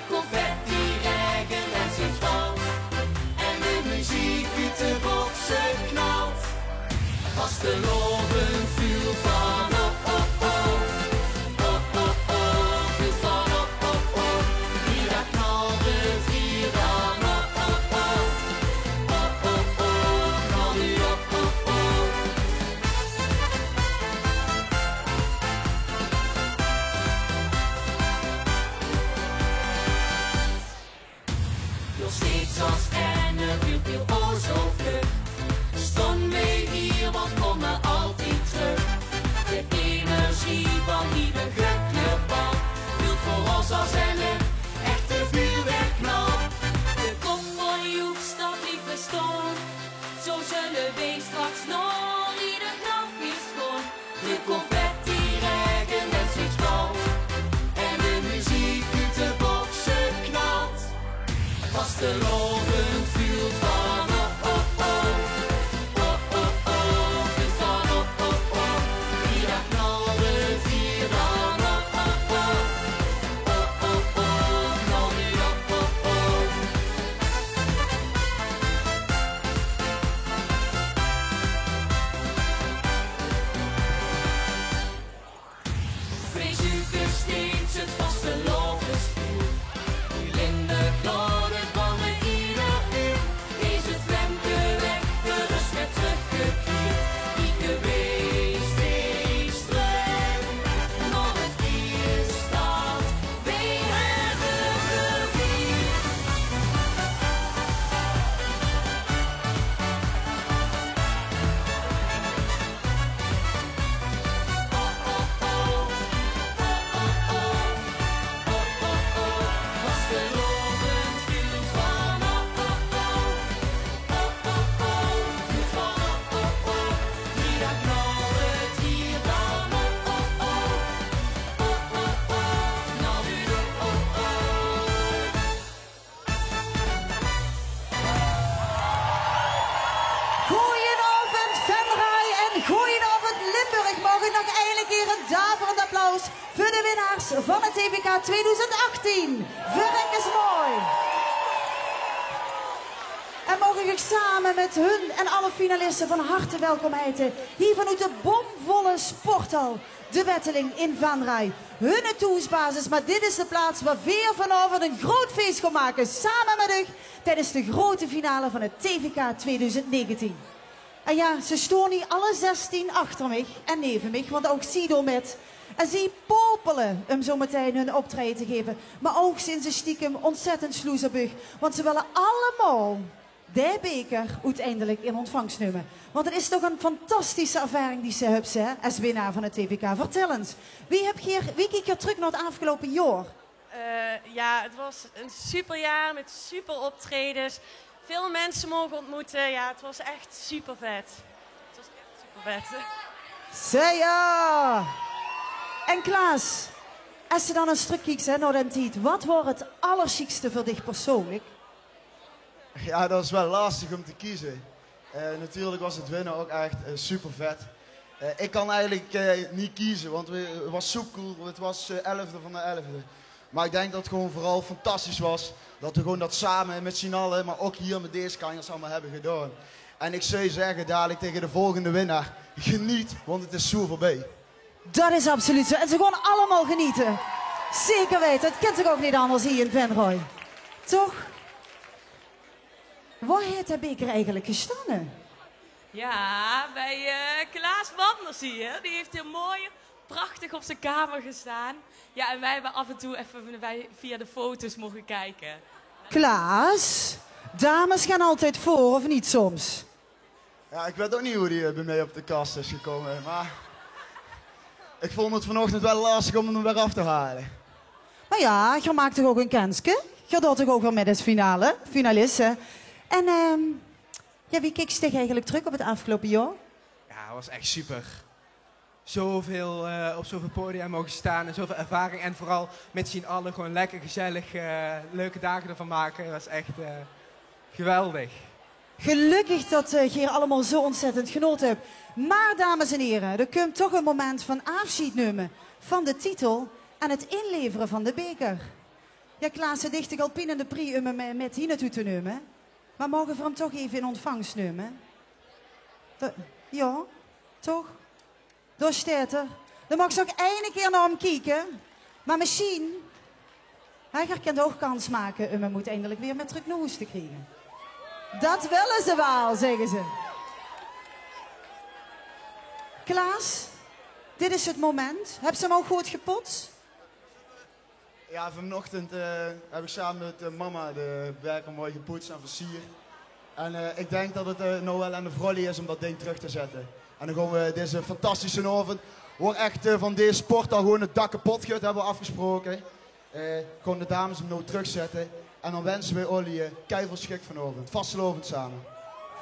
De confetti regen en steeds valt. En de muziek uit de boksen knalt. Vastelovend viel van op, op, op. Op, op, op, viel van op, op, op. Hier daar knalt het, hier dan op, op, op. Op, op, op, knal nu op, op, op. Nog steeds als en viel, viel oh zo vlug. Stond mee hier, wat komt me altijd terug. De energie van die begukte bal voelt voor ons als een echte vuurwerkknal. De kop van Joep staat niet bestaan. Zo zullen wij straks nog ieder grafje schoon. De confetti regen en steeds valt. En de muziek uit de boksen knalt. Vastelovend viel van op, op, op. Op, op, op, viel van op, op, op. Hier daar knalt het, hier dan op, op, op. Op, op, op, knal nu op, op, op. Wees u gesteens het vastelovend spiel. U in de gloren van me ieder uur. Is het vreemde weg, de rust werd teruggekeerd. Die geweest is terug. Nog het vier staat, wij hebben gevierd. Oh, oh, oh. Vastelovend viel van op, op, op. Op, op, op, viel van op, op, op. Hier daar knalt het, hier dan op, op, op. Op, op, op, knal nu op, op, op. Goedenavond Venray en goedenavond Limburg. Mag ik nog eindelijk keer een daverend applaus voor de winnaars van het TVK 2018. Verrek is mooi. En mogen ik samen met hun en alle finalisten van harte welkom heten. Hier vanuit de bomvolle sporthal, de Wetteling in Venray. Hun toesbasis, maar dit is de plaats waar we vanavond een groot feest gaan maken. Samen met u tijdens de grote finale van het TVK 2019. En ja, ze staan hier alle 16 achter mij en neven mij, want ook Sido met. En ze popelen om zo meteen hun optreden te geven. Maar ook zijn ze stiekem ontzettend sloezerбug. Want ze willen allemaal de beker uiteindelijk in ontvangst nemen. Want het is toch een fantastische ervaring die ze hebben, hè, als winnaar van het TVK. Vertel eens, wie kijkt hier terug naar het afgelopen jaar? Ja, het was een super jaar met super optredens. Veel mensen mogen ontmoeten. Ja, het was echt super vet. Het was echt super vet. Zeg ja! En Klaas, als je dan een stuk kijkt hè, naar den tijd, wat wordt het allerchicste voor dich persoonlijk? Ja, dat is wel lastig om te kiezen. Natuurlijk was het winnen ook echt super vet. Ik kan eigenlijk niet kiezen, want het was zo cool. Het was 11e van de 11e. Maar ik denk dat het gewoon vooral fantastisch was. Dat we gewoon dat samen met z'n allen, maar ook hier met deze kanjers allemaal hebben gedaan. En ik zou zeggen, dadelijk tegen de volgende winnaar, geniet, want het is zo voorbij. Dat is absoluut zo. En ze gewoon allemaal genieten. Zeker weten. Het kent toch ook niet anders hier in Venray. Toch? Waar heeft de beker eigenlijk gestaan? Ja, bij Klaas Wanders hier. Die heeft hier mooi, prachtig op zijn kamer gestaan. Ja, en wij hebben af en toe even via de foto's mogen kijken. Klaas, dames gaan altijd voor, of niet soms? Ja, ik weet ook niet hoe die bij mij op de kast is gekomen, maar ik vond het vanochtend wel lastig om hem weer af te halen. Maar ja, je maakt toch ook een kansje? Je doet toch ook wel met het finalisten. En ja, wie keek zich eigenlijk terug op het afgelopen jaar? Ja, het was echt super. Zoveel, op zoveel podia mogen staan en zoveel ervaring. En vooral met z'n allen gewoon lekker gezellig leuke dagen ervan maken. Dat was echt geweldig. Gelukkig dat je hier allemaal zo ontzettend genoten hebt. Maar dames en heren, er komt toch een moment van afscheid nemen van de titel en het inleveren van de beker. Ja, Klaas, het dichtig alpine de prix met hier naartoe te nemen. Maar mogen we hem toch even in ontvangst nemen? Ja, toch? Door staat er. Dan mag ze ook één keer naar hem kijken. Maar misschien... Hij kan ook kans maken. We moeten eindelijk weer met terug naar huis te krijgen. Dat willen ze wel, zeggen ze. Klaas, dit is het moment. Heb ze hem ook goed gepot? Ja, vanochtend heb ik samen met mama de werken mooi gepoetst en versierd. En ik denk dat het nou wel aan de vrolie is om dat ding terug te zetten. En dan gaan we deze fantastische avond, waar echt van deze sport al gewoon het dak kapot gaat, hebben we afgesproken. Gewoon de dames hem nou terugzetten. En dan wensen we jullie keiveel schik vanavond. Vastelovend samen.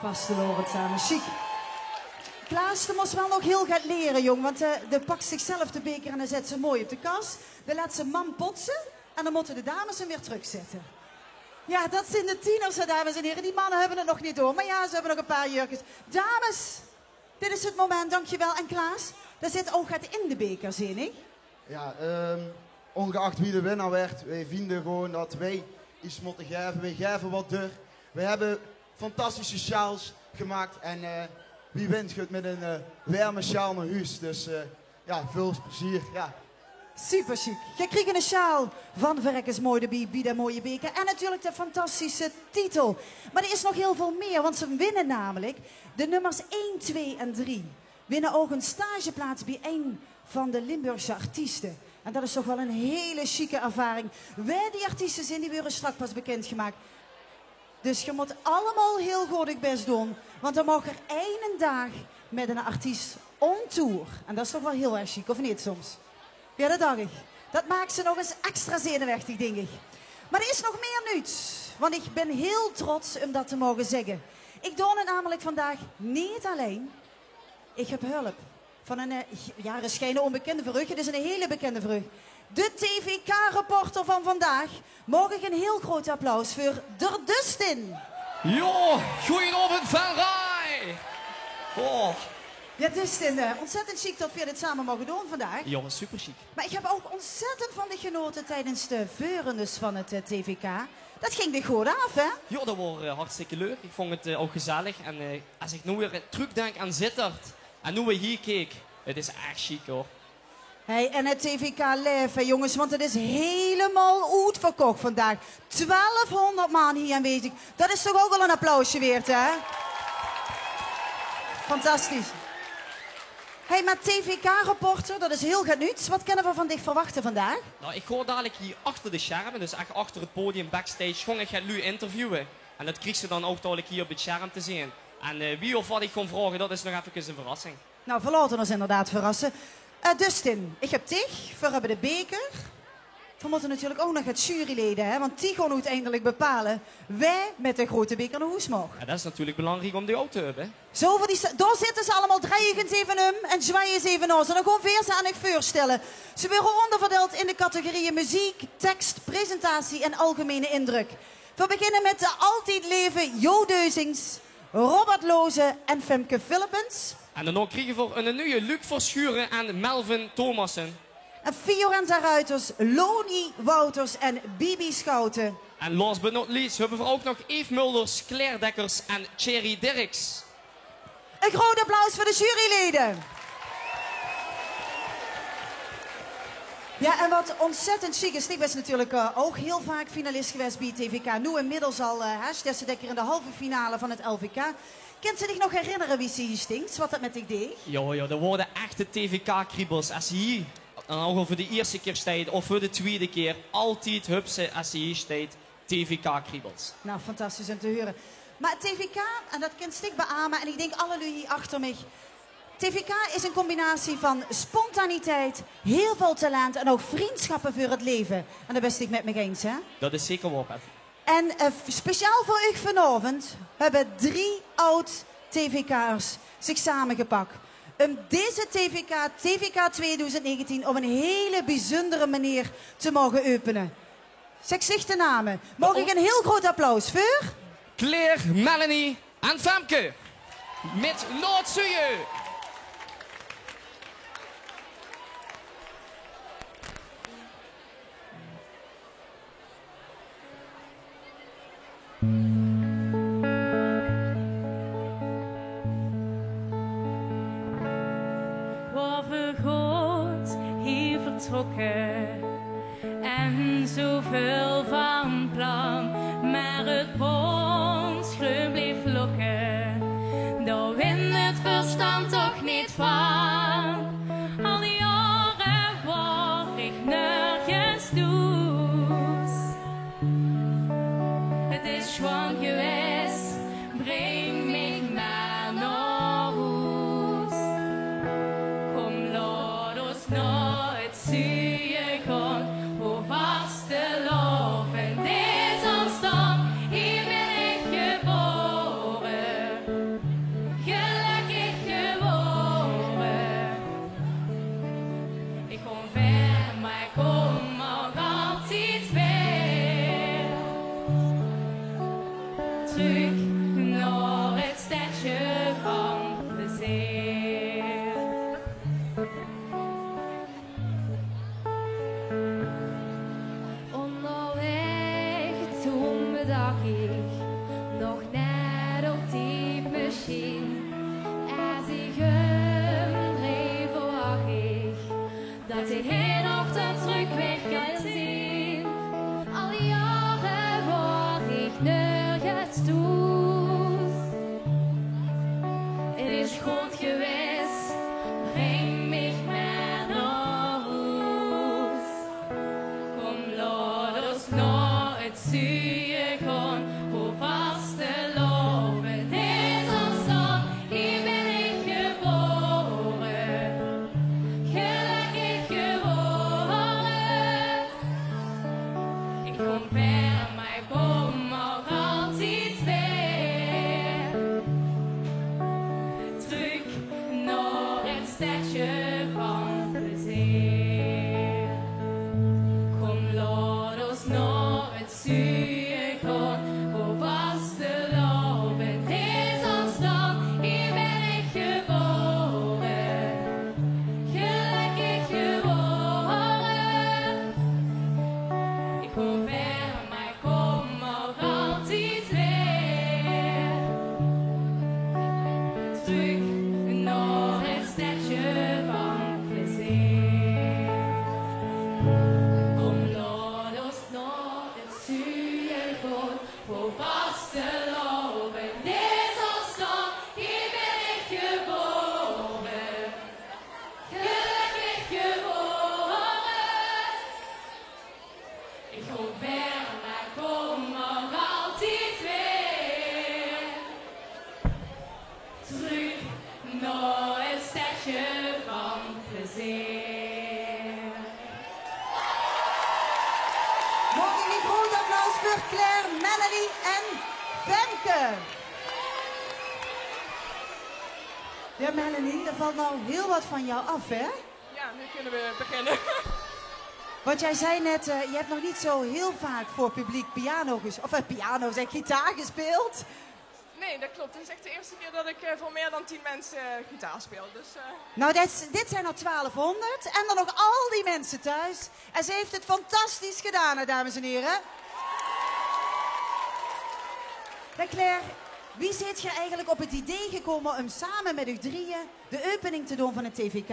Vastelovend samen, chic. Klaas, de moest wel nog heel gaan leren, jong. Want de pakt zichzelf de beker en dan zet ze mooi op de kas. Dan laat ze man potsen en dan moeten de dames hem weer terugzetten. Ja, dat zijn de tieners, dames en heren. Die mannen hebben het nog niet door. Maar ja, ze hebben nog een paar jurkjes. Dames, dit is het moment, dankjewel. En Klaas, daar zit ook gaat in de beker, zie ik. Ja, ongeacht wie de winnaar werd, wij vinden gewoon dat wij iets moeten geven. Wij geven wat door. We hebben fantastische sjaals gemaakt en wie wint gaat met een warme sjaal naar huis. Dus ja, veel plezier. Ja. Super chic. Je krijgt een sjaal van Verrekkers Mooi de Bie, de mooie beker. En natuurlijk de fantastische titel. Maar er is nog heel veel meer, want ze winnen namelijk de nummers 1, 2 en 3. Winnen ook een stageplaats bij een van de Limburgse artiesten. En dat is toch wel een hele chique ervaring. Wij die artiesten zijn, die worden straks pas bekendgemaakt. Dus je moet allemaal heel goed je best doen. Want dan mag er één dag met een artiest on tour. En dat is toch wel heel erg chic, of niet soms? Ja, dat dacht ik. Dat maakt ze nog eens extra zenuwachtig, denk ik. Maar er is nog meer nieuws. Want ik ben heel trots om dat te mogen zeggen. Ik doe het namelijk vandaag niet alleen. Ik heb hulp van een, ja, er is geen onbekende verrug. Het is een hele bekende verrug. De TVK-reporter van vandaag. Mag ik een heel groot applaus voor der Dustin. Jo, goedenavond Van Rij. Oh. Ja, Dustin, ontzettend chic dat we dit samen mogen doen vandaag. Jongens, super chic. Maar ik heb ook ontzettend van de genoten tijdens de veurendes van het TVK. Dat ging er goed af, hè? Ja, dat was hartstikke leuk. Ik vond het ook gezellig. En als ik nu weer terugdenk aan Sittard en nu we hier keek, het is echt chic hoor. Hey, en het TVK Live, jongens, want het is helemaal uitverkocht vandaag. 1200 man hier aanwezig. Dat is toch ook wel een applausje waard, hè? Fantastisch. Hey, maar TVK-reporter, dat is heel goed nieuws. Wat kunnen we van dich verwachten vandaag? Nou, ik hoor dadelijk hier achter de schermen, dus echt achter het podium, backstage, gewoon ik ga nu interviewen. En dat krijg ze dan ook dadelijk hier op het scherm te zien. En wie of wat ik ga vragen, dat is nog even een verrassing. Nou, we laten ons inderdaad verrassen. Dustin, ik heb dich, we hebben de beker. We moeten natuurlijk ook nog het juryleden, hè? Want die gaan uiteindelijk bepalen wij met de grote beker naar huis mogen. Ja, dat is natuurlijk belangrijk om die ook te hebben. Zo, daar zitten ze allemaal, draaien even om en zwaaien ze even ons. En dan gaan we ze aan ik voorstellen. Ze worden onderverdeeld in de categorieën muziek, tekst, presentatie en algemene indruk. We beginnen met de altijd leven Jo Deuzings, Robert Loze en Femke Philippens. En dan krijgen we een nieuwe Luc Verschuren en Melvin Thomassen. En Fiorenta Ruiters, Loni Wouters en Bibi Schouten. En last but not least hebben we ook nog Yves Mulders, Claire Dekkers en Thierry Dirks. Een groot applaus voor de juryleden. Ja, en wat ontzettend chic is, ik was natuurlijk ook heel vaak finalist geweest bij TVK. Nu inmiddels al Stesse Dekker in de halve finale van het LVK. Kent ze zich nog herinneren wie ze hier stinkt? Wat dat met ik deed? Ja, dat worden echte TVK-kriebels. Als je hier, dan voor de eerste keer staat of voor de tweede keer, altijd hupsen als je hier staat, TVK-kriebels. Nou, fantastisch om te horen. Maar TVK, en dat kent Stik beamen, en ik denk alle jullie hier achter mij. TVK is een combinatie van spontaniteit, heel veel talent en ook vriendschappen voor het leven. En daar ben ik met me eens, hè? Dat is zeker waar, Pet. En speciaal voor u vanavond hebben 3 oud-TVK'ers zich samengepakt. Om deze TVK 2019 op een hele bijzondere manier te mogen openen. Zeg de namen. Mag ik een heel groot applaus voor? Claire, Melanie en Femke. Met Noord-Zuid. Over God hier vertrokken en zoveel van plan, maar het bronsgeur bleef lokken. Daar wint het verstand toch niet van. Al die jaren word ik nergens toes. Het is gewoon geweest, breng mij maar naar huis. Kom, laat ons nooit zuur gaan, hoe vast de lof en deze omstand. Hier ben ik geboren, gelukkig geboren. Ik kom ver, maar ik kom ook altijd weer. Terug naar het stadje van plezier. Onderweg toen bedacht ik nog net op die machine. Als ik hem reed, verwacht ik dat ik geen ochtend terug weer kan zien. Al die jaren word ik nergens toe. Het is goed geweest, breng mij maar naar huis. Kom, laat ons nooit zuur gaan, hoe vast de lof en deze omstand. Hier ben ik geboren, gelukkig geboren. Ik kom ver, maar ik kom ook altijd weer. Terug naar het stadje van plezier. Kom, laat ons nooit zuur gaan, hoe vast de lof en deze omstand. Hier ben ik geboren, gelukkig geboren. Ik kom ver, maar ik kom ook altijd weer. Terug naar het stadje van plezier. Kom, laat ons nooit zuur gaan, hoe vast de lof en deze omstand. Hier ben ik geboren, gelukkig geboren. Ik kom ver, maar ik kom ook altijd weer. Terug naar het stadje van plezier. Mogen we een groot applaus voor Claire, Melanie en Femke. Ja, Melanie, er valt nou heel wat van jou af, hè? Ja, nu kunnen we beginnen. Want jij zei net, je hebt nog niet zo heel vaak voor publiek gitaar gespeeld. Nee, dat klopt. Het is echt de eerste keer dat ik voor meer dan 10 mensen gitaar speel. Dus, Nou, dit zijn er 1200 en dan nog al die mensen thuis. En ze heeft het fantastisch gedaan, hè, dames en heren. Ja, Claire, wie zit je eigenlijk op het idee gekomen om samen met u drieën de opening te doen van het TVK?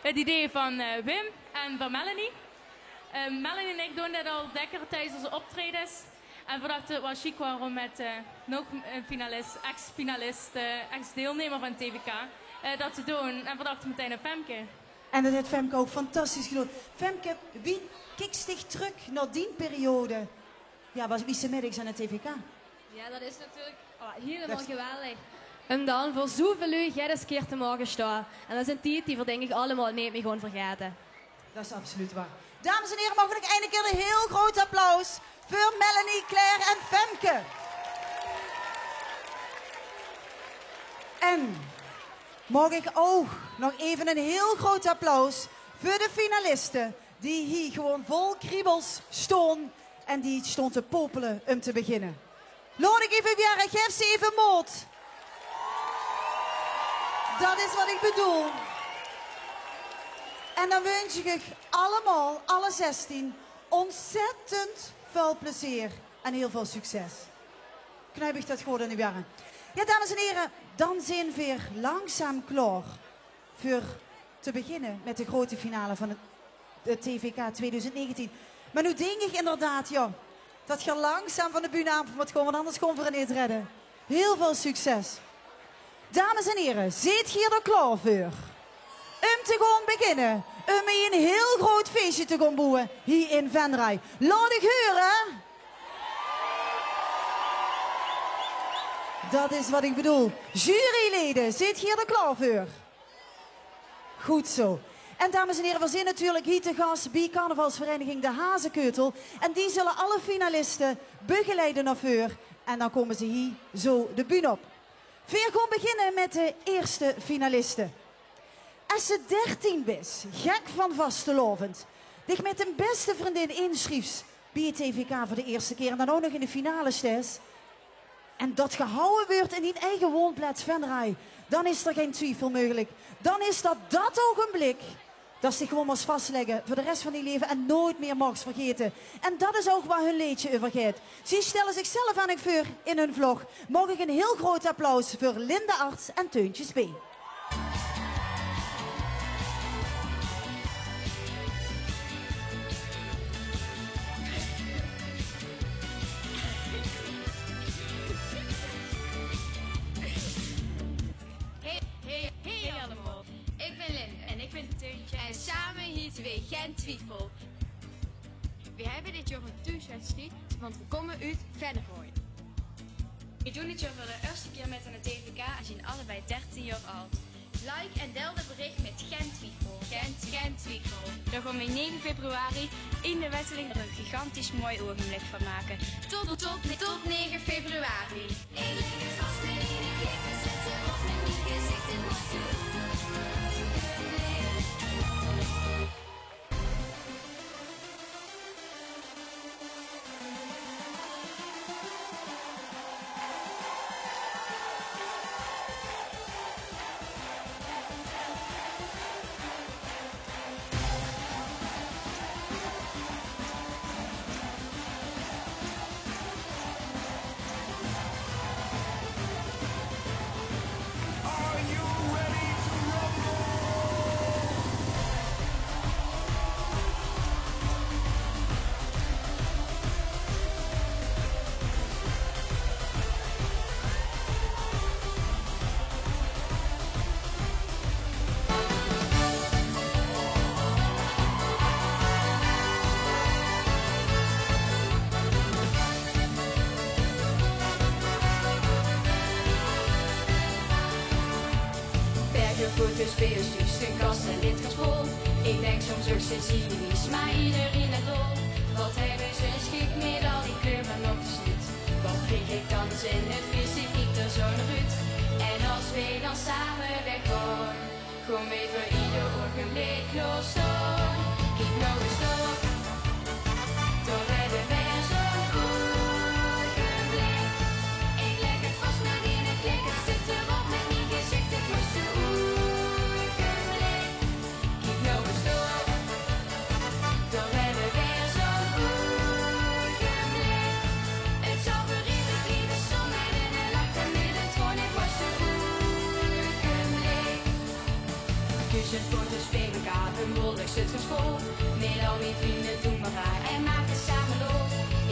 Het idee van Wim en van Melanie. Melanie en ik doen dit al lekker tijdens onze optredens. En we dachten het was chic om met nog een finalist, ex-finalist, ex-deelnemer van het TVK dat te doen. En we dachten meteen aan Femke. En dat heeft Femke ook fantastisch gedaan. Femke, wie kijkt zich terug naar die periode? Ja, was wie ze middags aan het TVK? Ja, dat is natuurlijk helemaal geweldig. En dan voor zoveel uur jij eens keer te mogen staan. En dat is een tijd die we denk ik allemaal niet meer gewoon vergeten. Dat is absoluut waar. Dames en heren, mogen we nog eindelijk keer een heel groot applaus voor Melanie, Claire en Femke. En mag ik ook nog even een heel groot applaus voor de finalisten die hier gewoon vol kriebels stonden en die stond te popelen om te beginnen. Laat ik even weer, geef ze even moed. Dat is wat ik bedoel. En dan wens ik allemaal, alle 16, ontzettend veel plezier en heel veel succes. Knijp ik dat goed in de jaren. Ja, dames en heren, dan zijn we weer langzaam klaar voor te beginnen met de grote finale van het TVK 2019. Maar nu denk ik inderdaad, ja, dat je langzaam van de bühne af moet komen, want anders komen we er niet redden. Heel veel succes. Dames en heren, zit hier er klaar voor? Om te gaan beginnen. Om mee een heel groot feestje te gaan boeien hier in Venray. Laat ik horen. Dat is wat ik bedoel. Juryleden, zit hier er klaar voor? Goed zo. En dames en heren, we zijn natuurlijk hier te gast bij carnavalsvereniging De Hazekeutel. En die zullen alle finalisten begeleiden naar voor. En dan komen ze hier zo de bühne op. We gaan beginnen met de eerste finalisten. Als ze 13 is, gek van vastelovend, dich met een beste vriendin inschriefs bij het TVK voor de eerste keer en dan ook nog in de finale stes. En dat gehouden wordt in die eigen woonplaats Venray, dan is er geen twijfel mogelijk. Dan is dat ogenblik dat ze gewoon maar vastleggen voor de rest van die leven en nooit meer mag vergeten. En dat is ook waar hun leedje over gaat. Ze stellen zichzelf aan ik voor in hun vlog. Mag ik een heel groot applaus voor Linda Arts en Teuntje B. Hey allemaal, ik ben Lin en ik ben Teuntje en samen heten we Geen Twijfel. We hebben dit jaar een thuiswedstrijd, want we komen uit Venray. We doen dit jaar voor de eerste keer met een TVK en zijn allebei 13 jaar oud. Like en deel het bericht met Geen Twijfel. Geen Twijfel. Daar gaan we 9 februari in de Wetteling er een gigantisch mooi ogenblik van maken. Tot 9 februari. Ik leg het vast met in een klik, we zetten op met mijn gezicht en was foto's, speelstu's, een kast en dit gaat vol. Ik denk soms ook ze zien niet, maar iedereen het lol. Wat hebben ze een schik met al die kleuren op de snoet. Wat kreeg ik dan in het vis, ik kijk er zo naar uit. En als we dan samen weggaan, kom even ieder ogenblik los door. Kijk nou eens door, door hebben wij er zo'n ogenblik. Ik leg het vast met in het klik, het zit erop met mijn gezicht, het moest de foto's, PVK, een bollig zit vol. Met al mijn vrienden doen we raar en maken samen lol.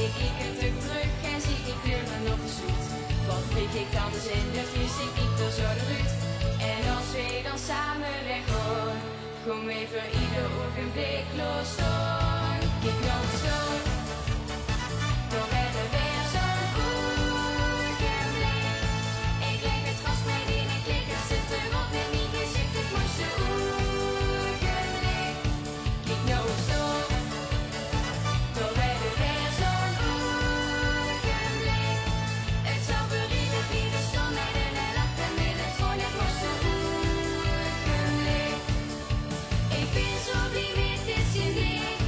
Ik kijk het ook terug en zie die kleuren op de zoet. Wat vlieg ik dan in de vis, ik kijk er zo naar uit. En als we dan samen weggaan, kom even ieder ogenblik los door. Kijk nou eens door, door hebben we er zo'n ogenblik. Ik leg het vast met in een klik, het zit erop in mijn gezicht, het mooiste ogenblik. Kijk nou eens door, door hebben we er zo'n ogenblik. Het zal verrieden wie de zon met een lach en met het gewoon het mooiste ogenblik. Ik ben zo blij met dit idee.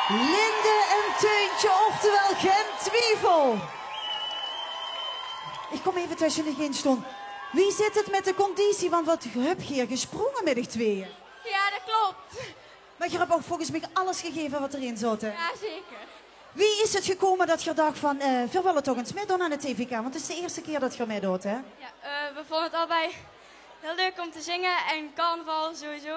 Linde en Teuntje, oftewel geen twijfel. Ik kom even tussen de in stond. Wie zit het met de conditie? Want wat heb je hier gesprongen met de tweeën? Ja, dat klopt. Maar je hebt ook volgens mij alles gegeven wat erin zat, hè? Ja, zeker. Wie is het gekomen dat je dacht van, we willen toch eens meedoen aan de TVK? Want het is de eerste keer dat je meedoet, hè? Ja, we vonden het allebei heel leuk om te zingen en carnaval sowieso.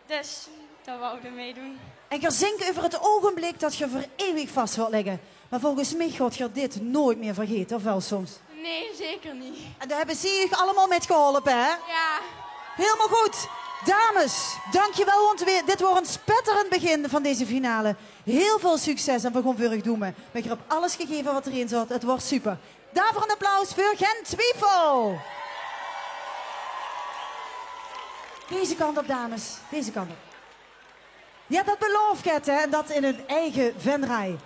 Dus dat wouden we meedoen. En je zingt over het ogenblik dat je voor eeuwig vast wilt liggen. Maar volgens mij gaat je dit nooit meer vergeten, of wel soms? Nee, zeker niet. En daar hebben ze je allemaal met geholpen, hè? Ja. Helemaal goed. Dames, dankjewel. Want dit wordt een spetterend begin van deze finale. Heel veel succes en we gaan vurig doen. We hebben op alles gegeven wat erin zat. Het wordt super. Daarvoor een applaus voor Geen Twijfel. Deze kant op, dames. Deze kant op. Ja, dat beloof ik het, hè. En dat in een eigen venrij.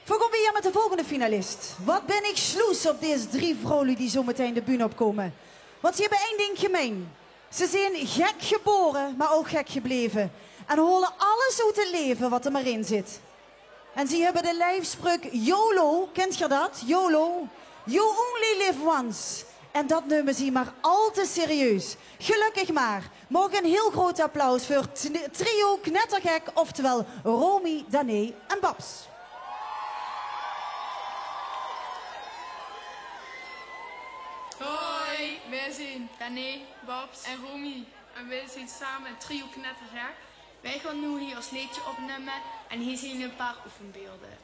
We gaan weer met de volgende finalist. Wat ben ik sloes op deze 3 vrouwen die zo meteen de bühne opkomen. Want ze hebben één ding gemeen. Ze zijn gek geboren, maar ook gek gebleven. En holen alles uit het leven wat er maar in zit. En ze hebben de lijfspreuk YOLO, kent je dat? YOLO. You only live once. En dat nemen ze maar al te serieus. Gelukkig maar. Morgen een heel groot applaus voor trio Knettergek, oftewel Romy, Dané en Babs. Hoi, wij zijn Dané, Babs en Romy. En wij zijn samen het trio Knettergek. Wij gaan nu hier ons liedje opnemen en hier zien jullie een paar oefenbeelden.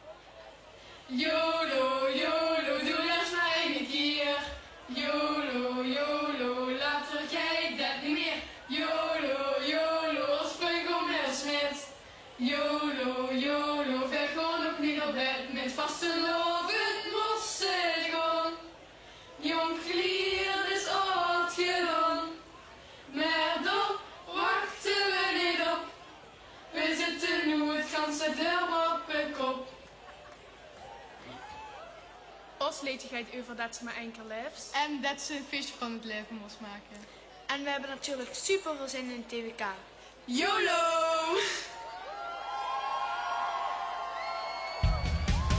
YOLO, YOLO, doe dat maar één keer. YOLO, YOLO, later jij dat niet meer. YOLO, YOLO, als vleugel met smit. YOLO, YOLO, wij gaan ook niet op bed met vaste loven mossen gaan. Jong geleerd is oud gedaan, maar dan wachten we niet op. We zitten nu het ganse dorp op de kop. Ons liedje gaat over dat ze maar één keer leeft. En dat ze een feestje van het leven moest maken. En we hebben natuurlijk super veel zin in de TVK. YOLO!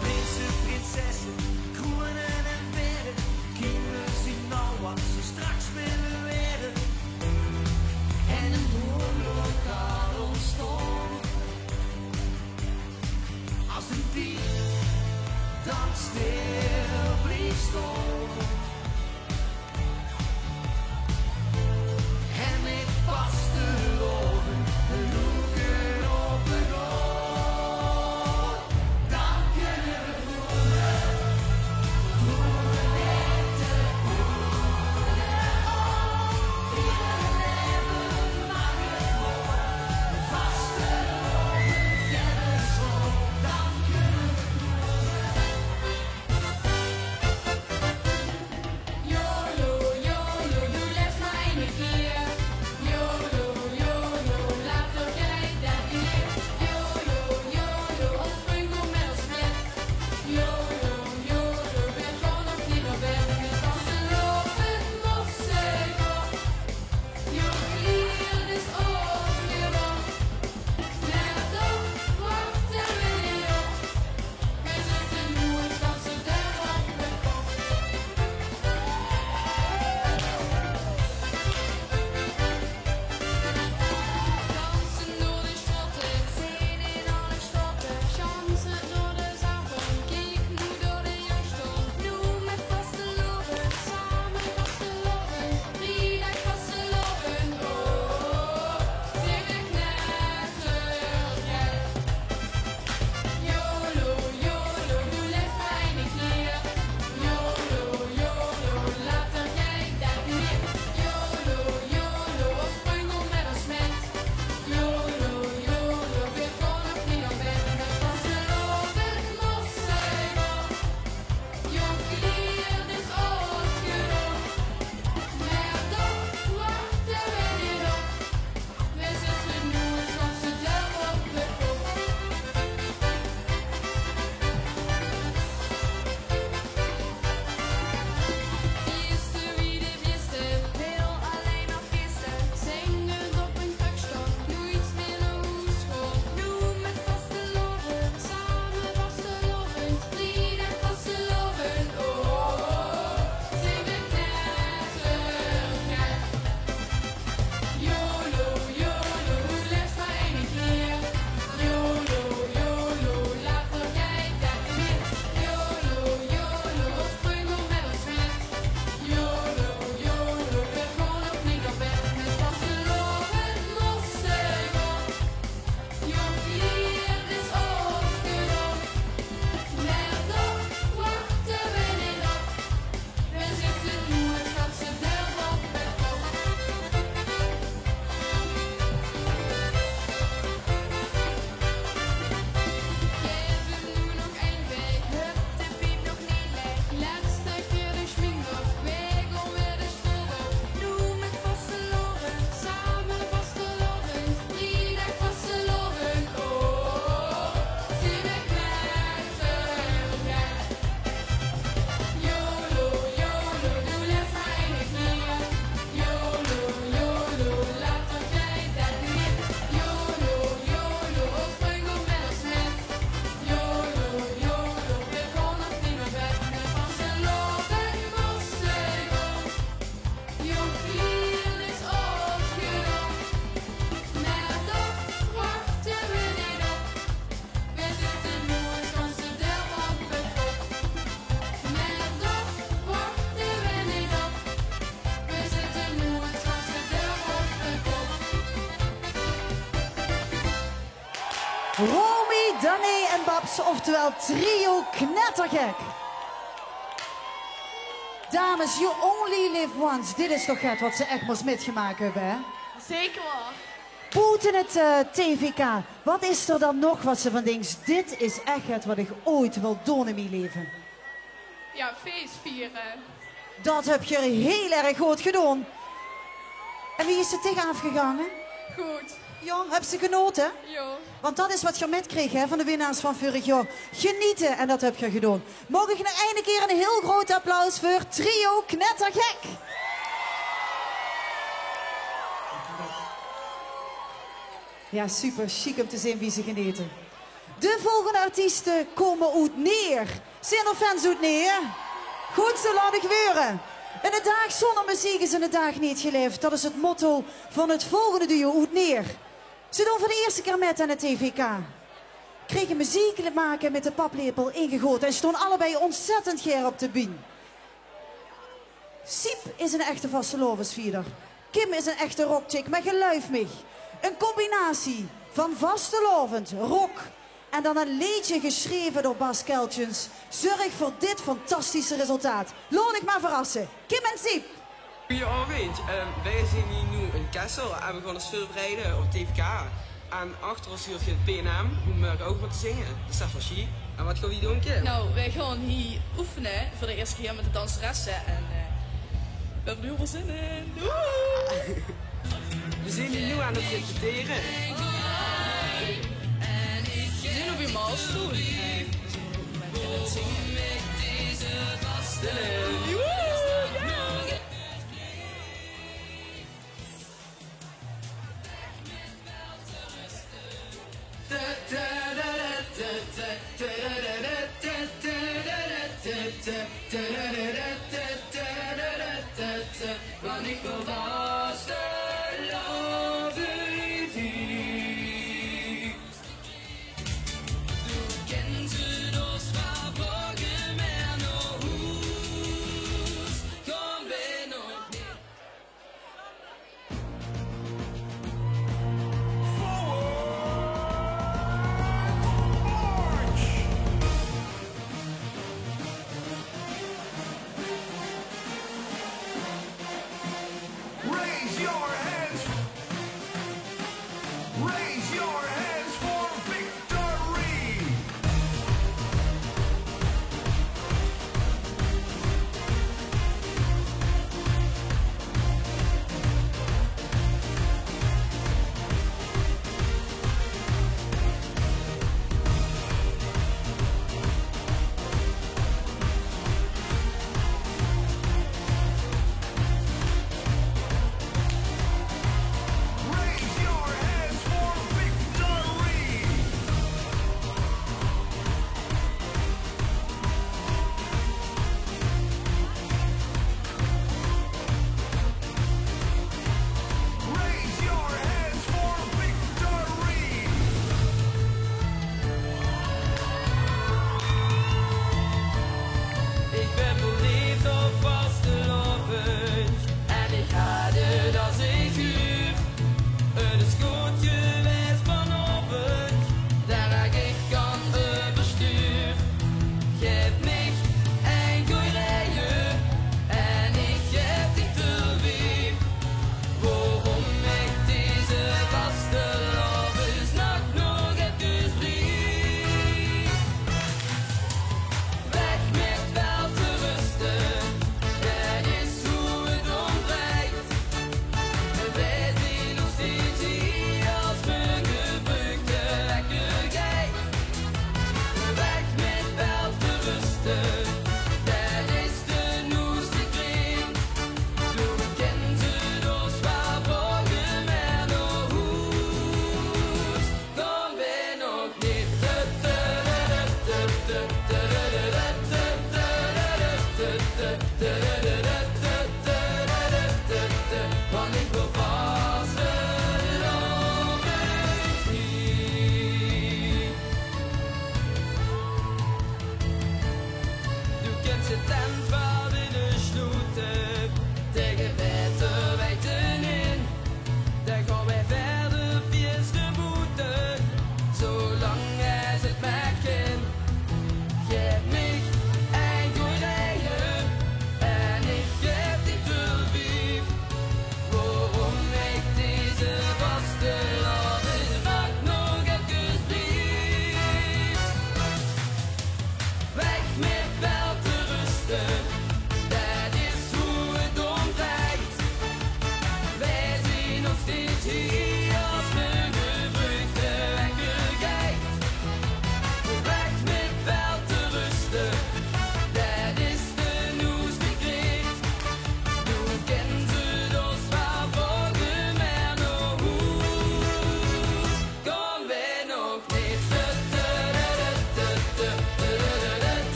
Prinsen, prinsessen, groenen en verren. Kinderen zien nou wat ze straks willen werden. En een droomlokaal ontstond. Als een dier dat stil bleef staan. En met vaste loven de loeken op de grond. Dan kunnen we dromen, dromen net te dromen op. Vieren leven mag het worden, vaste loven geven zo. Dan kunnen we dromen. Romy, Dané en Babs, oftewel trio knettergek. Dames, you only live once. Dit is toch het wat ze echt moest metgemaakt hebben, hè? Zeker wel. Buiten het TVK, wat is er dan nog wat ze van denkt? Dit is echt het wat ik ooit wil doen in mijn leven. Ja, feest vieren. Dat heb je heel erg goed gedaan. En wie is er tegen afgegaan? Goed. Ja, heb ze genoten? Jo. Want dat is wat je metkreeg hè, van de winnaars van vorig jaar. Genieten, en dat heb je gedaan. Mag ik nog een keer een heel groot applaus voor trio knettergek. Ja, super chic om te zien wie ze genieten. De volgende artiesten komen uit Neer. Zijn er fans uit Neer? Goed, zo laat ik gebeuren. En een dag zonder muziek is een dag niet geleefd. Dat is het motto van het volgende duo uit Neer. Ze doen voor de eerste keer met aan het TVK. Kregen muziek maken met de paplepel ingegoten en stonden allebei ontzettend geer op de bühne. Siep is een echte vastelovensvierder. Kim is een echte rockchick met geluifmig. Een combinatie van vastelovend, rock en dan een liedje geschreven door Bas Keltjens zorgt voor dit fantastische resultaat. Laat ik maar verrassen. Kim en Siep. Goedenavond. Wij zijn hier nu in Kessel en we gaan ons voorbereiden op TVK. En achter ons hier het PNM, we mogen ook wat te zingen. Dus dat was hier. En wat gaan we doen, Kim? Nou, wij gaan hier oefenen voor de eerste keer met de danseressen. En we hebben er heel veel zin in. We zijn hier nu aan het repeteren. We zijn op je maalstoel. We gaan het zingen. Want ik wil vasteloven hier. Du kent het ons fra vugge med og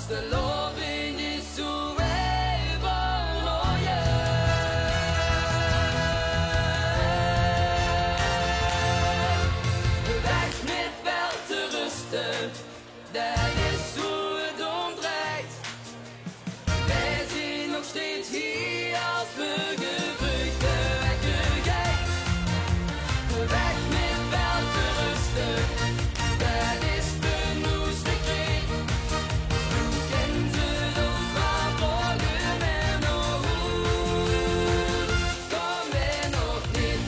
vasteloving is zo even voor je. Weg met wel te rusten, dat is hoe het omdraait. Wij zijn nog steeds hier als we gevruchten weggegeten. Weg met wel te rusten, dat is de nieuwste kreet. Hoe kent het ons maar volgen en nog hoe? Kom weer nog niet.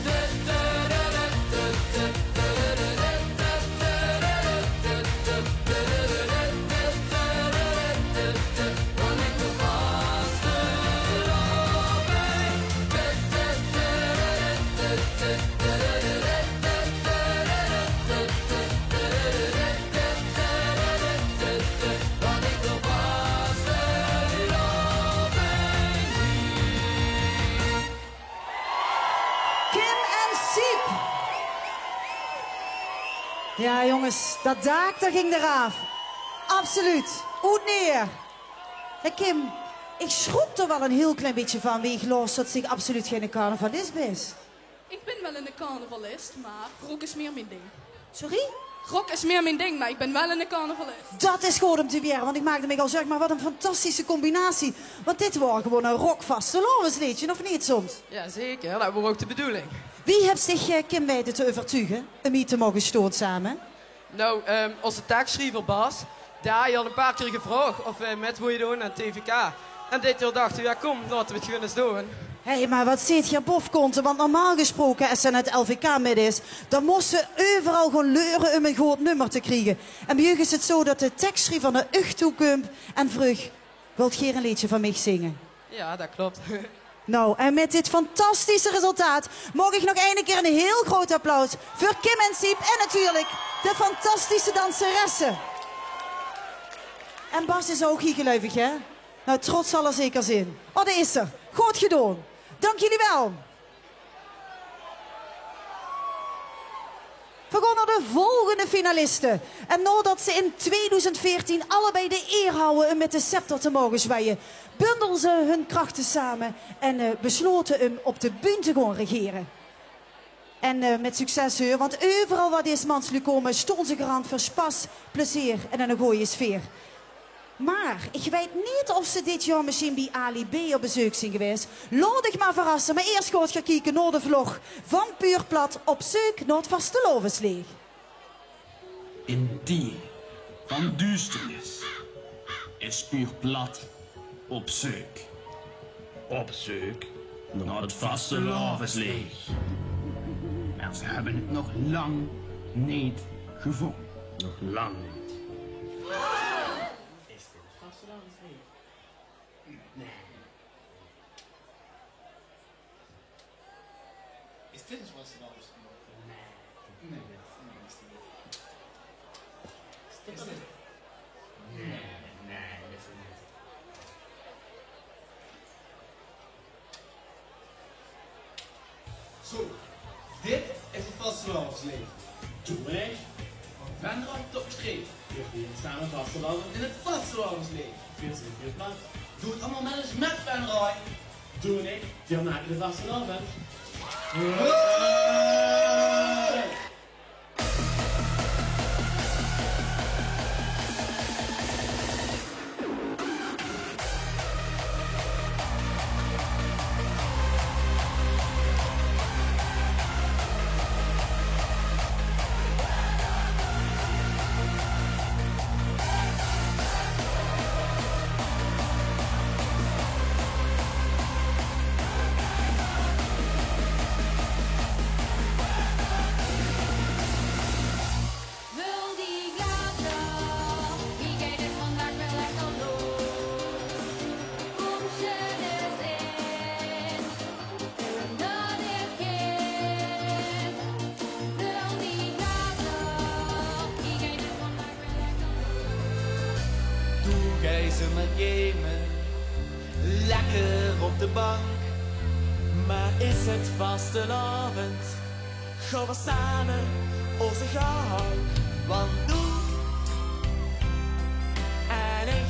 Want ik wil Kim en Siep. Ja, jongens, dat dak, daar ging eraf. Absoluut. Goed neer. Hey Kim, ik schrok er wel een heel klein beetje van wie gelooft dat zich absoluut geen carnavalist is. Ik ben wel een carnavalist, maar rock is meer mijn ding. Sorry? Rock is meer mijn ding, maar ik ben wel een carnavalist. Dat is goed om te weten, want ik maakte me al zeg maar wat een fantastische combinatie. Want dit was gewoon een rockvastelovensliedje, of niet soms? Ja, zeker. Dat was ook de bedoeling. Wie heeft zich Kim weten te overtuigen om hier te mogen stoot samen? Nou, onze tekstschrijver Bas, daar had een paar keer gevraagd of wij met willen doen aan TVK. En dit jaar dachten we, ja kom, laten we het gewoon eens doen. Hé, maar wat zit je bofkonten? Want normaal gesproken, als ze naar het LVK midden is, dan moest ze overal gewoon leuren om een goed nummer te krijgen. En bij jullie is het zo dat de tekstschrijver van de ucht toekomt en vroeg, wilt je een liedje van mij zingen? Ja, dat klopt. Nou, en met dit fantastische resultaat mag ik nog een keer een heel groot applaus voor Kim en Siep en natuurlijk de fantastische danseressen. En Bas is ook hier geluivig, hè? Nou, trots zal er zeker zijn. Oh, dat is er. Goed gedaan. Dank jullie wel. We gaan naar de volgende finalisten. En nadat ze in 2014 allebei de eer houden om met de scepter te mogen zwaaien, bundelden ze hun krachten samen en besloten om op de bühne te gaan regeren. En met succes hoor, want overal waar deze manslu komen stonden ze garant voor spas, plezier en een goede sfeer. Maar ik weet niet of ze dit jaar misschien bij Ali B op bezoek zijn geweest. Laat ik maar verrassen, maar eerst gaat gaan kijken naar de vlog van Puur Plat op zoek naar het vastelovensleeg. In die van duisternis is Puur Plat op zoek. Op zoek naar het vastelovensleeg. Maar ze hebben het nog lang niet gevonden. Nog lang niet. Is dit het vastelovensleeg? Nee. Nee, is het niet. Is dit? Nee, is het niet. Zo, dit is het vastelovensleeg. Doe ik. Van Venray tot Streep. Hier staan we vastelovend in het vastelovensleeg. Veel zin, veel plaats. Doe het allemaal maar eens met Venray. Doe ik. Die maken de vastelovend. Lekker op de bank, maar is het vastelavond? Gaan we samen onze gang, want doe en ik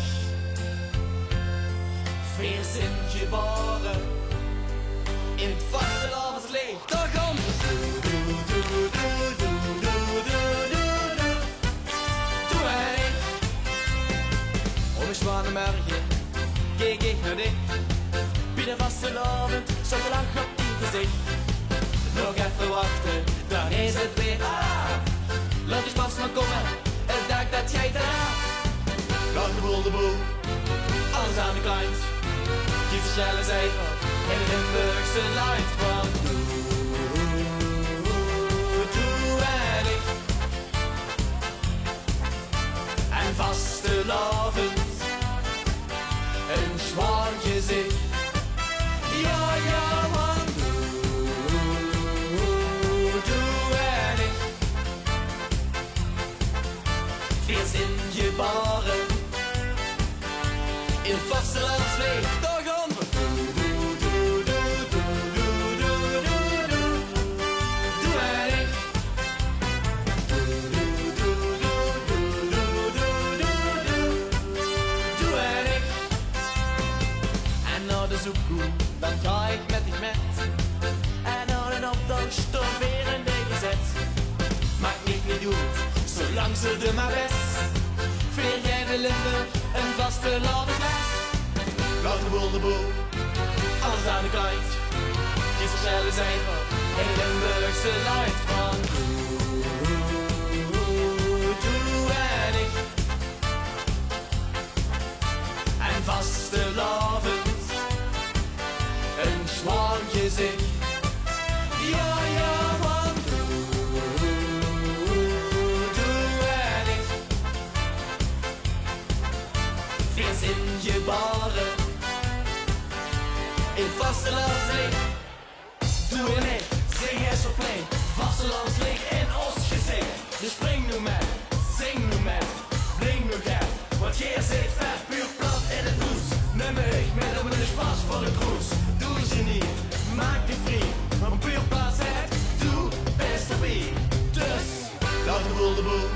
je baren. In het vastelavondslicht, daar gaan we. Doe hij. Om een Zwanenbergen keek ik naar dich. Bij de vastelavond zat de lach op die gezicht. Nog even wachten, dan is het weer af. Laat die pas maar komen, het dag dat jij eraf. Laat de boel, alles aan de kant. Kies de zelfs even in de Limburgse light. Want doe en ik. En vastelavond, een zwaar gezicht. Ja, ja, man. Doe en ik. Feest in je baren. In vastelavondslicht, daar gaan we. Doe en ik. Doe en ik. En naar de zoekkoe, dan ga ik met dich met. En aan een optocht stond weer een DZ. Maakt niet goed, zolang ze er maar best. Veer jij de Limburg een vastelavondsles. Laat de boel, alles aan de kant. Kies er zelfs even in de Limburgse light. Van doe en ik. En vastelavond, een zwaar gezicht. Ja, ja, man. Doe en ik. Feest in je baren. In vastelavondslicht. Doe en ik, zing eens op mee. Vastelavondslicht in ons gezicht. Dus spring nu met, zing nu met, blink nu gek. Want jij zit vet, puur plat in het roes. Neem me ik, met op een spas voor het roes. Doe genie, maak je vriend. Een puur plat zegt, doe best op ie. Dus, laat de boel,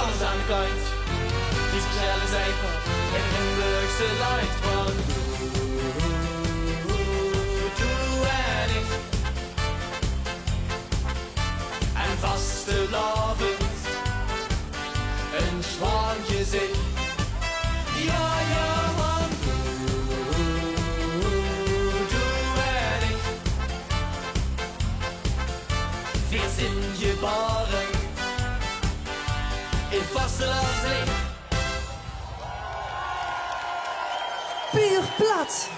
alles aan de kant. Die zelfs even in de Limburgse light. Van doe en ik. En vastelavond, een zwaar gezicht. Ja, ja, man. Doe en ik. Feest in je baren. In vastelavondslicht. Puur plat.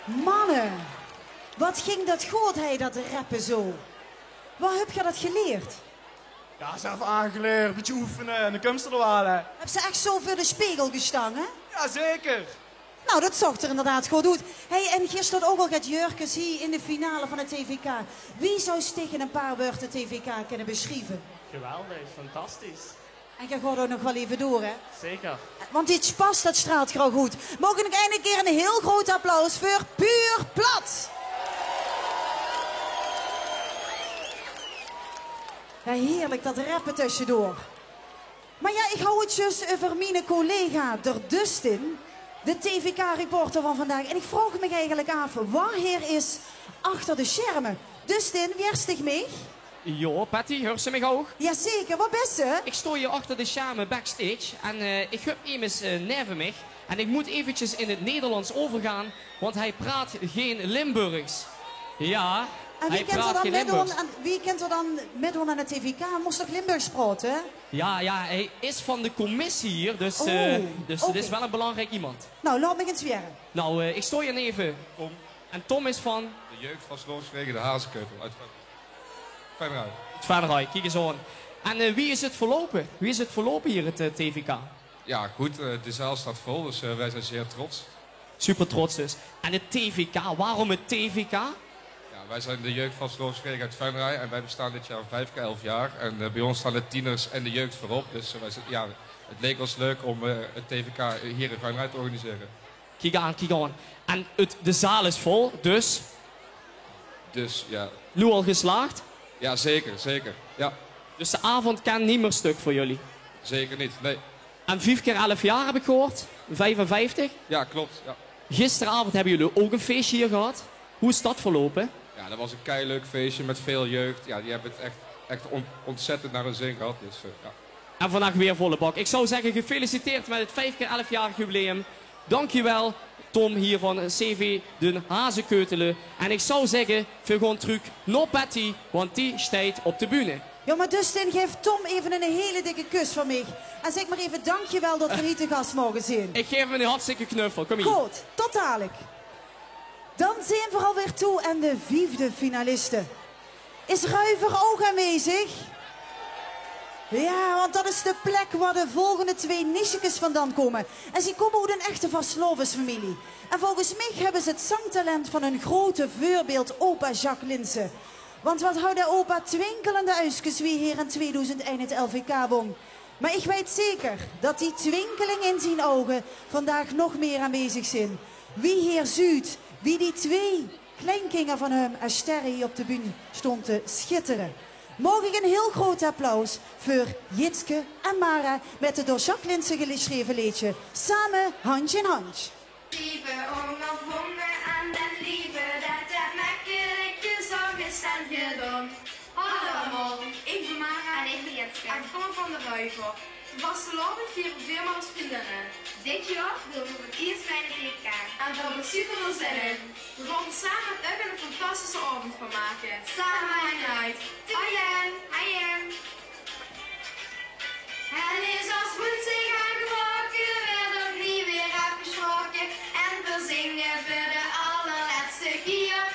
Mannen, wat ging dat goed, hij dat rappen zo? Waar heb je dat geleerd? Ja, zelf aangeleerd, een beetje oefenen en de kunst er halen. Heb ze echt zo voor de spiegel gestangen? Ja, zeker. Nou, dat zag er inderdaad goed uit. Hey, en gisteren ook al gaat Jurkes hier in de finale van het TVK. Wie zou tegen een paar woorden het TVK kunnen beschrijven? Geweldig, fantastisch. En je gaat ook nog wel even door, hè? Zeker. Want dit spas, dat straalt gewoon goed. Mogen ik eindelijk een keer een heel groot applaus voor Puur Plat. Ja, heerlijk, dat rappen tussendoor. Maar ja, ik hou het dus over mijn collega, de Dustin, de TVK-reporter van vandaag. En ik vraag me eigenlijk af, waar hier is achter de schermen? Dustin, wie is dich mee? Jo, Patty, hoor ze mij ook? Jazeker, wat best ze? Ik sta hier achter de schermen backstage en ik heb immers neven mij. En ik moet eventjes in het Nederlands overgaan, want hij praat geen Limburgs. Ja, en hij praat geen Limburgs. Wie kent er dan meedoen aan het TVK? Moest toch Limburgs praten, hè? Ja, hij is van de commissie hier, dus, dus het is wel een belangrijk iemand. Nou, laat me eens weer. Nou, ik sta hier even. Tom. En Tom is van? De jeugd van Slooswegen, de Hazenkeuvel uit Venray. Het Venray, kijk eens aan. En wie is het verlopen? Wie is het verlopen hier, het TVK? Ja, goed, de zaal staat vol, dus wij zijn zeer trots. Super trots dus. En het TVK, waarom het TVK? Ja, wij zijn de jeugd van Slooswegen uit Venray en wij bestaan dit jaar 5 keer 11 jaar. En bij ons staan de tieners en de jeugd voorop, dus ja, het leek ons leuk om het TVK hier in Venray te organiseren. Kijk aan, kijk aan. En de zaal is vol, dus? Dus, ja. Nu al geslaagd? Ja, zeker, zeker. Ja. Dus de avond kan niet meer stuk voor jullie? Zeker niet, nee. En 5 keer 11 jaar heb ik gehoord? 55? Ja, klopt. Ja. gisteravond hebben jullie ook een feestje hier gehad. Hoe is dat verlopen? Ja, dat was een keileuk feestje met veel jeugd. Ja, die hebben het echt ontzettend naar hun zin gehad. Dus, ja. En vandaag weer volle bak. Ik zou zeggen, gefeliciteerd met het 5x11-jarig jubileum. Dankjewel, Tom hier van CV Den Hazenkeutelen. En ik zou zeggen, we gaan terug naar Patty, want die staat op de bühne. Ja, maar Dustin, geef Tom even een hele dikke kus van mij. En zeg maar even dankjewel dat we hier te gast mogen zijn. Ik geef hem een hartstikke knuffel, kom hier. Goed, tot dadelijk. Dan zijn we alweer toe aan de 5e finaliste. Is Ruiver ook aanwezig? Ja, want dat is de plek waar de volgende 2 nichtjes vandaan komen. En ze komen uit een echte Vaslovensfamilie. En volgens mij hebben ze het zangtalent van een grote voorbeeld, opa Jacques Linssen. Want wat houdt de opa twinkelende uisjes wie hier in 2001 het LVK won. Maar ik weet zeker dat die twinkeling in zijn ogen vandaag nog meer aanwezig zijn. Wie hier zuid, wie die 2 kleinkinderen van hem als sterren hier op de bühne stond te schitteren. Mag ik een heel groot applaus voor Jitske en Mara met het door Jacques Linssen geschreven liedje Samen handje in handje. Lieve ongevonden aan den lieve, dat het makkelijke zorg is en gedaan. Hallo allemaal, ik ben Mara en ik ben Jitske. En we komen van de Ruiver. Vastelovend vieren we als vriendinnen. Dit jaar willen we voor het eerst bij de TK. En we hebben super veel zin in. We gaan er samen met u een fantastische avond van maken. Samen en uit. Hoi Jen. Het is als goed zich aangewoken, weer opnieuw weer afgesproken. En we zingen voor de allerlaatste keer.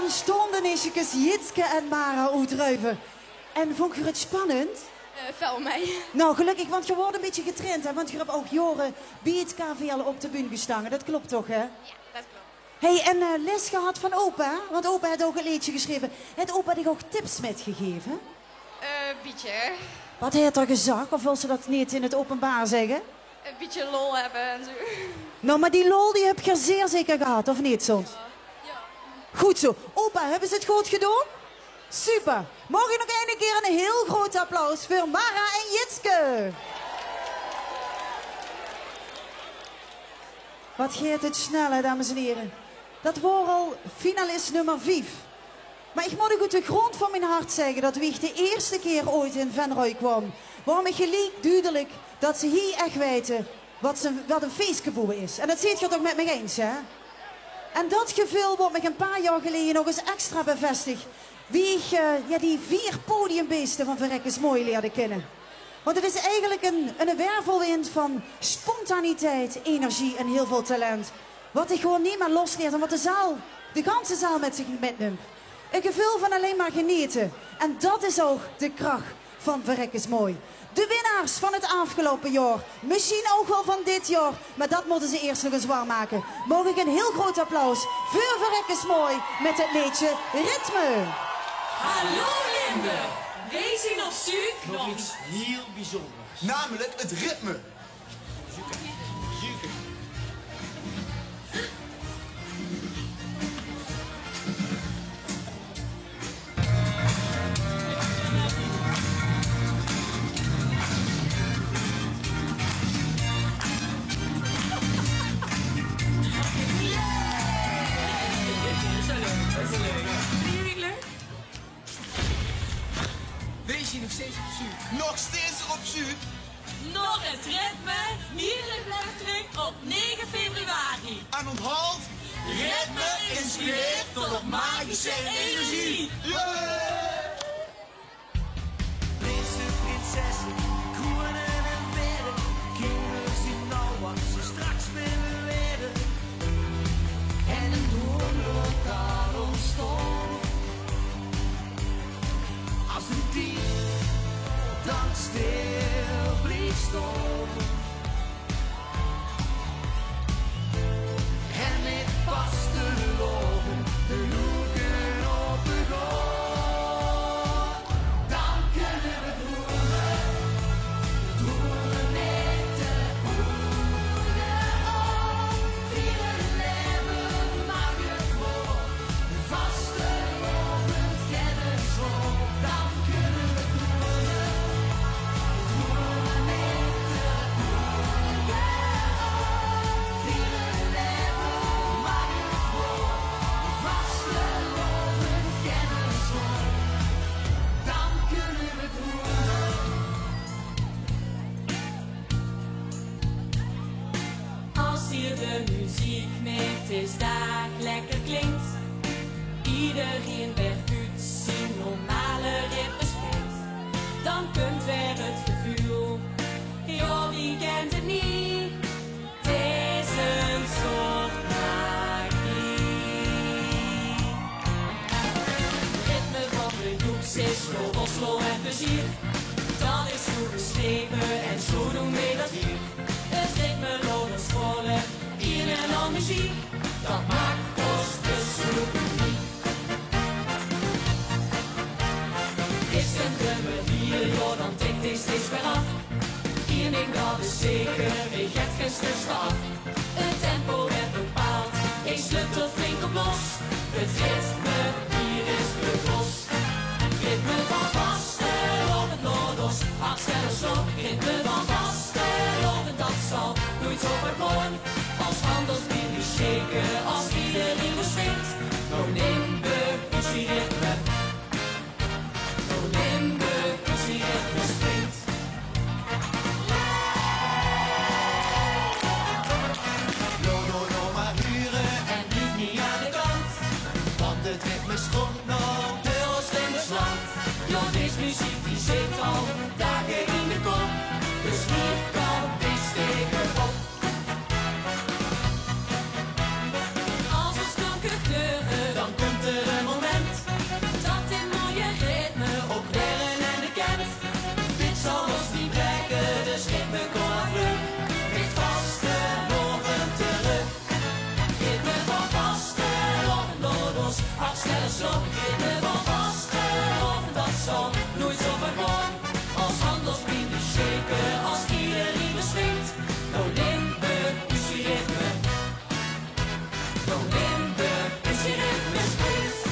dan stonden eens Jitske en Mara uitruiven. En vond je het spannend? Vel mij. Nou, gelukkig, want je wordt een beetje getraind, hè? Want je hebt ook jaren bij het KVL op de bühne gestangen. Dat klopt toch, hè? Ja, dat klopt. Hey, en les gehad van opa? Want opa had ook een liedje geschreven. Het opa die ook tips metgegeven? Beetje. Wat heeft er gezegd? Of wil ze dat niet in het openbaar zeggen? Een beetje lol hebben en zo. Nou, maar die lol die heb je zeer zeker gehad, of niet soms? Ja. Goed zo. Opa, hebben ze het goed gedaan? Super. Mogen we nog een keer een heel groot applaus voor Mara en Jitske. Wat gaat het snel, hè, dames en heren. Dat was al finalist nummer 5. Maar ik moet ook uit de grond van mijn hart zeggen dat wie de eerste keer ooit in Venray kwam, waarom ik gelijk duidelijk dat ze hier echt weten wat een feestgeboren is. En dat ziet je toch met me eens, hè? En dat gevoel wordt me een paar jaar geleden nog eens extra bevestigd. Wie ik die 4 podiumbeesten van Verrekkers Mooi leerde kennen. Want het is eigenlijk een wervelwind van spontaniteit, energie en heel veel talent. Wat ik gewoon niet meer losleert en wat de ganse zaal met zich metneemt. Een gevoel van alleen maar genieten. En dat is ook de kracht van Verrekkers Mooi. De winnaars van het afgelopen jaar. Misschien ook wel van dit jaar. Maar dat moeten ze eerst nog eens waarmaken. Mogen ik een heel groot applaus voor Verrekkers Mooi met het liedje Ritme. Hallo Limburg, wij zien op zoek Nog iets heel bijzonders. Namelijk het ritme. Wees je nog steeds op zoek? Nog steeds op zoek? Nog het ritme, hier in Blauwdruk op 9 februari. En onthoud, ritme inspireert tot op magische energie. Prinsen, prinsessen, kronen en bedden. Kinderen zien nou wat ze straks willen werden. En een droomlokaal ontstond. Als een dier dan stil bleef staan. En met vaste lopen de loeken op de grond. Dan kunnen we dromen met de ogen op. Vieren leven mag het voor, vaste lopen kennis op. Dan kunnen we dromen met de ogen op. Vieren leven mag het voor, vaste lopen kennis op. Dan kunnen we dromen. Als hier de muziek met is daar lekker klinkt, iedereen werd uit zijn normale ritme speelt, dan kunt weer het gevoel, joh, wie kent het niet? Het is een soort magie. Ritme van de doeks is voor Oslo en plezier. Dat is zo geschreven en zo doen we dat hier. Het ritme loopt ons volle, in en al muziek. Dat maakt ons dus zo uniek. Is een drummer hier, joh, dan tikt hij steeds weer af. Eén ding dat is zeker, ik heb geen stukje af. Het tempo werd bepaald, ik slut er flink op los. Het ritme hier is los. Ritme van vasteland het Noordos, hartstellen slok. Ritme van vasteland en dat zal nooit zo verloren. Als anders wil je shaken, als iedereen swingt. Nou Limburg is die ritme. Nou Limburg is die ritme springt. No, maar huren en niet aan de kant. Want het ritme stroomt nog heel Limburgs land. Joh, deze muziek die zit al dagen in de kop. Dus hier kan ik steken op. Als we klanken kleuren, dan komt er een moment. slot. Ritme van vastelovend, dat zal nooit zo vergaan. Als handelsvrienden shaken, als iedereen beswingt. Nou Limburg is je ritme. Nou Limburg is je ritme springt.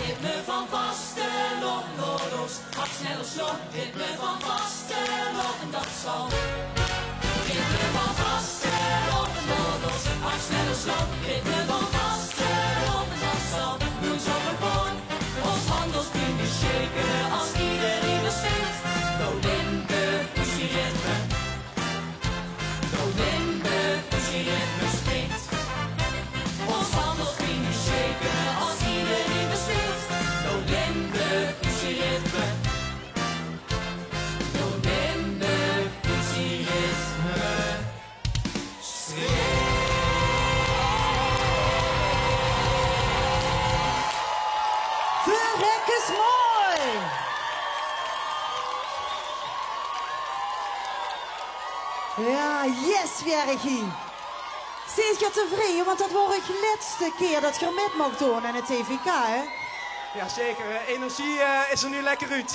Ritme van vastelovend, Noordos, hard sneller slot. Ritme van vastelovend, dat zal. Ritme van vastelovend, Noordos, hard sneller slot. Ritme van vastelovend, dat zal nooit zo vergaan. Ons handelsvrienden shaken, als iedereen beswingt. Nou Limburg is je ritme. Nou Limburg is je ritme springt. Ons handelsvrienden shaken, als iedereen beswingt. Nou Limburg is je ritme. Nou Limburg is je ritme. Verrek is mooi! Ja, yes, Bjergie. Steeds je tevreden, want dat wordt de laatste keer dat je met mag doen aan het TVK, hè? Ja, zeker. Energie is er nu lekker uit.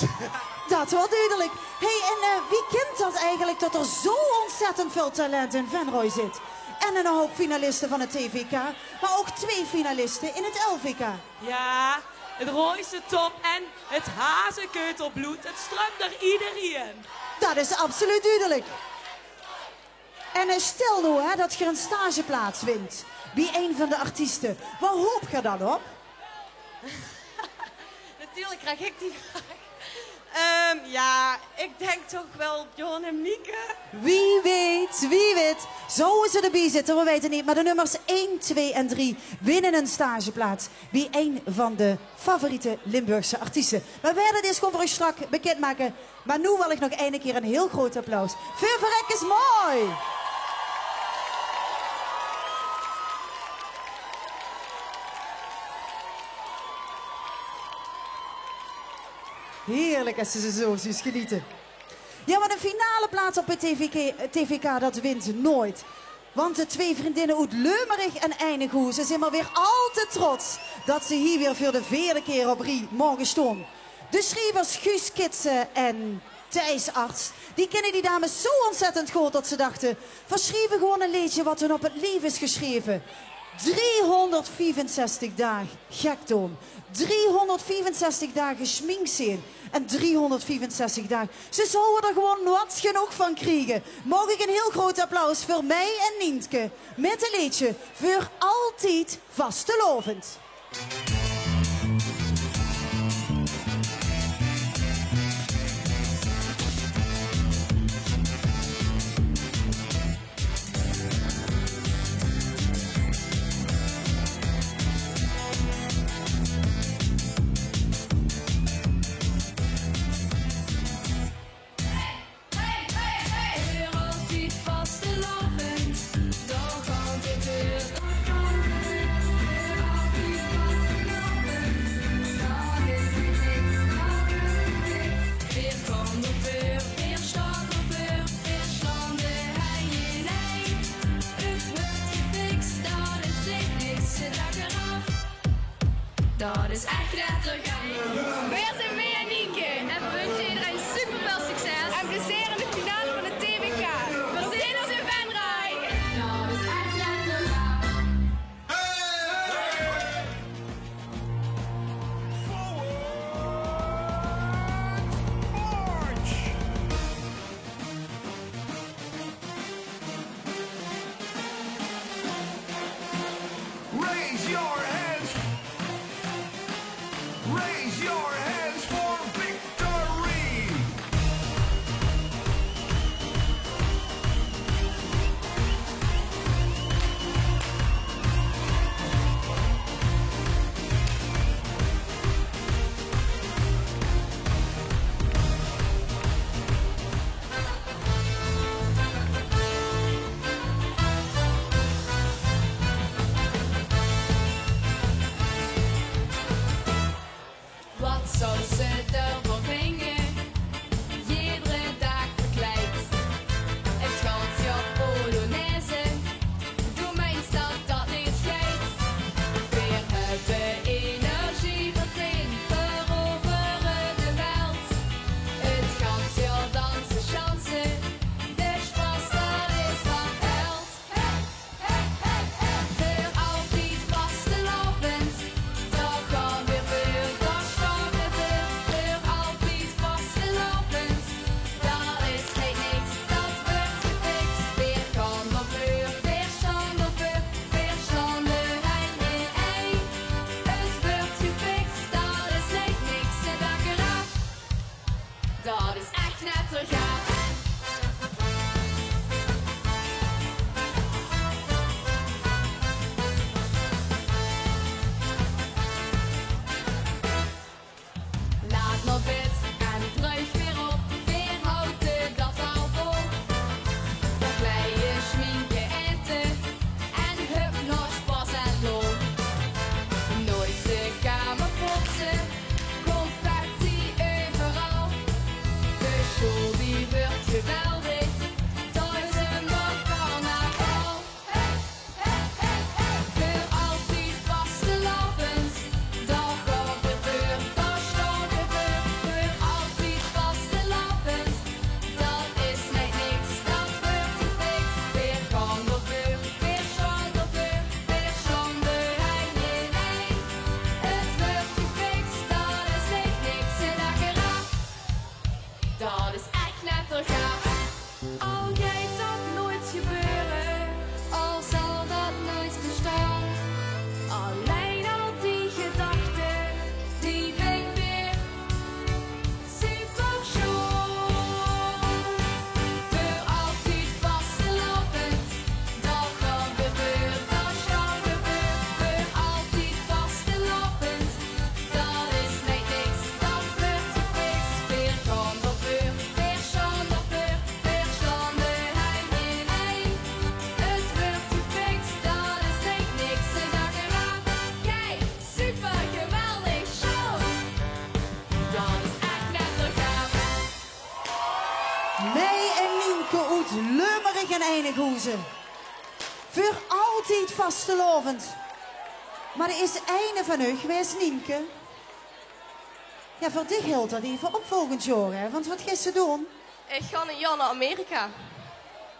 Dat wel duidelijk. Hey, en wie kent dat eigenlijk dat er zo ontzettend veel talent in Venray zit? En een hoop finalisten van het TVK, maar ook 2 finalisten in het LVK. Ja, het rooiste top en het hazenkeutelbloed, het stroomt er iedereen. Dat is absoluut duidelijk. En stel nou hè, dat je een stageplaats wint bij een van de artiesten. Waar hoop je dan op? Natuurlijk krijg ik die vraag. Ja, ik denk toch wel John en Mieke. Wie weet, wie weet. Zouden ze erbij zitten, we weten niet. Maar de nummers 1, 2 en 3 winnen een stageplaats bij een van de favoriete Limburgse artiesten. We werden dit gewoon voor u strak bekendmaken. Maar nu wil ik nog een keer een heel groot applaus. Veel verrek is mooi! Heerlijk als ze zo zus genieten. Ja, maar de finale plaats op het TVK, dat wint nooit. Want de 2 vriendinnen uit Leumerig en Einigoes zijn maar weer al te trots dat ze hier weer voor de 4e keer op rij mogen staan. De schrijvers Guus Kitsen en Thijs Arts, die kennen die dames zo ontzettend goed dat ze dachten, verschrijven gewoon een liedje wat hun op het leven is geschreven. 364 dagen gektoon. 364 dagen schminkt zijn. En 364 dagen. Ze zouden er gewoon wat genoeg van krijgen. Mag ik een heel groot applaus voor mij en Nientke. Met een liedje voor altijd vastelovend. Vastelovend, dan gaat het weer. netter gaat. Laat maar bid en vrucht weer op, weer houden dat al vol. Verkleien, schminken, eten en hup nog spas en lol. Nooit de kamer poetsen, confetti overal. De show die wordt geweldig, thuis en nog carnaval. Hey, hey, hey, hey. Voor altijd vastelavond, dag op de deur, daar staan we voor. Voor altijd vastelavond, dat is net niks, dat wordt gefixt. Weer gaan we voor, weer staan we voor, weer staan we heen in heen. Het wordt gefixt, dat is net niks en dat geraakt. Dat is echt netter gaaf. Al gaat dat nooit gebeuren, al zal dat nooit bestaan. Alleen al die gedachten, die vind ik weer super schoon. Voor altijd vastelavond, dat gaan we weer, daar staan we weer. Voor altijd vastelavond, dat is net niks, dat wordt gefixt. Weer gaan we weer, weer staan we weer, weer staan we heen in heen. Het wordt gefixt, dat is net niks en dat geraakt. Kijk, super geweldig show. Dat is echt netter gaaf. Mij en Nienke uit Lummerig en Einigoezen. Voor altijd vastelovend. Maar er is einde van u geweest, Nienke. Ja, voor dich geldt dat even op volgend jaar, hè? Want wat ga je doen? Ik ga een jaar naar Amerika.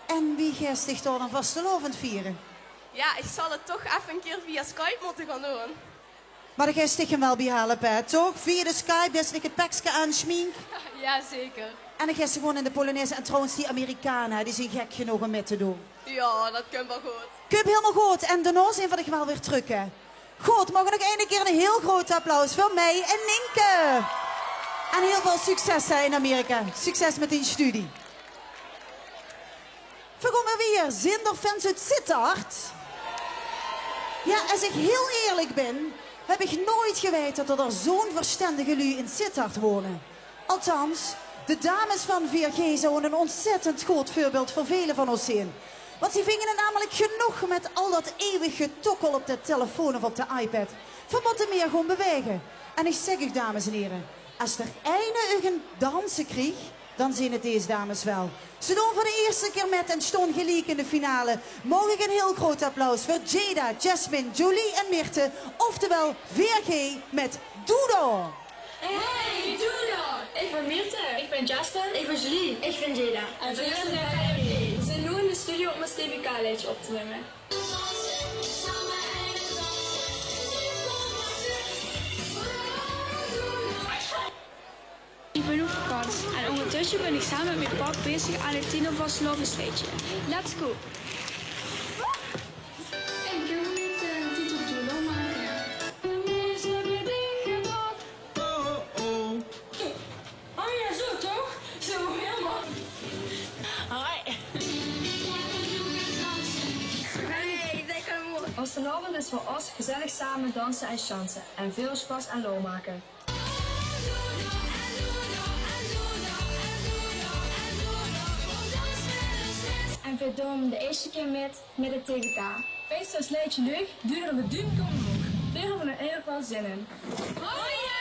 En wie gaat zich dan een vastelovend vieren? Ja, ik zal het toch even een keer via Skype moeten gaan doen. Maar dan ga je hem wel bijhelpen, hè, toch? Via de Skype, dat ik het pakje aan schmink. Ja, zeker. En dan ga je gewoon in de Polonaise. En trouwens, die Amerikanen, die zijn gek genoeg om mee te doen. Ja, dat komt wel goed. Kunt helemaal goed. En daarna zijn we wel weer terug, hè. Goed, mogen we nog één keer een heel groot applaus voor mij en Nienke. En heel veel succes hè, in Amerika. Succes met die studie. We komen weer zinderfans uit Sittard. Ja, als ik heel eerlijk ben, heb ik nooit geweten dat er zo'n verstandige lui in Sittard wonen. Althans, de dames van VRG zouden een ontzettend goed voorbeeld voor velen van ons zijn. Want die vingen het namelijk genoeg met al dat eeuwige tokkel op de telefoon of op de iPad. We moeten meer gewoon bewegen. En ik zeg u, dames en heren, als er een dansen kreeg, dan zijn het deze dames wel. Ze doen voor de eerste keer met en stonden gelijk in de finale. Mogen ik een heel groot applaus voor Jada, Jasmine, Jolie en Mirte. Oftewel VRG met Doedo. Hey, Doedo! Ik ben Mirte. Ik ben Jasmine. Ik ben Jolie. Ik ben Jada. En we zijn VRG. We zijn nu in de studio om een TVK-lijstje op te nemen. Ik ben op vakantie en ondertussen ben ik samen met mijn pap bezig aan het Tino van Slovensleedje. Let's go! Ik wil niet een titel Doedo maken. Oh ja, zo toch? Zo helemaal. Hoi! Hey, denk aan hem. Vastelavond is voor ons gezellig samen dansen en chansen en veel spas en lol maken. En we doen de eerste keer met het TVK. Wees dat sleetje leuk, duur er de duim omhoog. Daar hebben we er in ieder geval zin in. Oh ja!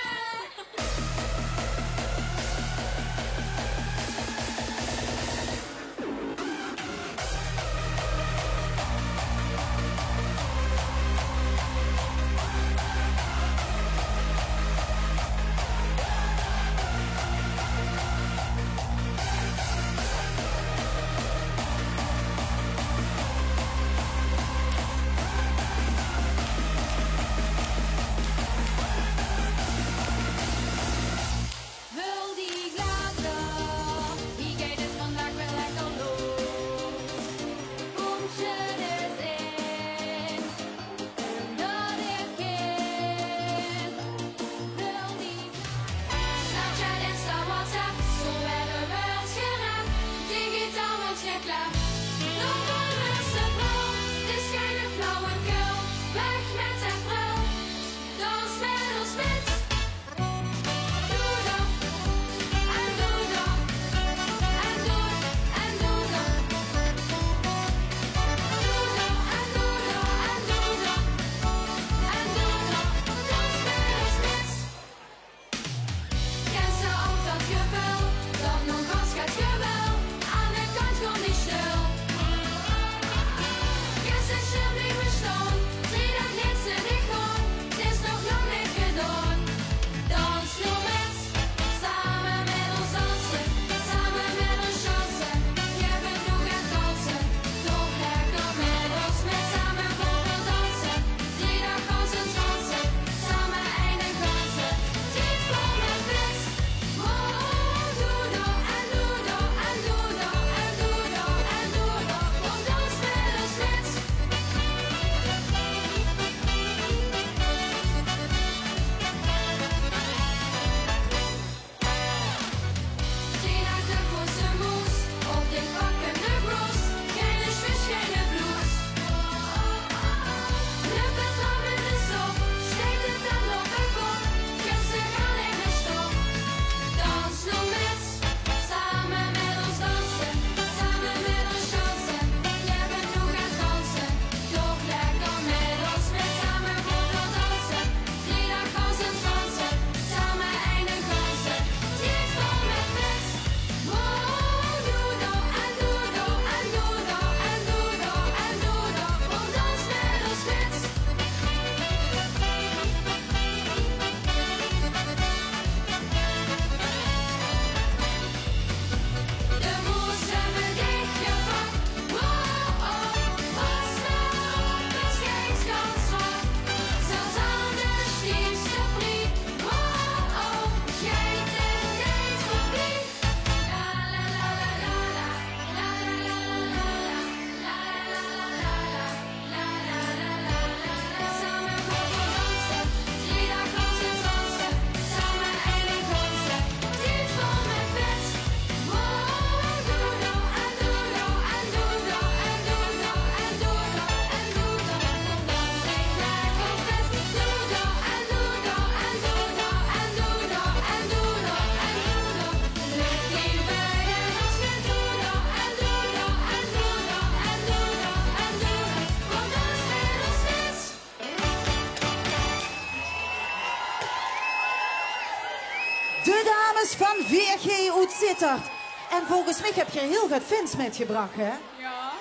VG uit Sittard. En volgens mij heb je heel goed fans metgebracht, hè? Ja.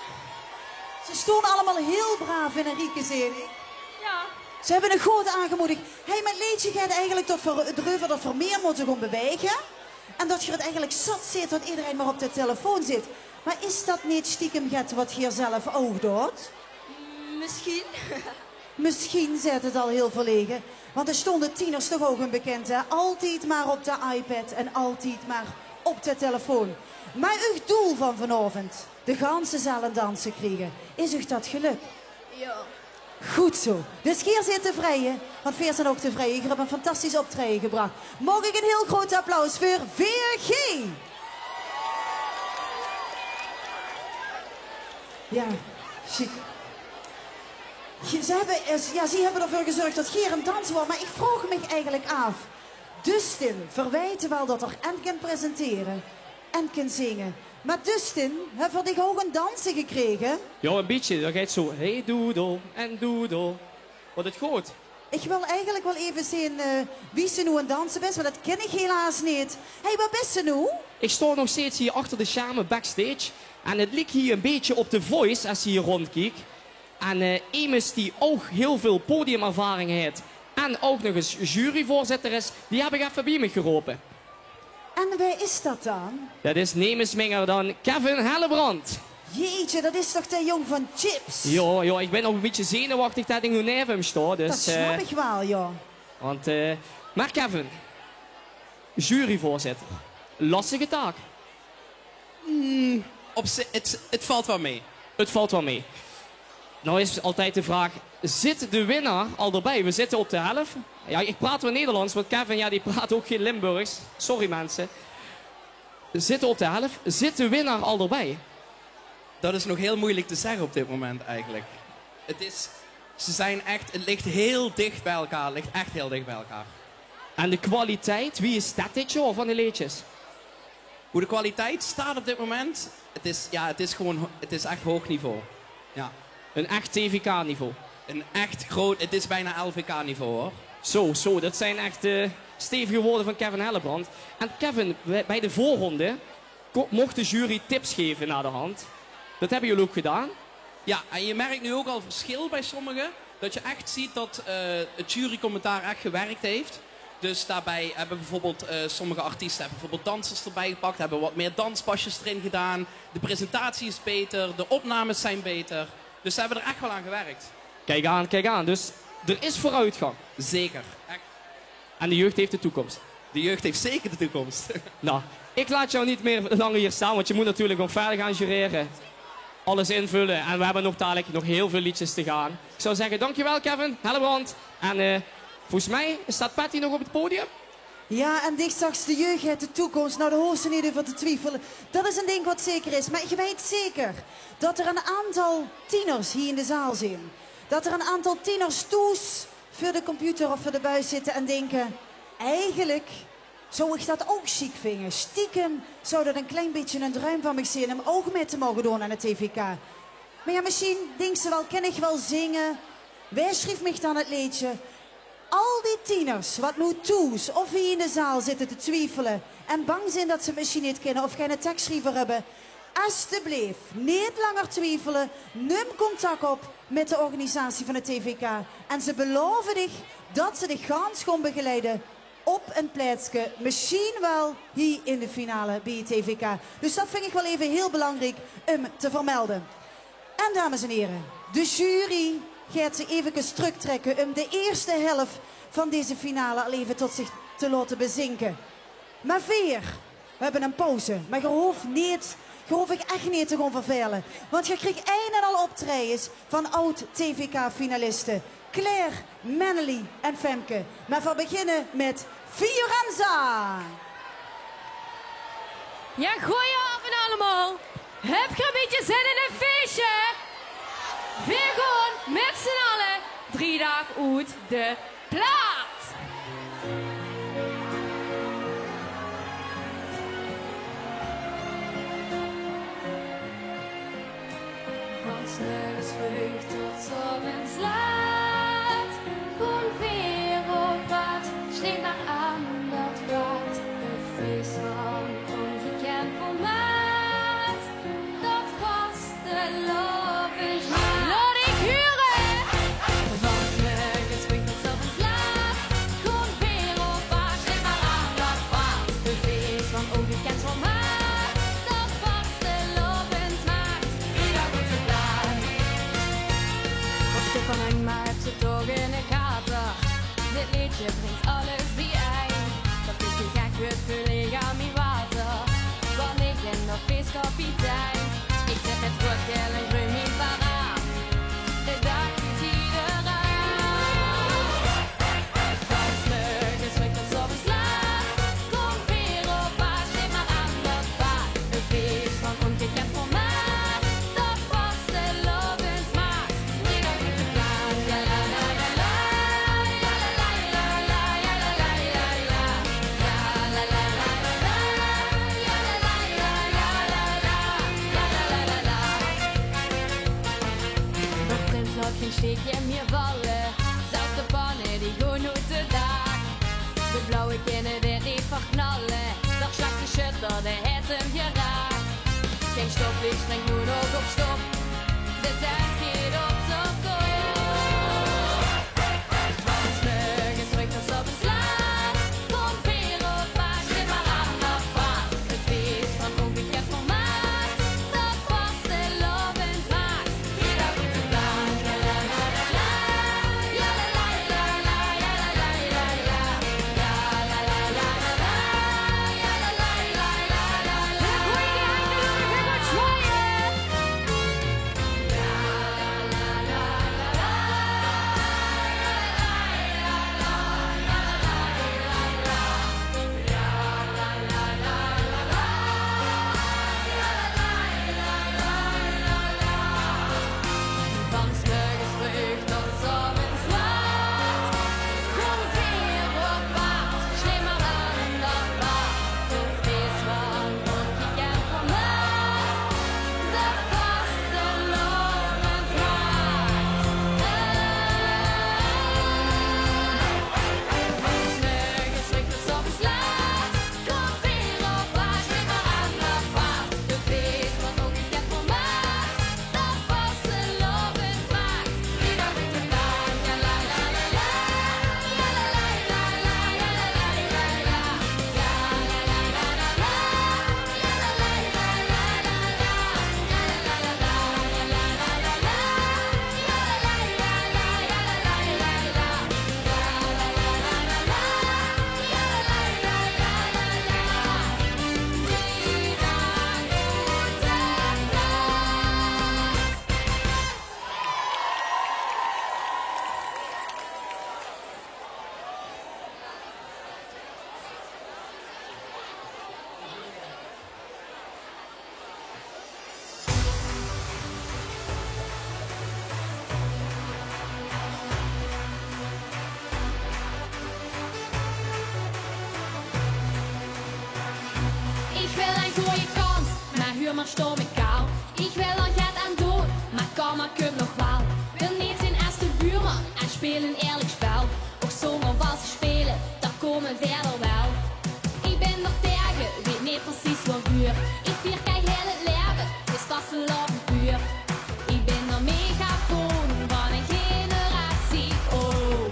Ze stonden allemaal heel braaf in een rieke serie. Ja. Ze hebben een goed aangemoedigd. Hey, mijn liedje gaat eigenlijk tot voor het reuven dat voor meer moeten gaan bewegen. En dat je het eigenlijk zat zit dat iedereen maar op de telefoon zit. Maar is dat niet stiekem get wat je hier zelf ook doet? Misschien. Misschien zet het al heel verlegen. Want er stonden tieners toch ook een bekend, hè? Altijd maar op de iPad en altijd maar op de telefoon. Maar uw doel van vanavond, de ganse zaal en dansen krijgen, is u dat geluk? Ja. Goed zo. Dus hier zit te vrijen, want veer zijn ook te vrijen. Je hebt een fantastisch optreden gebracht. Mag ik een heel groot applaus voor VG? Ja, chic. Ze hebben ervoor gezorgd dat Geer een dans wordt, maar ik vroeg me eigenlijk af. Dustin verwijten wel dat er en kan presenteren en kan zingen. Maar Dustin, heb je dich ook een dansen gekregen? Ja, een beetje. Dat gaat zo, hey doodle en doodle. Wat het goed. Ik wil eigenlijk wel even zien wie ze nu aan het dansen is, want dat ken ik helaas niet. Hey, wat is ze nu? Ik sta nog steeds hier achter de schermen backstage. En het lijkt hier een beetje op The Voice als je hier rondkijkt. En Emus die ook heel veel podiumervaring heeft. En ook nog eens juryvoorzitter is. Die heb ik even bij me geroepen. En wie is dat dan? Dat is niemand minder dan Kevin Hellebrand. Jeetje, dat is toch de jong van Chips? Ja, ik ben nog een beetje zenuwachtig dat ik nu neven hem sta. Dus, dat snap ik wel, ja. Want, maar Kevin, juryvoorzitter, lastige taak. Het valt wel mee. Het valt wel mee. Nou is altijd de vraag, zit de winnaar al erbij? We zitten op de helft. Ja, ik praat wel Nederlands, want Kevin ja, die praat ook geen Limburgs. Sorry mensen. We zitten op de helft. Zit de winnaar al erbij? Dat is nog heel moeilijk te zeggen op dit moment eigenlijk. Ze zijn echt, het ligt heel dicht bij elkaar. Het ligt echt heel dicht bij elkaar. En de kwaliteit, wie is dat dit jaar van de liedjes? Hoe de kwaliteit staat op dit moment, het is echt hoog niveau. Ja. Een echt TVK-niveau? Een echt groot, het is bijna LVK-niveau hoor. Zo, dat zijn echt stevige woorden van Kevin Hellebrand. En Kevin, bij de voorronde mocht de jury tips geven naar de hand. Dat hebben jullie ook gedaan? Ja, en je merkt nu ook al verschil bij sommigen. Dat je echt ziet dat het jurycommentaar echt gewerkt heeft. Dus daarbij hebben bijvoorbeeld sommige artiesten hebben bijvoorbeeld dansers erbij gepakt. Hebben wat meer danspasjes erin gedaan. De presentatie is beter, de opnames zijn beter. Dus ze hebben er echt wel aan gewerkt. Kijk aan. Dus er is vooruitgang. Zeker. Echt. En de jeugd heeft de toekomst. De jeugd heeft zeker de toekomst. Nou, ik laat jou niet meer langer hier staan, want je moet natuurlijk nog verder gaan jureren. Alles invullen en we hebben nog dadelijk nog heel veel liedjes te gaan. Ik zou zeggen, dankjewel Kevin Hellebrand. En volgens mij staat Patty nog op het podium. Ja, en dicht straks de jeugd uit de toekomst. Nou, de hoogste niet van te twijfelen. Dat is een ding wat zeker is. Maar je weet zeker dat er een aantal tieners hier in de zaal zijn. Dat er een aantal tieners toes voor de computer of voor de buis zitten en denken... Eigenlijk zou ik dat ook chic vinden. Stiekem zou dat een klein beetje een druim van me zijn om ook mee te mogen doen aan het TVK. Maar ja, misschien denken ze wel, kan ik wel zingen? Wij schreef mij dan het liedje. Al die tieners, wat nu toes of hier in de zaal zitten te twijfelen en bang zijn dat ze misschien niet kennen of geen tekstschrijver hebben. Alsjeblieft, niet langer twijfelen. Neem contact op met de organisatie van het TVK. En ze beloven dich dat ze dich gans gaan begeleiden op een plaatsje. Misschien wel hier in de finale bij het TVK. Dus dat vind ik wel even heel belangrijk om te vermelden. En dames en heren, de jury gaat ze even terugtrekken om de eerste helft van deze finale al even tot zich te laten bezinken. Maar we hebben een pauze. Maar geloof ik echt niet te gaan vervelen. Want je krijgt een en al optredens van oud-TVK-finalisten. Claire, Manely en Femke. Maar we beginnen met Fiorenza. Ja, goedenavond allemaal. Heb je een beetje zin in een feestje? Weer gewoon met z'n allen 3 dagen uit de plaat. Van 's nachts vroeg tot 's avonds laat. Gewoon weer op pad, sleep maar aan dat wat een feest van. Het wordt geel en groen niet paraat. De dag doet iedereen. Van 's morgens vroeg tot 's avonds laat. Kom weer op haar, geef maar aan dat paard. Een feest van ongekend formaat. Dat vastelovend maakt. Vrijdag met de plaat. Ja la la la la. Ja la la la la. Ja la la la la. Ja la la la la. Ja la la la la la la. Ja la la la la. Nog prins laat geen steekje meer vallen. Zelfs de pannen die gewoon uit de dak. De blauwe kinderen die even verknallen. Daar slakt de shutter, de het hem geraakt. Geen stoplicht springt nu nog op stop. De tijd gaat op de kop. Van 's morgens vroeg tot 's avonds laat. Kom weer op haar, geef maar aan dat paard. Het feest van ongekend formaat. Dat vastelovend maakt. Vrijdag met de plaat. Ja la la la la. Ja la la la la. Ja la la la la. Ja la la la la. Ja la la la la la. Van 's morgens vroeg tot 's avonds laat. Kom weer op pad, schreef maar aan dat paard. Het feest van ongekend formaat. Dat vastelovend maakt. Van 's morgens vroeg tot 's avonds laat. Kom weer op pad, schreef maar aan dat paard. Het feest van ongekend formaat. Dat vastelovend maakt. Vrijdag met de plaat. Ja la la la la. Ja la la la la. Ja la la la la. Ja la la la la. Ja la la la la. Ja la la la la. Ja la la la la. Ja la la la la. Ja la la la la. Ja la la Ik wil een goede kans, maar huur maar storm ik kaal. Ik wil een gat aan dood, maar kan maar kunt nog wel. Wil niet zijn eerste buurman en spelen eerlijk spel. Ook zomaar wat ze spelen, daar komen verder wel. Ik ben er tegen, weet niet precies wat vuur. Ik vier kijk heel het leven, dus vast een avontuur. Ik ben er megafoon van een generatie, oh.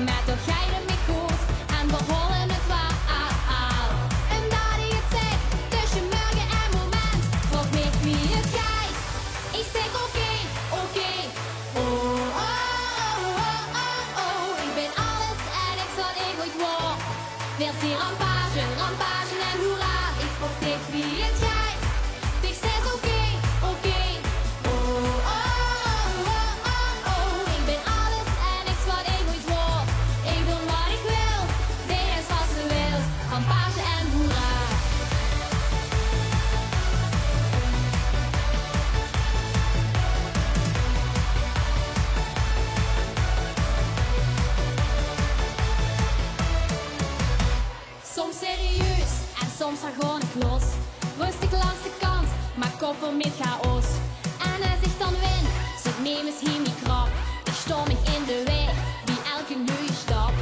Met de geinen me goed en we horen het waar. En dat ik het zeg, tussen morgen en moment. Vroeg me wie het gaat. Ik zeg oké, oké. Oh, oh, oh, oh, oh, oh. Ik ben alles en ik zal ik ooit worden. Weer zie rampage, rampage en hoera. Ik vroeg dit wie het gaat. Ik zeg oké, oké. Oh, oh, oh, oh, oh, oh. Ik ben alles en ik zal ik ooit worden. Ik doe wat ik wil, dit is wat ze wil. Rampage en hoera. Soms serieus en soms dan gewoon ik los. Rustig langs de kant, maar koffer met chaos. En als ik dan win, zit me misschien niet krap. Ik storm ik in de weg, wie elke nieuwe stap.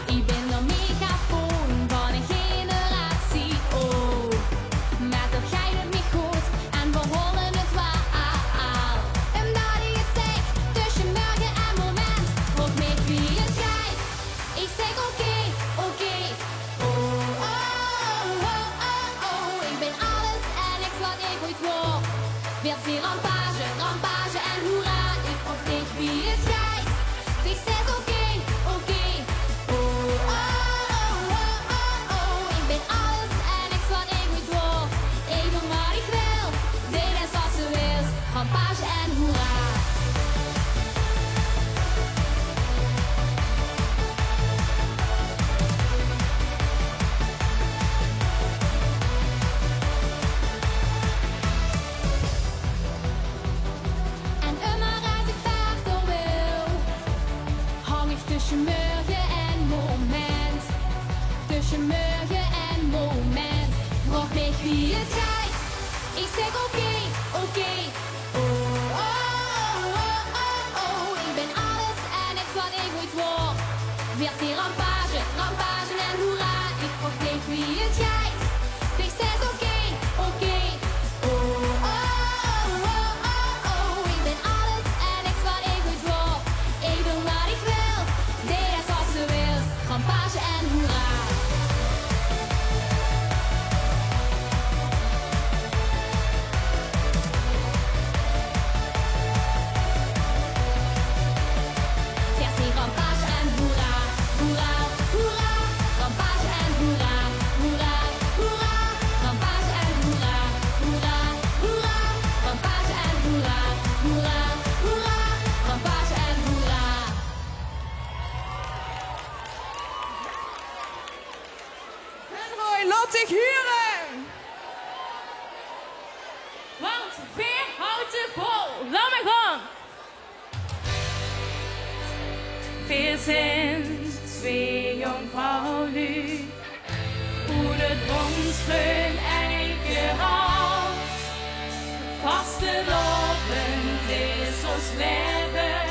Ik ben de megafoon van een generatie, oh. Met dat geinen me goed en we horen het waar. En dat ik het zeg, tussen morgen en moment. Vroeg me wie het gaat. Ik zeg oké, oké. Oh, oh, oh, oh, oh. Ik ben alles en ik wat ik ooit word. Weer zie wie het gaat. Ik zeg oké. Oh, oh, oh, oh, oh. Ik ben alles en niks wat ik ooit word. Versie rampage en hoera. Ik vroeg tegen wie het gaat. Ik zeg oké. Oh, oh, oh, oh, oh. Ik ben alles en niks wat ik ooit word. Ik doe wat ik wil. Dit is wat ze wil. Rampage en hoera. Versie rampage en hoera. Hoera, hoera. Rampage en hoera. Hoera, hoera. Rampage en hoera. Hoera, hoera. Rampage en hoera. Hoera, hoera. Rampage en hoera. Venrooy, laat zich huren! Want weer houdt de vol. Laat me gaan. Wir sind zwei Jungfrauen, ohne Brunstgrün eingehaucht. Vastelovend ist ons Leben,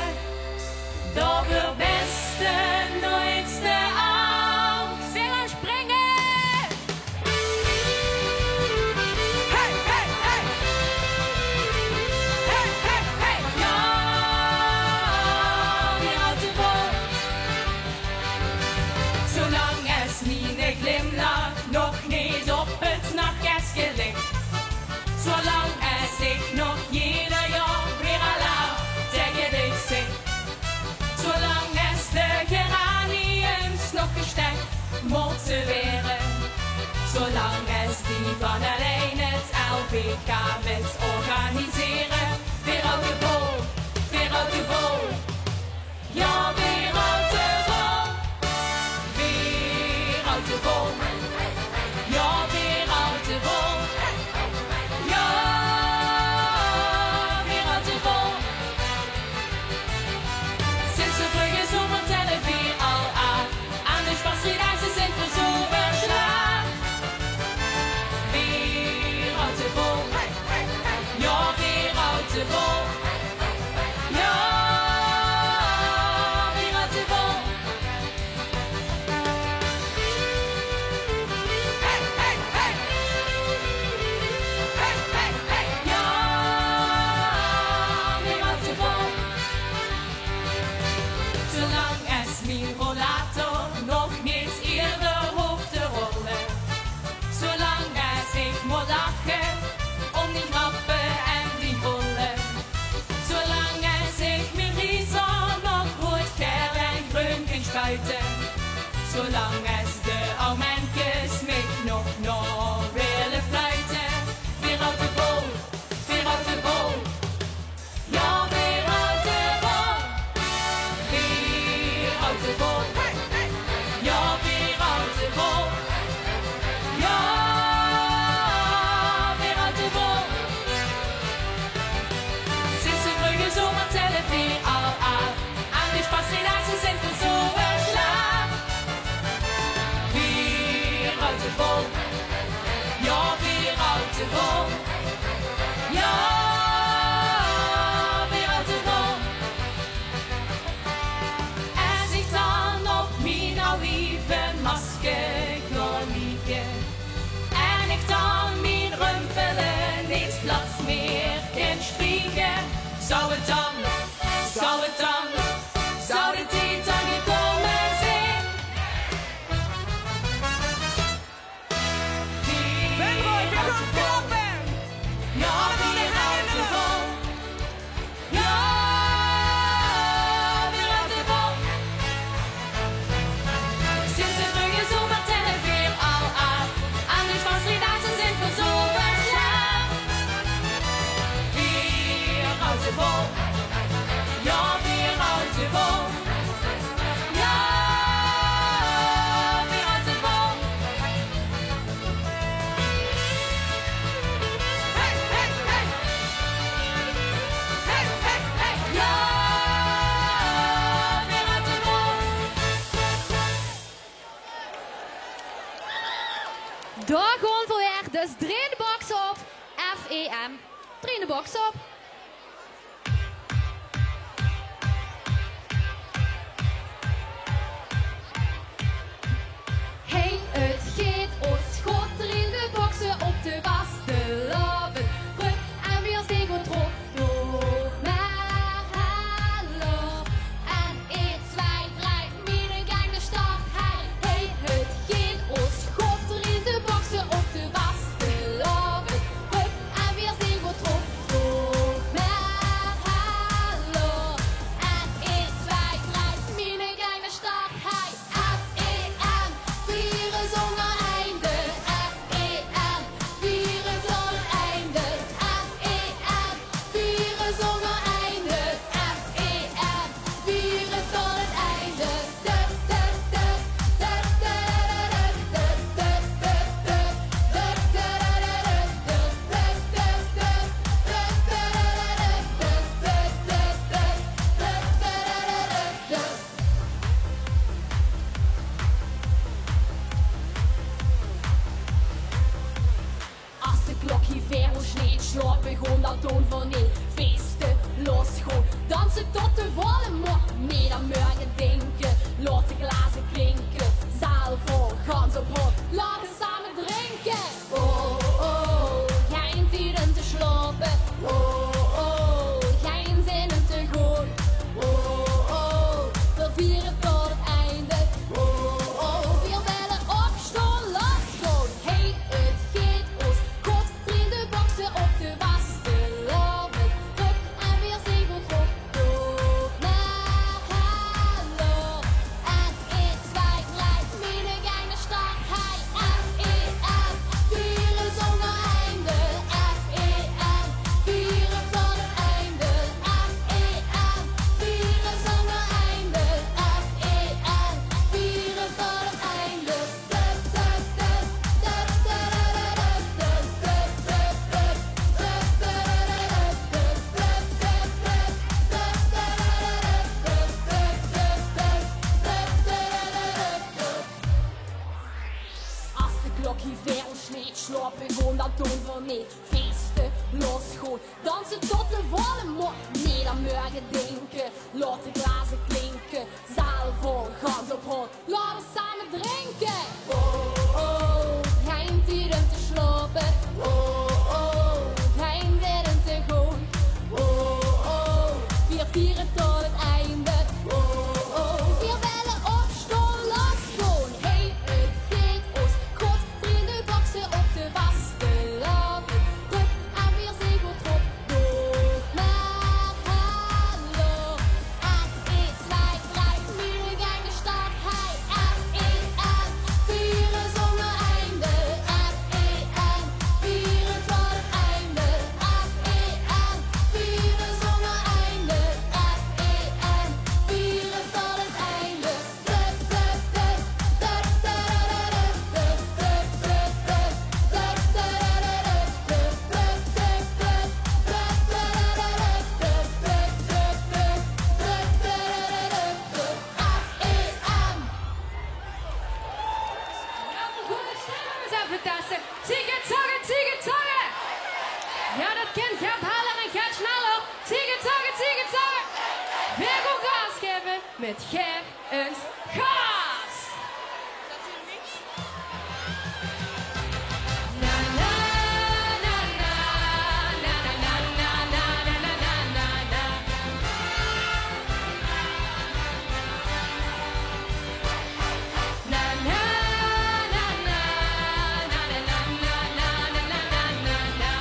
doch wir besten nooitste Angst. Wir gaan springen! Hey, hey, hey! Hey, hey, hey! Ja, wir houden vol. Zolang es mijn glimlach nog niet op het nachtkerstje ligt. Zolang es ik nog jeder jaar weer alaaf tegen dich zing. Zolang es de geraniums nog gestekt moeten weren. Zolang es die van alleen het LVK met organiseren. Weer houden vol, weer houden vol. Ja, weer houden vol. Weer houden vol. Ja, weer houden vol. Ja, weer houden vol. Sinds de vroege zomer tellen we al af. Aan de spatsrijdse zijn we zo verslaafd. Weer houden vol. Ja, weer houden vol. Ja, weer houden vol. Hey, hey, hey! Hey, hey, hey! Ja, weer houden vol. Zolang es mijn rollator nog niet eerder hoeft te rollen. Zolang es ik moet lachen om die grappen en die rollen. Zolang es ik mijn riezen nog rood, geel en groen kan spuiten. Zolang es de oude mij nog willen fluiten. Weer houden vol, weer houden vol. Ja, weer houden vol. Weer houden vol. Ja, weer houden vol. Ja, weer houden vol. Sinds de vroege zomer tellen we al af. Aan de spatsrijdse zijn we zo verslaafd. Weer houden vol. Ja, weer houden vol. Ja, weer houden vol. En zich dan op mijn oude masker gaan liegen. En ik dan mijn rumpelen niet plaats meer kan strieken. Zou het dan de tijd dan gekomen zijn? Venrooy, we gaan klappen! Ja, weer houden vol. Ja, weer houden vol. Sinds de vroege zomer tellen we al af. Aan de spatsrijdse zijn we zo verslaafd. Weer houden vol. Draai de box op. F-E-M. Draai de box op. Hey, het gaat ons goed. Draai de boxen op de vaste laven. Ruk en weer zing goed erop. Nog maar hallo. En 1, 2, 3, midden gang de start. Hey, het gaat ons goed. Draai de boxen op de vaste laven. Ruk en weer zing goed erop. Nog maar hallo. En 1, 2, 3, midden gang de start. Hey, F-E-M, vieren zonder einde. F-E-M, vieren tot het einde. F-E-M, vieren zonder einde. F-E-M, vieren tot het einde. Als de klok hier ver hoe sneed, slapen gewoon dat toon van nee. Feesten, los gewoon, dansen tot de volle mond. Nee, dan morgen denken, laat de glazen klinken. Zaal vol, gans op hot, laten samen drinken. Oh, oh, geen tijden te slapen. Oh, oh, geen zinnen te goed. Oh, oh, we vieren tot het einde. Oh, oh, veel bellen opstaan, los gewoon. Hey, het gaat ons goed. Draai de boxen op de vaste laven. Ruk en weer zing goed op. Nog maar hallo. En 1, 2, 3, midden gang de start. Hey, F-E-M, vieren zonder einde. F-E-M, vieren tot het einde. F-E-M, vieren zonder einde. F-E-M, vieren tot het einde. Als de klok hier ver ons sneed, slapen gewoon dat toon van nee. Feesten, los gewoon, dansen tot de volle mond. Nee, dan morgen denken, laat de glazen klinken. Zaal vol, gans op hot, laten we samen drinken. Oh, oh, geen tijden te slapen. Oh, oh, geen zinnen te goed. Oh, oh, vieren tot het einde. Oh, oh, veel bellen opstaan, los gewoon. Hey, het gaat ons goed. Draai de boxen op de vaste laven. Ruk en weer zing goed op. Nog maar hallo. En 1, 2, 3, midden gang de start. Hey, F-E-M, vieren zonder einde. F-E-M, vieren tot het einde. F-E-M, vieren zonder einde. F-E-M, vieren tot het einde. Fantastisch. Ziegenzagen. Ja, dat kent gaat harder en gaat sneller. Ziegenzagen. Weer goed gas geven met Geef eens gas. Na na na na na na na na na na na na na. Na na na na na na na na na na na na.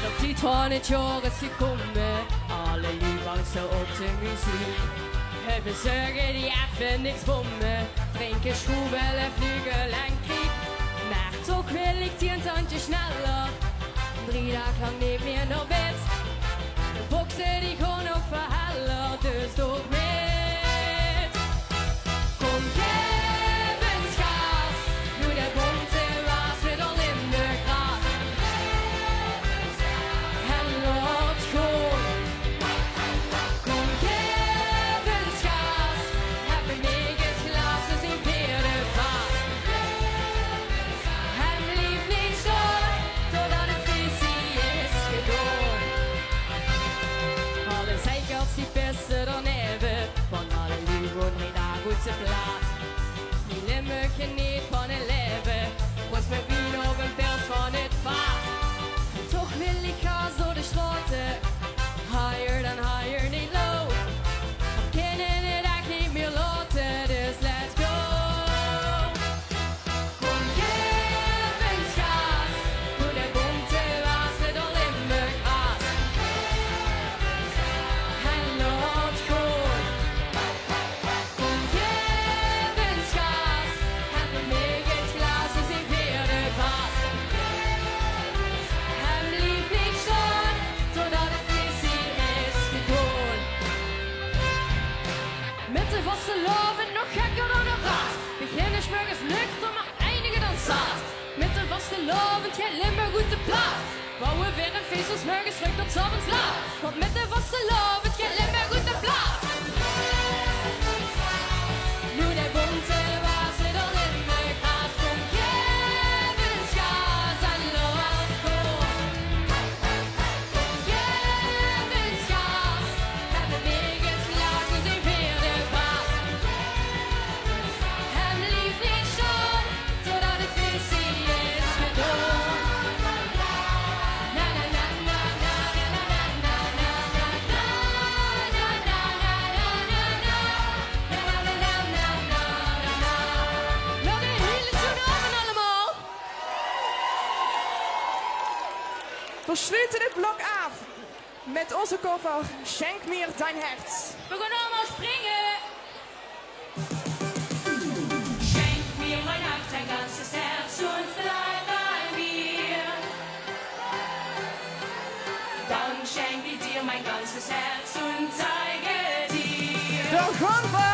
Nog 200 jaar is gekomen, alle liefangsten op de muziek. Hebben zeggen die even niks bommen, drinken schroebelen, vliegen en kriek. Maar toch wil ik 10 tandjes sneller, 3 dagen lang niet meer naar bed. De boksen die gaan ook verhalen, dus doe met. Kom geef eens gas, doe de bonte was weer al in de gras. En laat gewoon. Kom geef vastelovend nog gekker dan een rat. Beginnen smorgens nuchter, maar eindigen dan zat. Met de vastelovend gaat Limburg goed te plaat. Bouwen weer een feest als morgens terug tot 's avonds laat. Want met de vastelovend gaat Limburg goed te plaat. Nu de bonte was het al in mijn haas. Kom jevens gas en loop voor. Kom jevens gas. Hebben meegeslagen zijn vierde pas. Hem lief niet schoon, totdat het visie is gedaan. Na na na na na na na na na na na na na na na na. Nog een hele schöne avond allemaal. We sluiten dit blok af met onze cover Schenk mir dein Herz. We gaan allemaal springen. Schenk mir mein Herz, dein ganzes Herz und bleib bei mir. Dann schenk ich dir mein ganzes Herz und zeige dir, Dan gaan we.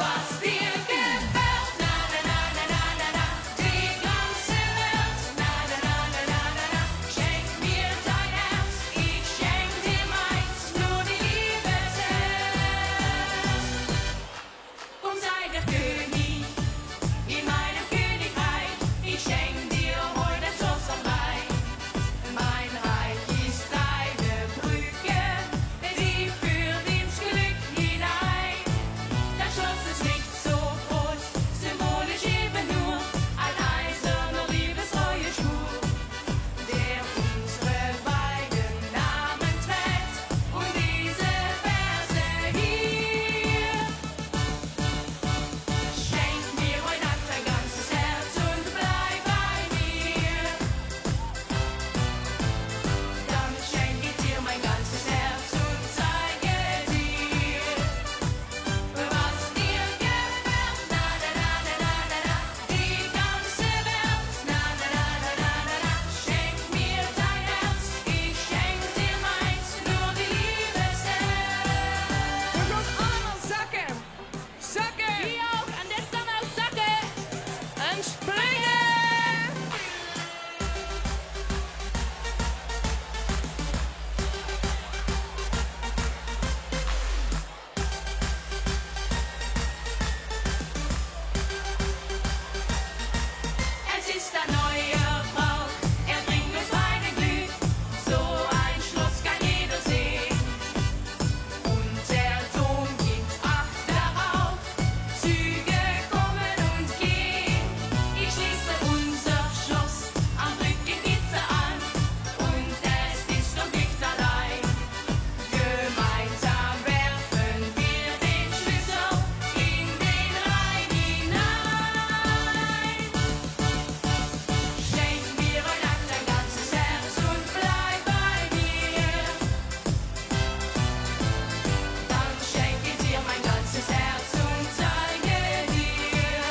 was dir gefällt. Na na na na na na na, die ganze Welt. Na na na na na na na, schenk mir dein Herz, ich schenk dir meins, nur die Liebe zählt. Und sei der König in meinem Königreich, ich schenk dir heute ein Schloss am Rhein. Mein Reich ist deine Brücke, die führt ins Glück hinein. Das Schloss ist nicht so groß, symbolisch eben nur ein eiserner liebestreuer Schwur, der unsere beiden Namen trägt. Und diese Verse hier. Schenk mir heute Nacht dein ganzes Herz und bleib bei mir. Dann schenk ich dir mein ganzes Herz und zeige dir, was dir gefällt. Na na na na na na na, die ganze Welt. Na na na na na na na, schenk mir dein Herz, ich schenk dir meins, nur die Liebe zählt. We gaan allemaal zakken. Zakken. Wie ook, en dit dan ook zakken. En springen. Es ist ein neuer Brauch, er bringt uns beide Glück. So ein Schloss kann jeder sehen. Und der Dom gibt Acht darauf. Züge kommen und gehen. Ich schließe unser Schloss am Brückengitter an. Und es ist noch nicht allein. Gemeinsam werfen wir den Schlüssel in den Rhein hinein. Schenk mir heute Nacht dein ganzes Herz und bleib bei mir. Dann schenk ich dir mein ganzes Herz und zeige dir,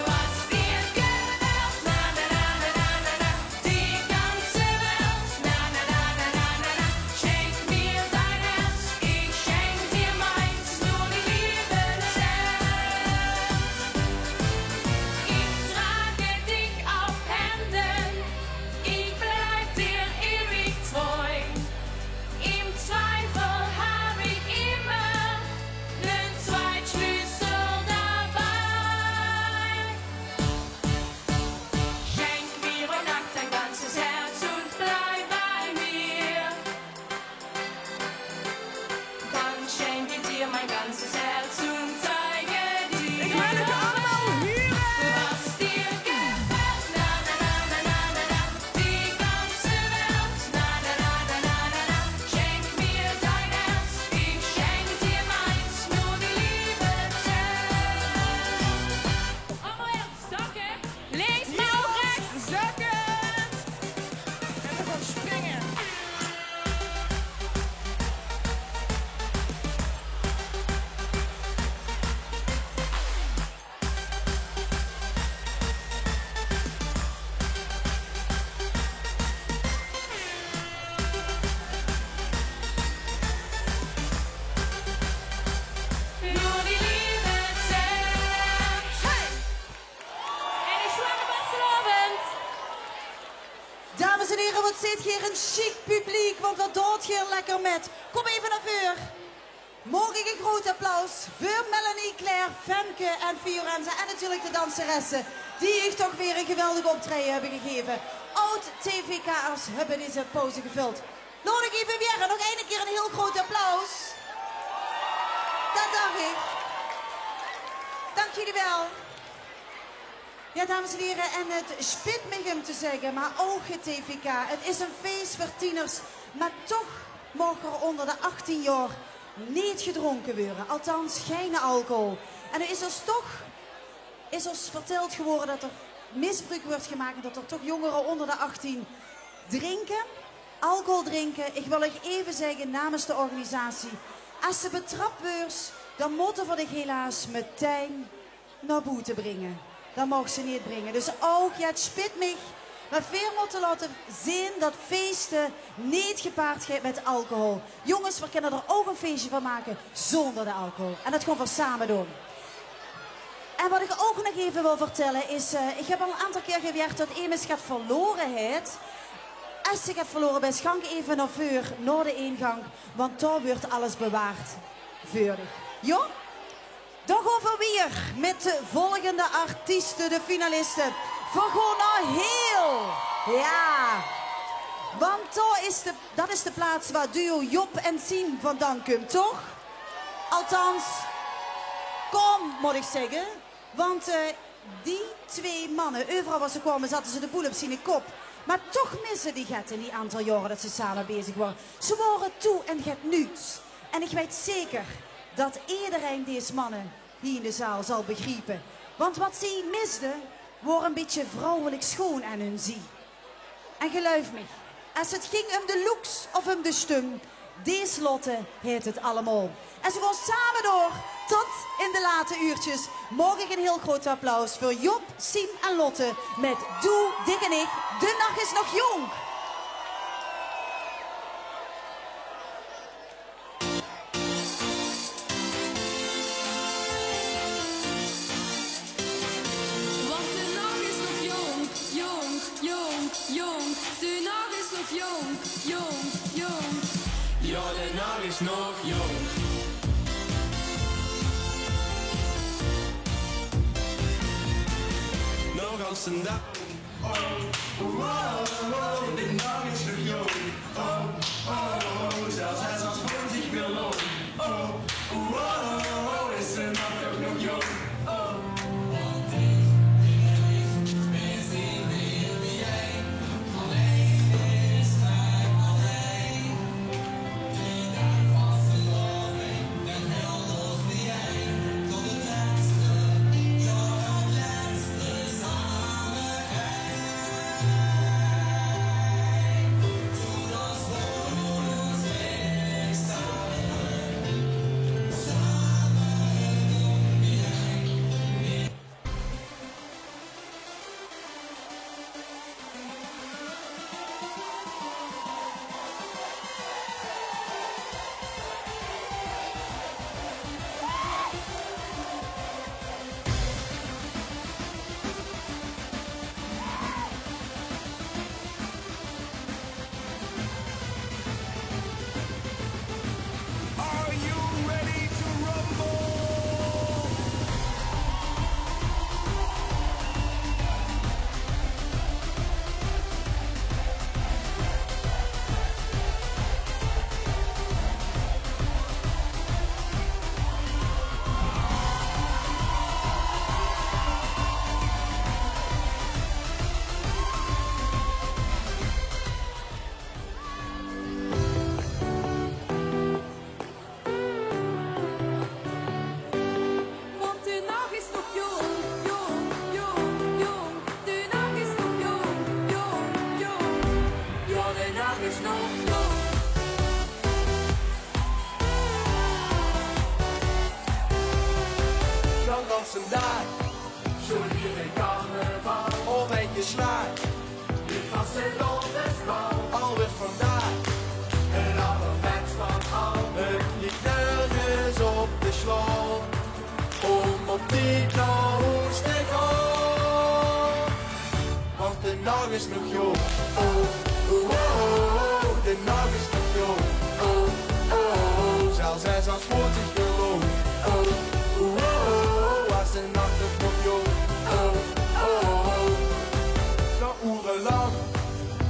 was dir gefällt. Na na na na na na na, die ganze Welt. Na na na na na na na, schenk mir dein Herz, ich schenk dir meins, nur die Liebe zählt. Ich trage dich auf Händen, ich bleib dir ewig treu. Im Zweifel hab ich immer den Zweitschlüssel dabei. Schenk mir heute Nacht dein ganzes Herz und bleib bei mir. Dann schenk ich dir mein ganzes Herz und zeige dir, Ik wil het allemaal huren. was dir gefällt. Na na na na na na na, die ganze Welt. Na na na na na na na, schenk mir dein Herz, ich schenk dir meins, nur die Liebe zählt. Allemaal weer zakken. Links, maar ook rechts. Zakken. En we gaan springen. het zit hier een chic publiek, want wat doet hier lekker met? Kom even naar voren. Mogen ik een groot applaus voor Melanie, Claire, Femke en Fiorenza en natuurlijk de danseressen. Die heeft toch weer een geweldig optreden hebben gegeven. Oud-TVK'ers hebben deze pauze gevuld. Nodig even weer en nog één keer een heel groot applaus. Dat dacht ik. Dank jullie wel. Ja, dames en heren, en het spijt me om te zeggen, maar ook het TVK. Het is een feest voor tieners, maar toch mogen er onder de 18 jaar niet gedronken worden. Althans, geen alcohol. En er is ons verteld geworden dat er misbruik wordt gemaakt en dat er toch jongeren onder de 18 drinken, alcohol drinken. Ik wil echt even zeggen namens de organisatie, als ze betrapt wordt, dan moeten we die helaas meteen naar boete brengen. Dat mag ze niet brengen. Dus ook, ja, het spijt me, maar veel moeten laten zien dat feesten niet gepaard gaan met alcohol. Jongens, we kunnen er ook een feestje van maken zonder de alcohol. En dat gaan we samen doen. En wat ik ook nog even wil vertellen is, ik heb al een aantal keer gewerkt dat iemand gaat verloren heeft. Als je gaat verloren bent, gang even naar voren, naar de ingang, want daar wordt alles bewaard. Veurig. Ja? Dan gaan we weer met de volgende artiesten, de finalisten. We gaan naar heel. Ja. Want dat is de plaats waar duo Job en Sien vandaan komt, toch? Althans, kom, moet ik zeggen. Want die twee mannen, overal waar ze kwamen, zaten ze de boel op zijn kop. Maar toch missen die het in die aantal jaren dat ze samen bezig waren. Ze waren toe en het nuts. En ik weet zeker dat iedereen deze mannen hier in de zaal zal begrijpen. Want wat ze misden, was een beetje vrouwelijk schoon aan hun zie. En geloof me, als het ging om de looks of om de stem, deze Lotte heet het allemaal. En ze gaan samen door tot in de late uurtjes. Morgen een heel groot applaus voor Job, Siem en Lotte met Doe, Dik en ik, de nacht is nog jong. Want de nacht is nog jong, jong, jong, jong. De nacht is nog jong, jong, jong. Ja, de nacht is nog jong. Nog als een dag. Oh, oh, oh, de nacht is nog jong. Oh, oh, oh, zelfs hij als voor zich wil lopen. Oh, oh, oh, is de nacht ook nog jong. Oh. Vandaag, zo hier in carnaval, of een je slaat. Dit was het ondersbouw, alweer vandaag. Het allervetst van al, het liep nergens op de sloot. Om op die knoos te gaan, want de nacht is nog jong. Oh. de nacht is nog jong. Zelfs hij zal wordt ik geloof. Was de nacht is nog jong. Nog urenlang,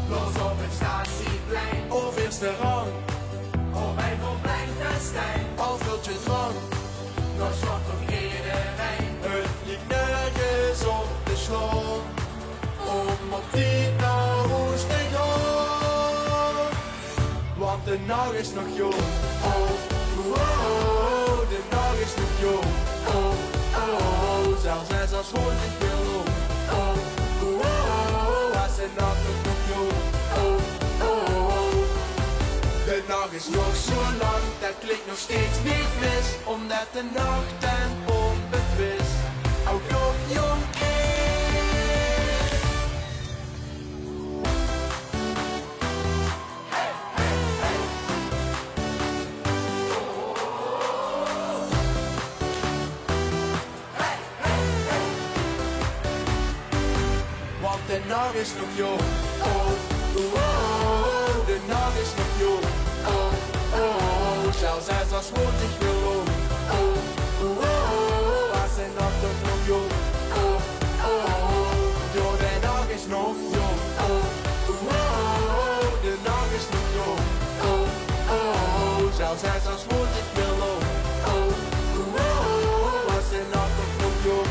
los op het statieplein. Of eerste rang, bij Pleintestijn. Al vult je drank, nog zwart nog iedereen. Het liep nergens op de sloot, om op die naar Roes te gaan. Want de nacht is nog jong, de nacht is nog jong. Zelfs hij zal schoon niet veel om. Was de nacht nog jong. De nacht is nog zo lang, dat klinkt nog steeds niet mis. Omdat de nacht en onbewust ook nog jong is. Want de nacht is nog jong. De nacht is nog jong. Zelfs hij zal wordt ik geloof. Was de nacht toch nog jong. Jo, de nacht is nog jong. De nacht is nog jong. Zelfs hij zal wordt ik geloof. Was de nacht toch nog jong.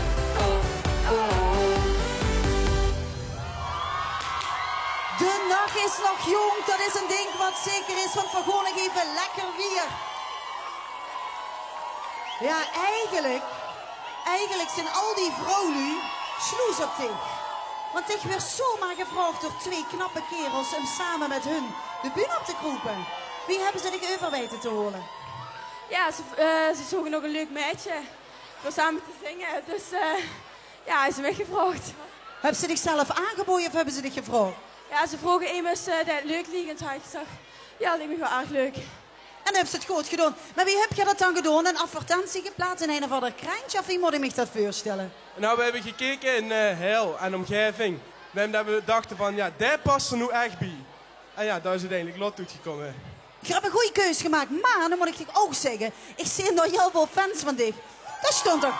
De nacht is nog jong, dat is een ding wat zeker is, want we gewoon nog even lekker weer. Ja, eigenlijk zijn al die vrouwen sloes op zich. Want ik werd zomaar gevraagd door twee knappe kerels om samen met hun de bühne op te kroepen. Wie hebben ze zich over weten te horen? Ja, ze zoeken nog een leuk meisje voor samen te zingen. Dus ja, hij is weggevraagd. Hebben ze zichzelf aangeboden of hebben ze dich gevraagd? Ja, ze vroegen immers dat het leuk liep en toen had ik gezegd, ja, dat lijkt me wel erg leuk. En dan hebben ze het goed gedaan. Maar wie heb je dat dan gedaan? Een advertentie geplaatst in een of ander krantje? Of wie moet ik me dat voorstellen? Nou, we hebben gekeken in Heil en omgeving. We hebben dat we dachten van, ja, daar past er nu echt bij. En ja, daar is uiteindelijk lot toegekomen. Je hebt een goede keus gemaakt, maar dan moet ik je ook zeggen, ik zie nog heel veel fans van dich. Daar stond toch,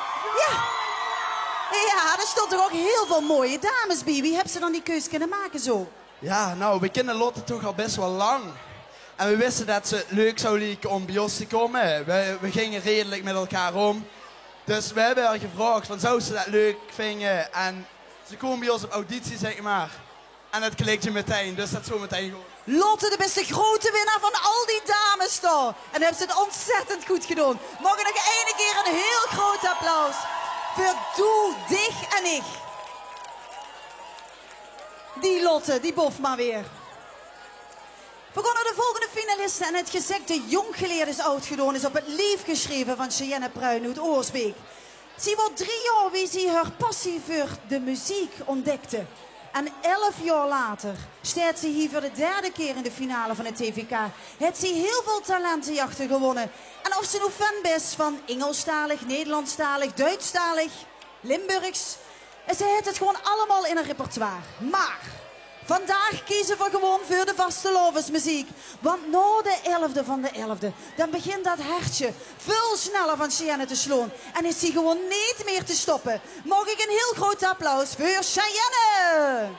ja, daar stond toch ook heel veel mooie dames bij. Wie hebben ze dan die keus kunnen maken zo? Ja, nou, we kennen Lotte toch al best wel lang. En we wisten dat ze leuk zou lijken om bij ons te komen. We gingen redelijk met elkaar om. Dus we hebben haar gevraagd van zou ze dat leuk vinden. En ze komen bij ons op auditie, zeg maar. En het klikte meteen, dus dat is zo meteen goed. Lotte, de beste grote winnaar van al die dames daar. En dan hebben ze het ontzettend goed gedaan. Mogen nog één keer een heel groot applaus voor Doe, Dich en Ik. Die Lotte, die bof maar weer. We gaan naar de volgende finalisten. En het gezegde jong geleerd is oud gedaan is op het lief geschreven van Cheyenne Pruin uit Oorsbeek. Ze wordt 3 jaar wie ze haar passie voor de muziek ontdekte. En 11 jaar later staat ze hier voor de 3e keer in de finale van het TVK. Heeft ze heel veel talentenjachten gewonnen. En of ze nou fan is van Engelstalig, Nederlandstalig, Duitsstalig, Limburgs. En ze heeft het gewoon allemaal in haar repertoire. Maar vandaag kiezen we gewoon voor de vaste lovensmuziek. Want na de 11e van de 11e, dan begint dat hartje veel sneller van Cheyenne te slaan. En is hij gewoon niet meer te stoppen. Mag ik een heel groot applaus voor Cheyenne!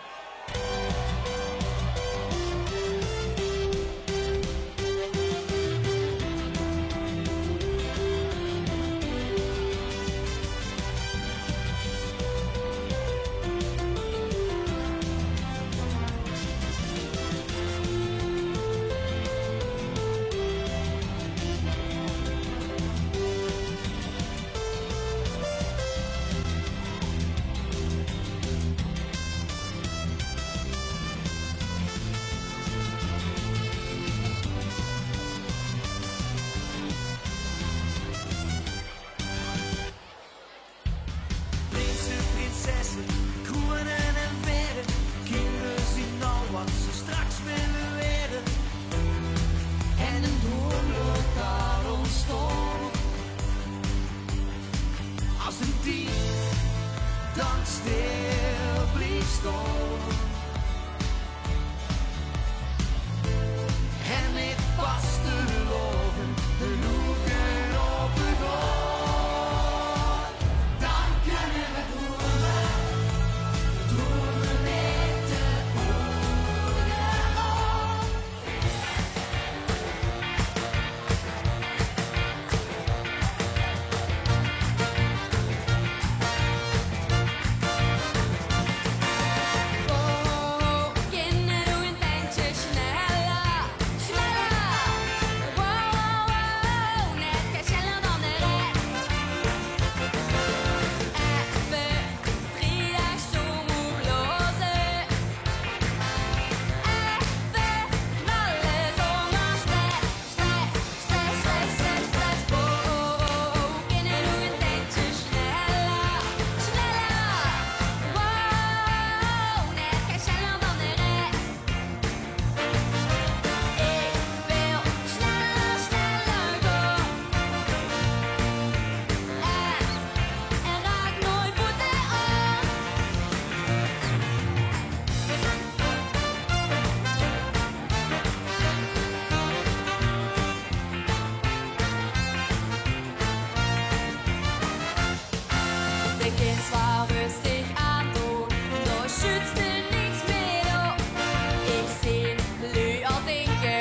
kind zwar rüstig an, da schützt nichts mehr. Ich seh Lü und Inge,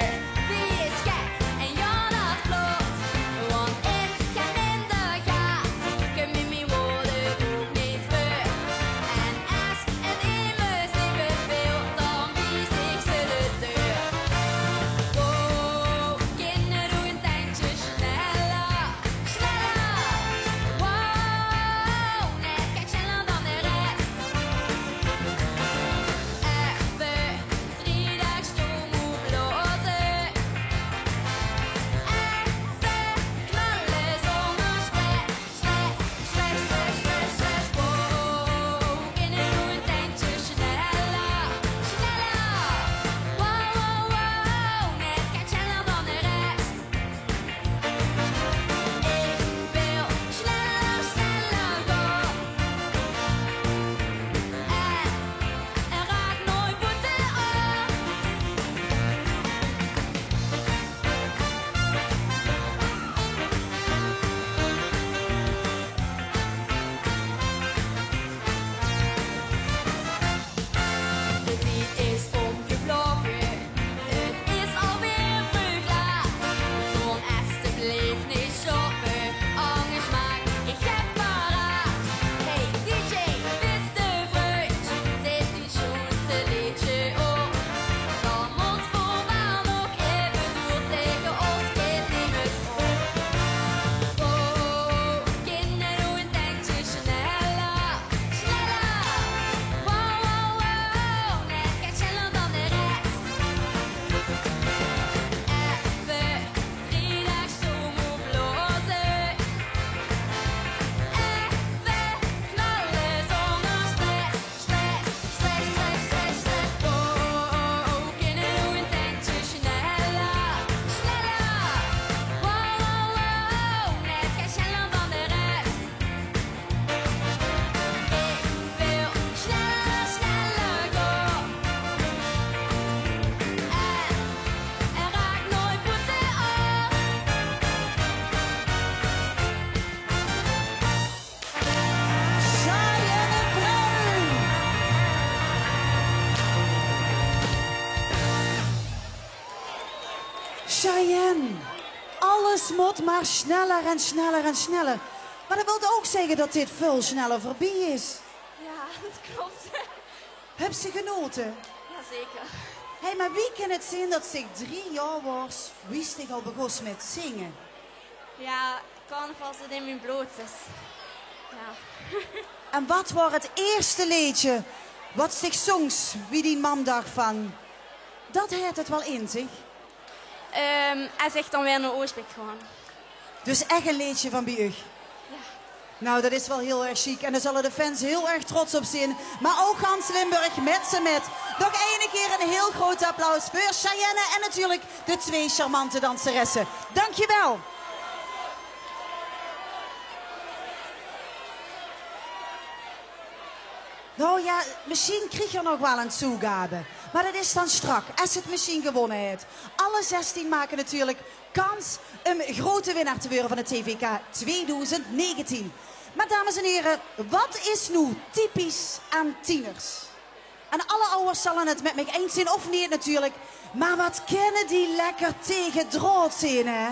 die ist gek en ja, das bloß. Want ik ken in de gaat, kun me mijn woorden ook niet voor. En als het immers niet beveelt, dan wies ik ze de deur. Wow, kinderen doen een tandje sneller, sneller. Wow, net kijk sneller dan de rest. Even 3 dagen stoom moet blozen. Even knallen zonder stress, stress, stress, stress, stress, stress. Wow, kinderen doen een tandje sneller, sneller. Wow, wow, wow, net kijk sneller dan de rest. Ik wil sneller, sneller gaan. En raak nooit boete aan. De tijd is omgevlogen, het is alweer vroeg laat. Gewoon alsjeblieft niet shoppen, anders maak ik gek paraat. Hey DJ, bist de vreugd, zet die schoonste liedje op. Dan ons voorbij nog even door tegen ons kind niet meer op. Wow, kinderen doen een tandje sneller, sneller. Wow, wow, wow, net kijk sneller dan de rest. Even 3 dagen stoom moet blozen. Even knallen zonder stress, stress, stress, stress, stress, stress. Wow, kinderen doen een tandje sneller, sneller. Wow, wow, wow, net kijk sneller dan de rest. Ik wil sneller, sneller gaan. En raak nooit boete aan. Cheyenne Bruin. Cheyenne, alles moet maar sneller en sneller en sneller. Maar dat wil ook zeggen dat dit veel sneller voorbij is. Ja, dat klopt. Heb ze genoten? Jazeker. Hé, maar wie kan het zien dat zich 3 jaar was, wie zich al begon met zingen? Ja, carnaval zit in mijn bloed, dus... Ja. En wat was het eerste liedje wat zich zongs wie die man dacht van... Dat heeft het wel in zich. Hij zegt dan weer een oorsprek gewoon. Dus echt een liedje van bij u. Nou, dat is wel heel erg chic. En daar zullen de fans heel erg trots op zijn. Maar ook Gans Limburg met z'n met. Nog ene keer een heel groot applaus voor Cheyenne en natuurlijk de 2 charmante danseressen. Dankjewel. Nou ja, misschien krijg je nog wel een toegave. Maar dat is dan strak, als het misschien gewonnen heeft. Alle 16 maken natuurlijk kans om grote winnaar te worden van het TVK 2019. Maar dames en heren, wat is nu typisch aan tieners? En alle ouders zullen het met me eens zijn, of niet natuurlijk. Maar wat kennen die lekker tegen draad zijn, hè?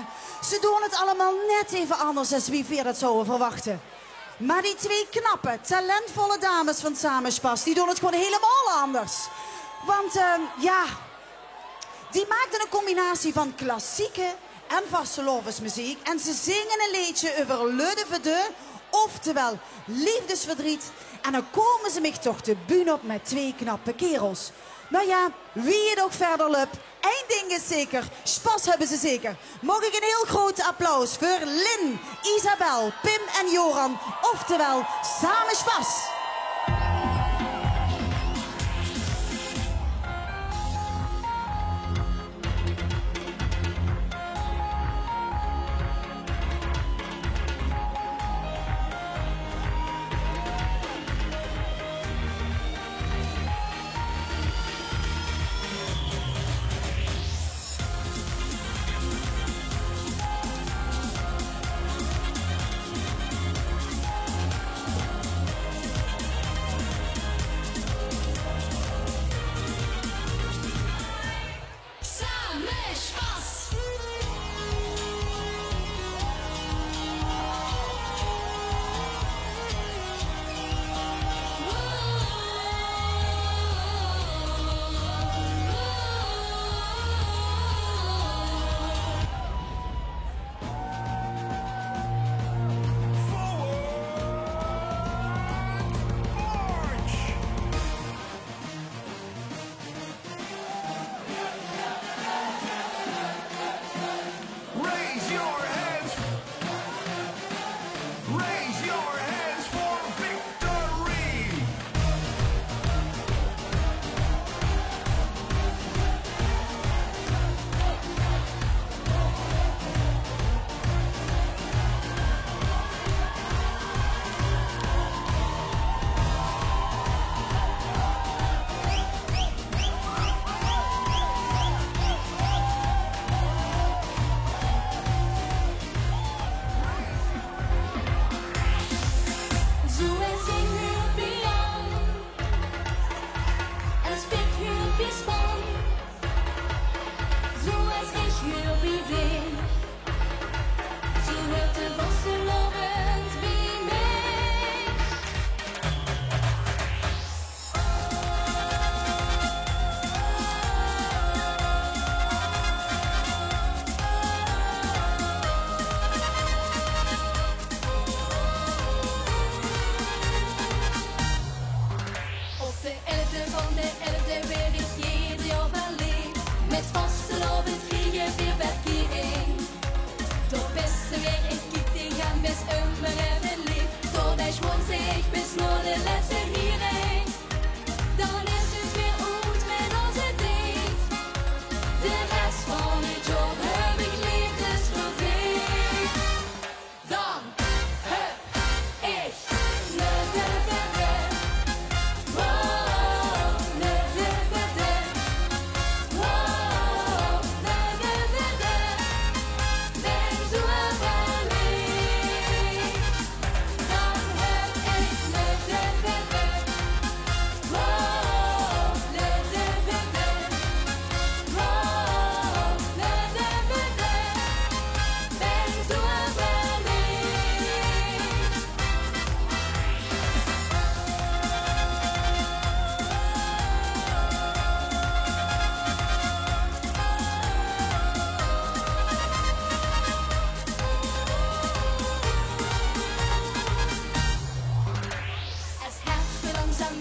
Ze doen het allemaal net even anders dan wie veel dat zouden verwachten. Maar die 2 knappe, talentvolle dames van Samenspas, die doen het gewoon helemaal anders. Want ja, die maakten een combinatie van klassieke en vastelovensmuziek. En ze zingen een liedje over Ludde, oftewel liefdesverdriet. En dan komen ze mij toch de bühne op met 2 knappe kerels. Nou ja, wie het ook verder loopt, één ding is zeker, spas hebben ze zeker. Mag ik een heel groot applaus voor Lin, Isabel, Pim en Joran, oftewel Samen Spas.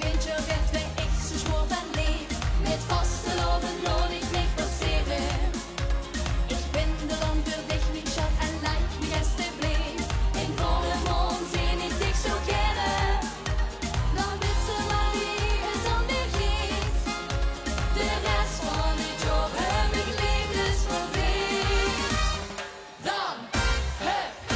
winter werd bij echt zo schmoor van leef. Met vasteloven nog niet meer forceren. Ik ben de landverdichting, schat en like me alsjeblieft. In volle mond zin ik dich zo kennen. Dan weet ze waar wie het dan weer geeft. De rest van het jaar heb ik levensverweeg. Dan heb ik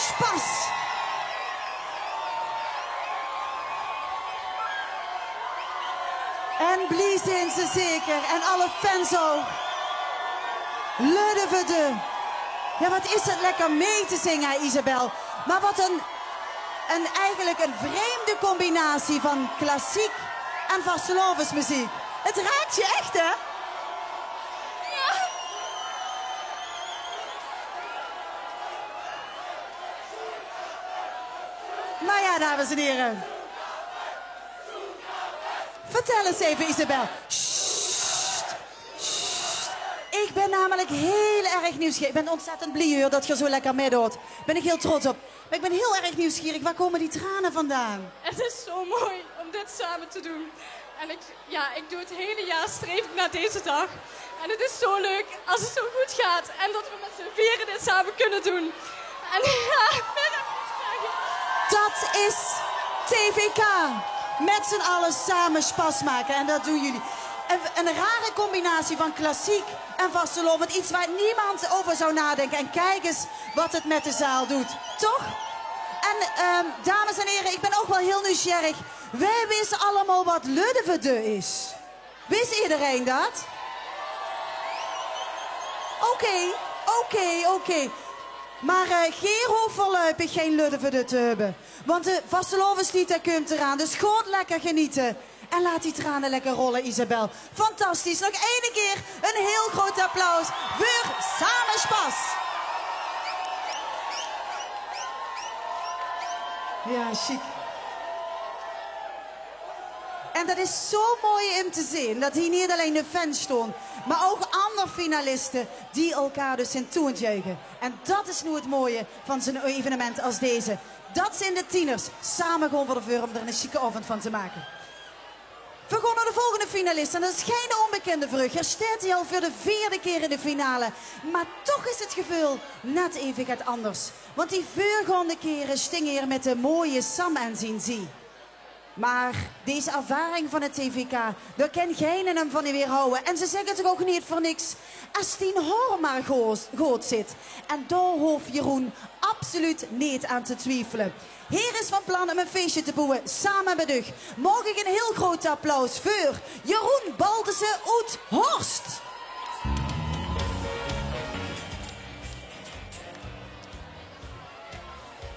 Spas. En bliezen ze zeker. En alle fans ook. Ludeverde. Ja, wat is het lekker mee te zingen, Isabel. Maar wat eigenlijk een vreemde combinatie van klassiek en vastelovensmuziek. Het raakt je echt, hè? Nou ja, dames en heren. Vertel eens even, Isabel. Sst, sst. Ik ben namelijk heel erg nieuwsgierig. Ik ben ontzettend blij dat je zo lekker meedoet. Daar ben ik heel trots op. Maar ik ben heel erg nieuwsgierig. Waar komen die tranen vandaan? Het is zo mooi om dit samen te doen. En ik doe het hele jaar, streef ik naar deze dag. En het is zo leuk als het zo goed gaat. En dat we met z'n vieren dit samen kunnen doen. En ja, dat is TVK. Met z'n allen samen spas maken. En dat doen jullie. Een rare combinatie van klassiek en vastelovend. Iets waar niemand over zou nadenken. En kijk eens wat het met de zaal doet. Toch? En dames en heren, ik ben ook wel heel nieuwsgierig. Wij wisten allemaal wat Ludeverde is. Wist iedereen dat? Oké. Maar geen hoofd voorlopig geen Ludeverde te hebben. Want de vastelovenslied komt eraan. Dus goed lekker genieten. En laat die tranen lekker rollen, Isabel. Fantastisch. Nog één keer een heel groot applaus voor Samen Spas. Ja, chic. En dat is zo mooi om te zien. Dat hier niet alleen de fans staan, maar ook andere finalisten die elkaar dus in toejuichen. En dat is nu het mooie van zo'n evenement als deze. Dat zijn de tieners. Samen gewoon voor de vuur om er een chique avond van te maken. We gaan naar de volgende finalist. En dat is geen onbekende vrucht. Er staat hij al voor de 4e keer in de finale. Maar toch is het gevoel net even wat anders. Want die voorgaande keren stingen hier met de mooie Sam en Zinzi. Maar deze ervaring van het TVK, daar kan geen hem van weerhouden. En ze zeggen het ook niet voor niks. Als die hoor maar goed zit. En daar hoeft Jeroen absoluut niet aan te twijfelen. Hier is van plan om een feestje te boeien, samen met u. Mag ik een heel groot applaus voor Jeroen Baltussen uit Horst.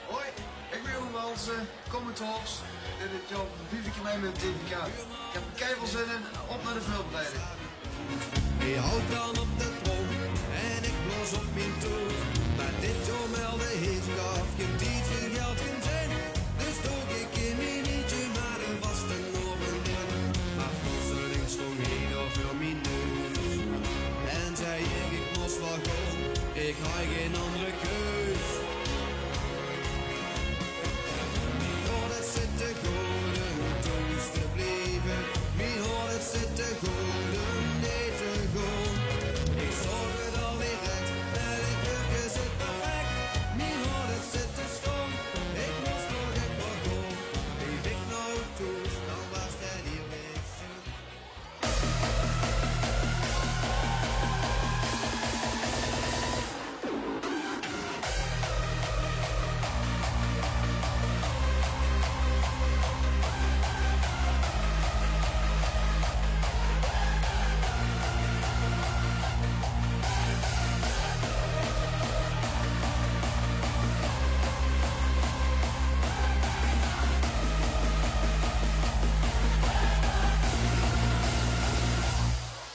Hoi, ik ben Jeroen Baltussen, kom uit Horst. Dit is Jan, 4 keer mee met het TVK. Ik heb er keiveel zin in, op naar de voorbereiding. Hij houdt dan op de trom en ik blos op mijn toer. Maar dit jomelde heeft gaf geen tijd, geen geld, geen zin. Dus doe ik in mijn nietje maar een vaste oven in. Maar plotseling stond hij over mijn neus. En zei ik moest wel gaan, ik had geen andere keus. Mijn hoort zit te goeden, toes te blijven. Mijn hoort zit te goeden, nee te gaan. Ik zorg het alweer recht en ik werk het perfect. Mijn hoort zit te schoon, ik moest nog echt wel gaan. Leef ik nou toes, dan was het hier weg.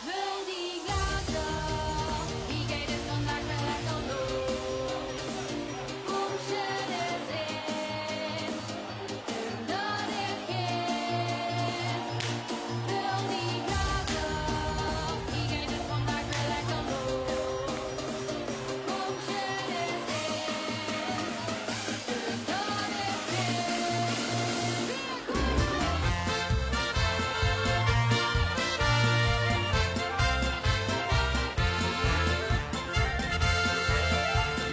Wil die gaten, die gaat het vandaag wel lekker los. Kom ze eens in, en dat ik kind. Wil die gaten, die gaat het vandaag wel lekker los. Kom ze eens in, en dat ik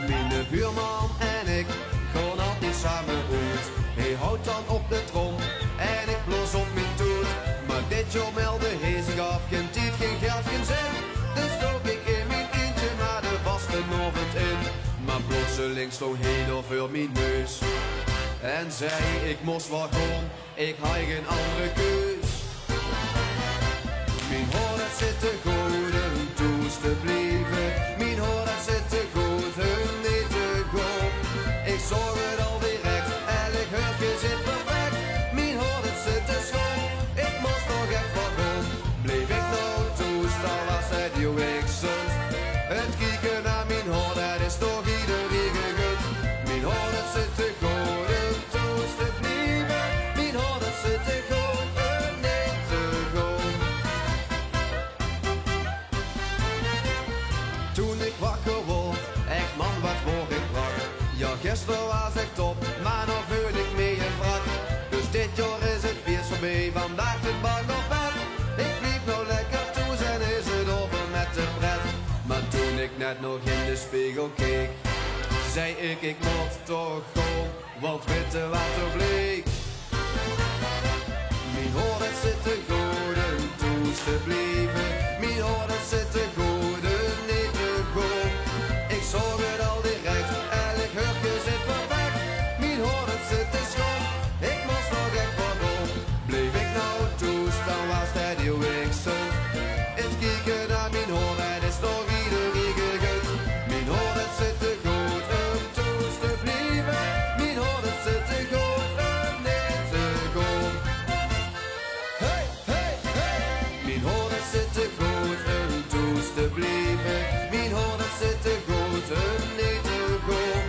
Mijn buurman en ik gaan altijd samen uit. Hij houdt dan op de trom en ik blos op mijn toet. Maar dit jaar meldde hij zich af, geen tijd, geen geld, geen zin. Dus dook ik in mijn eentje maar de vaste avond in. Maar plotseling stond hij over mijn neus. En zei ik moest wel gaan, ik had geen andere keus. Mijn hoort zit te goeden, toes te blijven. Mijn hoort zit te goeden, niet te gaan. Ik zorg het alweer recht, elk heurtje zit perfect. Mijn hoort zit te schoon, ik moest nog echt wat gaan. Bleef ik nou toes, dan was het heel ik zond. Het kijken naar mijn hoort, dat is toch iedereen gegund. Mijn hoort zit te goeden, toes te blijven. Mijn hoort zit te goeden, niet te gaan. Toen ik wakker word, echt man wat word ik brak. Ja, gisteren was ik top, maar nu voel ik me een wrak. Dus dit jaar is het weer voorbij, vandaag de bank op bed. Ik blief nou lekker toe en is het over met de pret. Maar toen ik net nog in de spiegel keek, zei ik moet toch gaan, want weet je wat er bleek? Mijn hoort zit te goeden, toes te blijven. Mijn hoort zit te goeden, niet te gaan. Ik zorg het al direct, elk heurtje zit perfect. Mijn hoort zit te schoon, ik moest nog echt wat doen. Bleef ik nou toes, dan was het heel ik zond. Het kijken naar mijn hoort, het is toch iedereen gegund. Mijn hoort zit te goeden, toes te blijven. Mijn hoort zit te goeden, niet te gaan. Hey, hey, hey! Mijn hoort zit te goeden, toes te blijven. Mijn hoort zit te goeden, niet te gaan.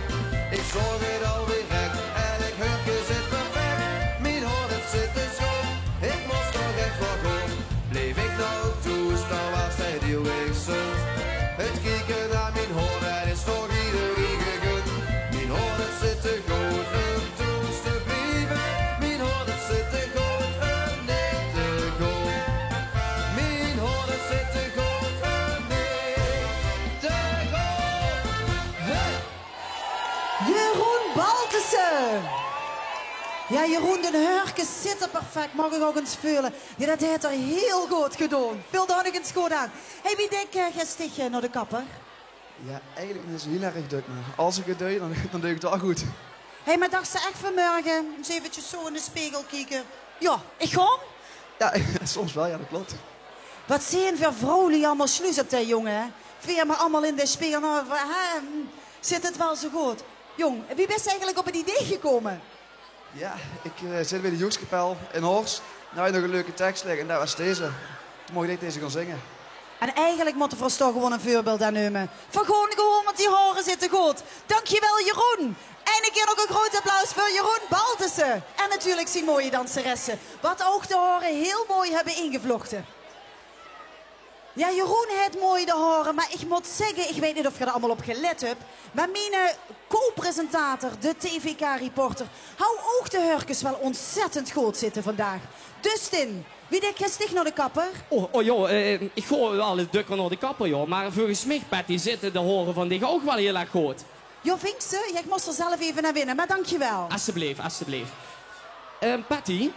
Ik zorg het alweer recht, elk heurtje zit perfect. Mijn hoort zit te schoon, ik moest nog echt wat gaan. Bleef ik nou toes, dan was het heel ik zond. Het kijken naar mijn hoort, het is toch iedereen gegund. Mijn hoort zit te goeden, toes te blijven. Mijn hoort zit te goeden, niet te gaan. Mijn hoort zit te goeden, niet te gaan. Hey! Jeroen Baltussen. Ja, Jeroen, de hurken zitten perfect. Mag ik ook eens voelen. Ja, dat heeft er heel goed gedaan. Veel dank eens goed aan. Hey, wie denk je, ga stichtje naar de kapper? Ja, eigenlijk is het heel erg druk, maar als ik het doe, dan doe ik het wel goed. Hey, maar dacht ze echt vanmorgen eens eventjes zo in de spiegel kijken. Ja, ik ga? Ja, soms wel, ja, dat klopt. Wat zien voor vrouwen die allemaal sluis op die jongen, hè? Vier maar allemaal in de spiegel. Nou, zit het wel zo goed? Jong, wie bent eigenlijk op het idee gekomen? Ja, ik zit bij de Joekskapel in Horst. Nou, nog een leuke tekst liggen en dat was deze. Toen mocht ik deze gaan zingen. En eigenlijk moeten we ons toch gewoon een voorbeeld aan nemen. Van gewoon, want die horen zitten goed. Dankjewel Jeroen. En een keer nog een groot applaus voor Jeroen Baltussen. En natuurlijk zijn mooie danseressen. Wat ook de horen heel mooi hebben ingevlochten. Ja, Jeroen heeft mooi de horen, maar ik moet zeggen, ik weet niet of je er allemaal op gelet hebt, maar mijn co-presentator, de TVK-reporter, hou ook de hurkens wel ontzettend goed zitten vandaag. Dustin, wie denkt gisteren naar de kapper? Joh, ik ga wel eens dukker naar de kapper, joh. Maar volgens mij, Patty, zitten de horen van die ook wel heel erg goed. Jo, vind ze? Ja, ik moest er zelf even naar winnen, maar dankjewel. Alsjeblieft, alsjeblieft. Patty?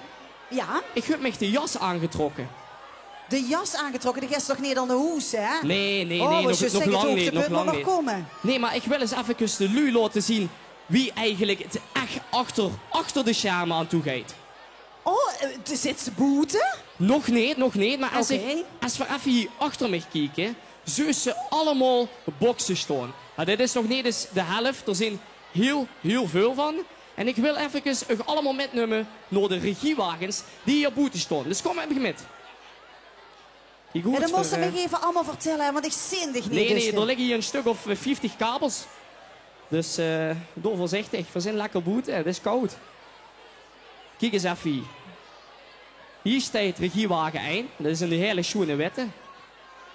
Ja? Ik heb me de jas aangetrokken. De jas aangetrokken, die is toch niet aan de hoes, hè? Nee, nog lang niet, nog lang niet. Komen. Nee, maar ik wil eens even de lui laten zien wie eigenlijk het echt achter de schermen aan toe gaat. Oh, zit ze boeten? Nog niet, maar als we even hier achter me kijken, zullen ze allemaal boksen staan. Maar dit is nog niet eens de helft, er zijn heel veel van. En ik wil even allemaal metnemen naar de regiewagens die hier boete staan. Dus kom met me met. En dan moest je me even allemaal vertellen, want ik zie dich niet. Nee, er liggen hier een stuk of 50 kabels. Dus doe voorzichtig, we zijn lekker boete, het is koud. Kijk eens even hier. Hier staat regiewagen 1, dat is een hele schone witte.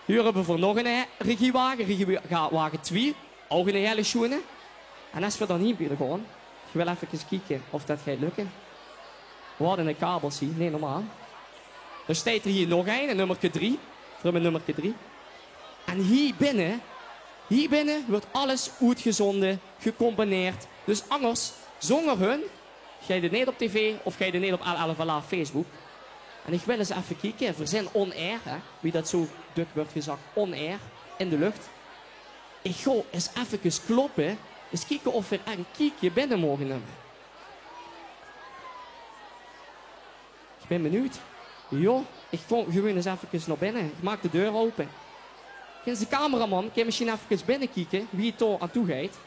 Hier hebben we voor nog een regiewagen 2, ook een hele schone. En als we dan niet binnen gaan, ik wil even kijken of dat gaat lukken. We hadden een kabels hier, nee normaal. Er staat er hier nog een nummer 3. Voor mijn nummer 3. En hier binnen wordt alles uitgezonden, gecombineerd. Dus anders, zonder hun, ga je er niet op tv of ga je er niet op LLVLA Facebook. En ik wil eens even kijken, we zijn on-air, hè? Wie dat zo duk wordt gezegd, on-air, in de lucht. Ik ga eens even kloppen, eens kijken of we een kiekje binnen mogen nemen. Ik ben benieuwd. Jo, ik kom gewoon eens even naar binnen. Ik maak de deur open. Eens de cameraman kan misschien even binnen kijken wie het er aan toe gaat.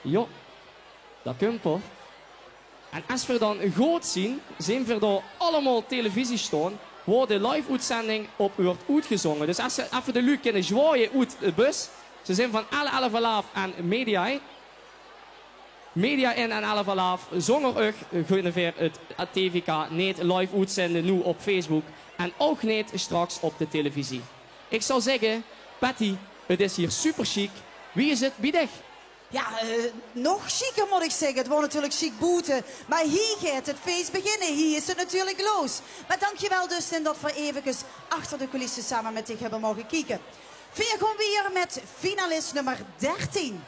Jo, dat komt hoor. En als we dan goed zien, zien we er allemaal televisie staan, waar de live-uitzending op wordt uitgezongen. Dus als ze even de luik kunnen zwaaien uit de bus, ze zijn van alle vanaf en Media in en alle vanaf, zonder kunnen we het TVK niet live uitzenden nu op Facebook en ook niet straks op de televisie. Ik zou zeggen, Patty, het is hier super chic. Wie is het? Biedig? Ja, nog chiquer moet ik zeggen. Het wordt natuurlijk chic boeten. Maar hier gaat het feest beginnen. Hier is het natuurlijk los. Maar dankjewel Dustin dat we even achter de coulissen samen met dich hebben mogen kijken. We gaan weer met finalist nummer 13.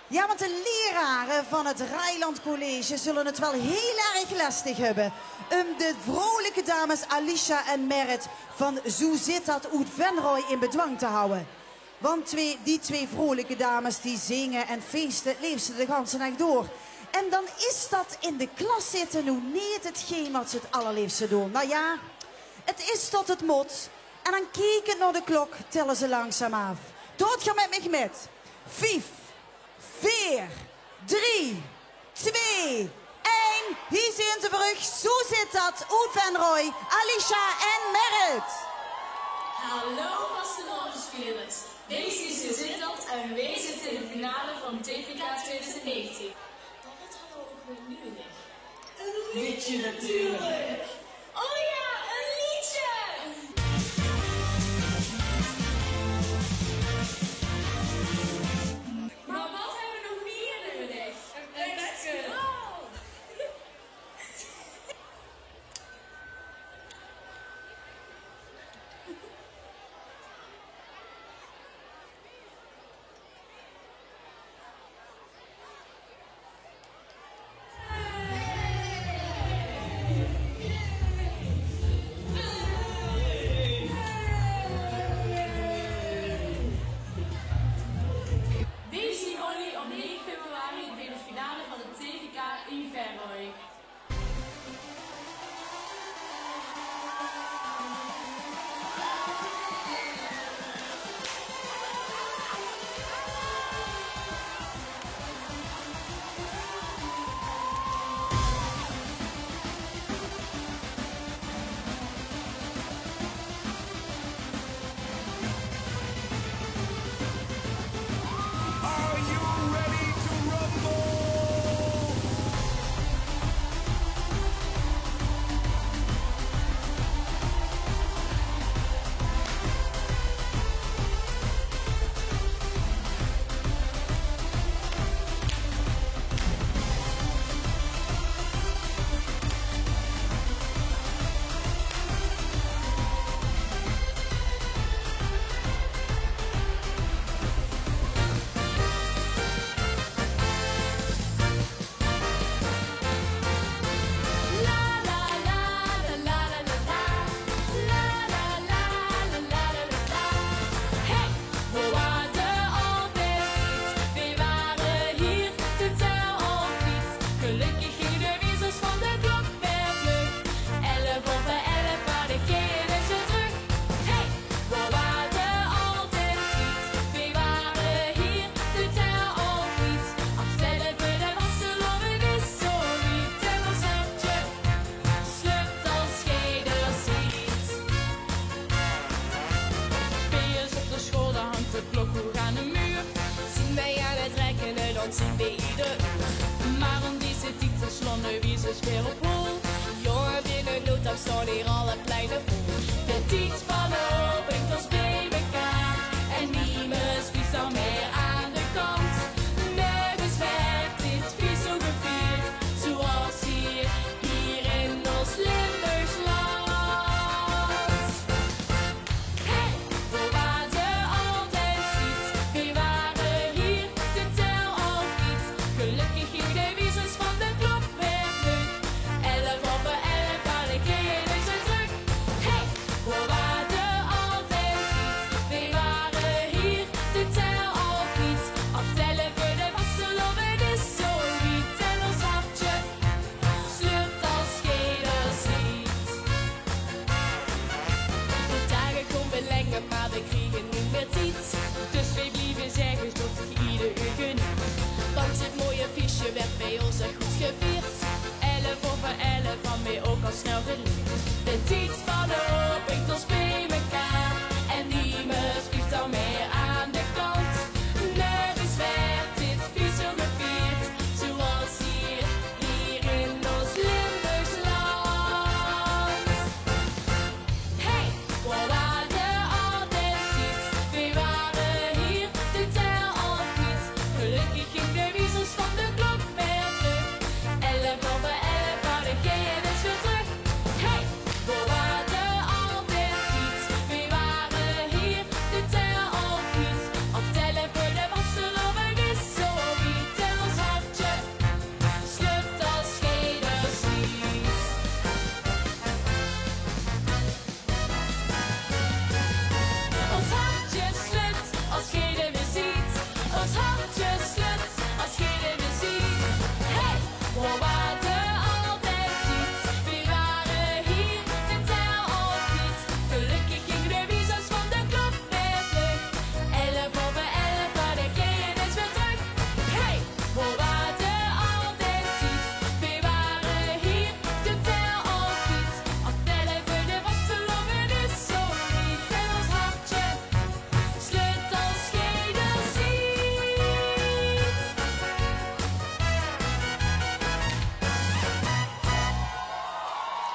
Ja, want de leraren van het Rijland College zullen het wel heel erg lastig hebben om de vrolijke dames Alicia en Merit van Zo zit dat uit Venrooy in bedwang te houden. Want die twee vrolijke dames die zingen en feesten het liefst de ganse nacht door. En dan is dat in de klas zitten nu niet hetgeen wat ze het allerliefste doen. Nou ja, het is tot het mot. En dan kijken naar de klok, tellen ze langzaam af. Dood gaan met me met. 5, 4, 3, 2, 1. Hier zijn ze terug. Zo zit dat. Uit Venrooy, Alicia en Merit. Hallo vaste normenspelers. Deze is Zo zit dat en wij zitten in de finale van TVK 2019. Maar wat hadden we ook weer nu liggen? Een liedje natuurlijk. Oh ja, een liedje! Maar wat hebben we nog meer nodig? Een bekje.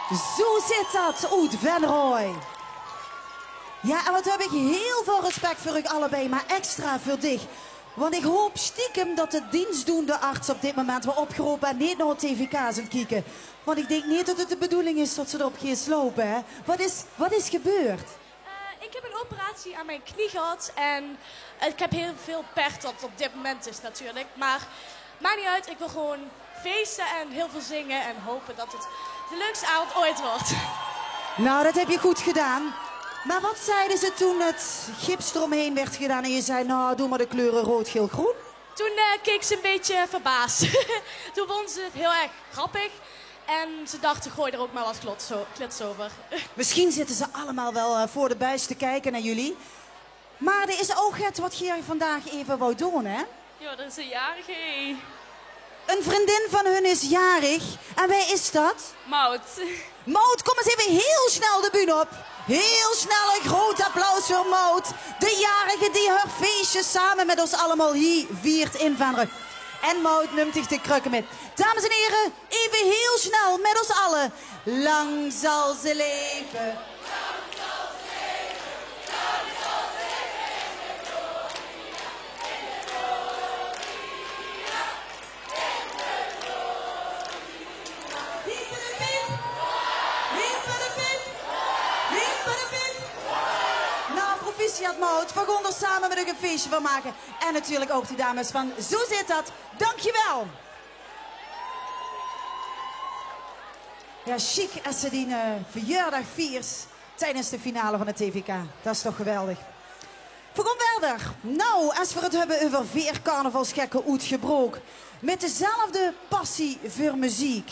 Zo zit dat, Oud Venrooy. Ja, en wat heb ik heel veel respect voor u allebei, maar extra voor dich. Want ik hoop stiekem dat de dienstdoende arts op dit moment wel opgeroepen en niet naar het TVK zijn kijken. Want ik denk niet dat het de bedoeling is dat ze erop gaan slopen, hè? Wat is gebeurd? Ik heb een operatie aan mijn knie gehad en ik heb heel veel pech dat het op dit moment is natuurlijk. Maar maakt niet uit, ik wil gewoon feesten en heel veel zingen en hopen dat het de leukste avond ooit wordt. Nou, dat heb je goed gedaan. Maar wat zeiden ze toen het gips eromheen werd gedaan en je zei, nou, doe maar de kleuren rood, geel, groen? Toen keek ze een beetje verbaasd. Toen vonden ze het heel erg grappig. En ze dachten, gooi er ook maar wat klets over. Misschien zitten ze allemaal wel voor de buis te kijken naar jullie. Maar er is ook het wat jij vandaag even wou doen, hè? Ja, dat is een jarige. Een vriendin van hun is jarig. En wie is dat? Maud. Maud, kom eens even heel snel de bühne op. Heel snel een groot applaus voor Maud. De jarige die haar feestje samen met ons allemaal hier viert in Venray. En Maud neemt zich de krukken met. Dames en heren, even heel snel met ons allen. Lang zal ze leven. Proficiat Maud, we gaan er samen met een feestje van maken. En natuurlijk ook de dames van Zo Zit Dat. Dankjewel. Ja, chic als ze die verjaardag viert tijdens de finale van het TVK. Dat is toch geweldig. We gaan verder. Nou, als we het hebben over 4 carnavalsgekken uitgebroken. Met dezelfde passie voor muziek.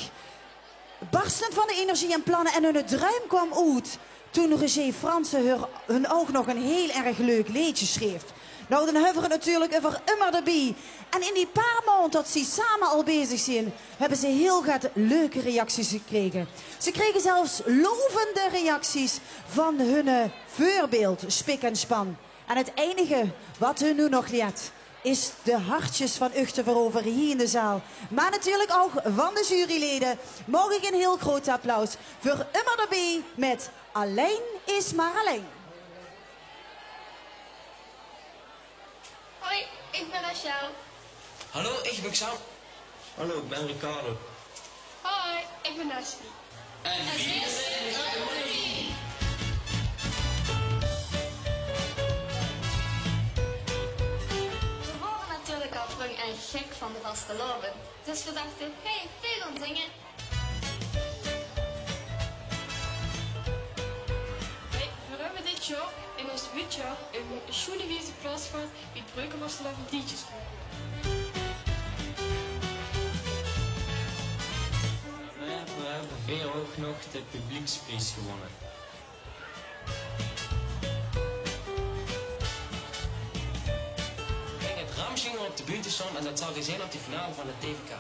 Barstend van de energie en plannen en hun druim kwam uit. Toen Roger Fransen hun ook nog een heel erg leuk liedje schreef. Nou, dan hebben we het natuurlijk over Immer erbij. En in die paar maanden dat ze samen al bezig zijn, hebben ze heel wat leuke reacties gekregen. Ze kregen zelfs lovende reacties van hun voorbeeld, Spik en Span. En het enige wat hun nu nog leert, is de hartjes van u te veroveren hier in de zaal. Maar natuurlijk ook van de juryleden. Mag ik een heel groot applaus voor Immer erbij met Alleen is maar alleen. Hoi, ik ben Rachel. Hallo, ik ben Sam. Hallo, ik ben Ricardo. Hoi, ik ben Ashley. En wie zijn Emily? We horen natuurlijk al vlug en gek van de vastelovend. Dus we dachten, hey, veel gaan zingen. We hebben dit jaar in ons jaar een schoene wezen plaatsgehad die het Breukenvastelovend liedjes spelen. We hebben veel ook nog de publieksprijs gewonnen. We gingen het ramzingen op de bühne staan en dat zal zijn op de finale van het TVK.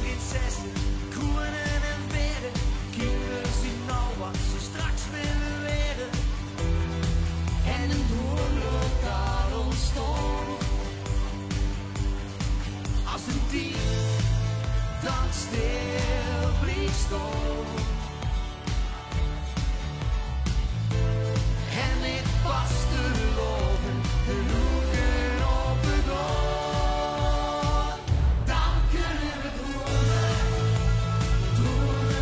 Prinsessen, koenen en veren, kinderen zien nou wat ze straks willen leren. En een doorlokaal ontstond. Als een dier dat stil bleef staan. En ik vast te lopen, de loeken op het oor. Dan kunnen we dromen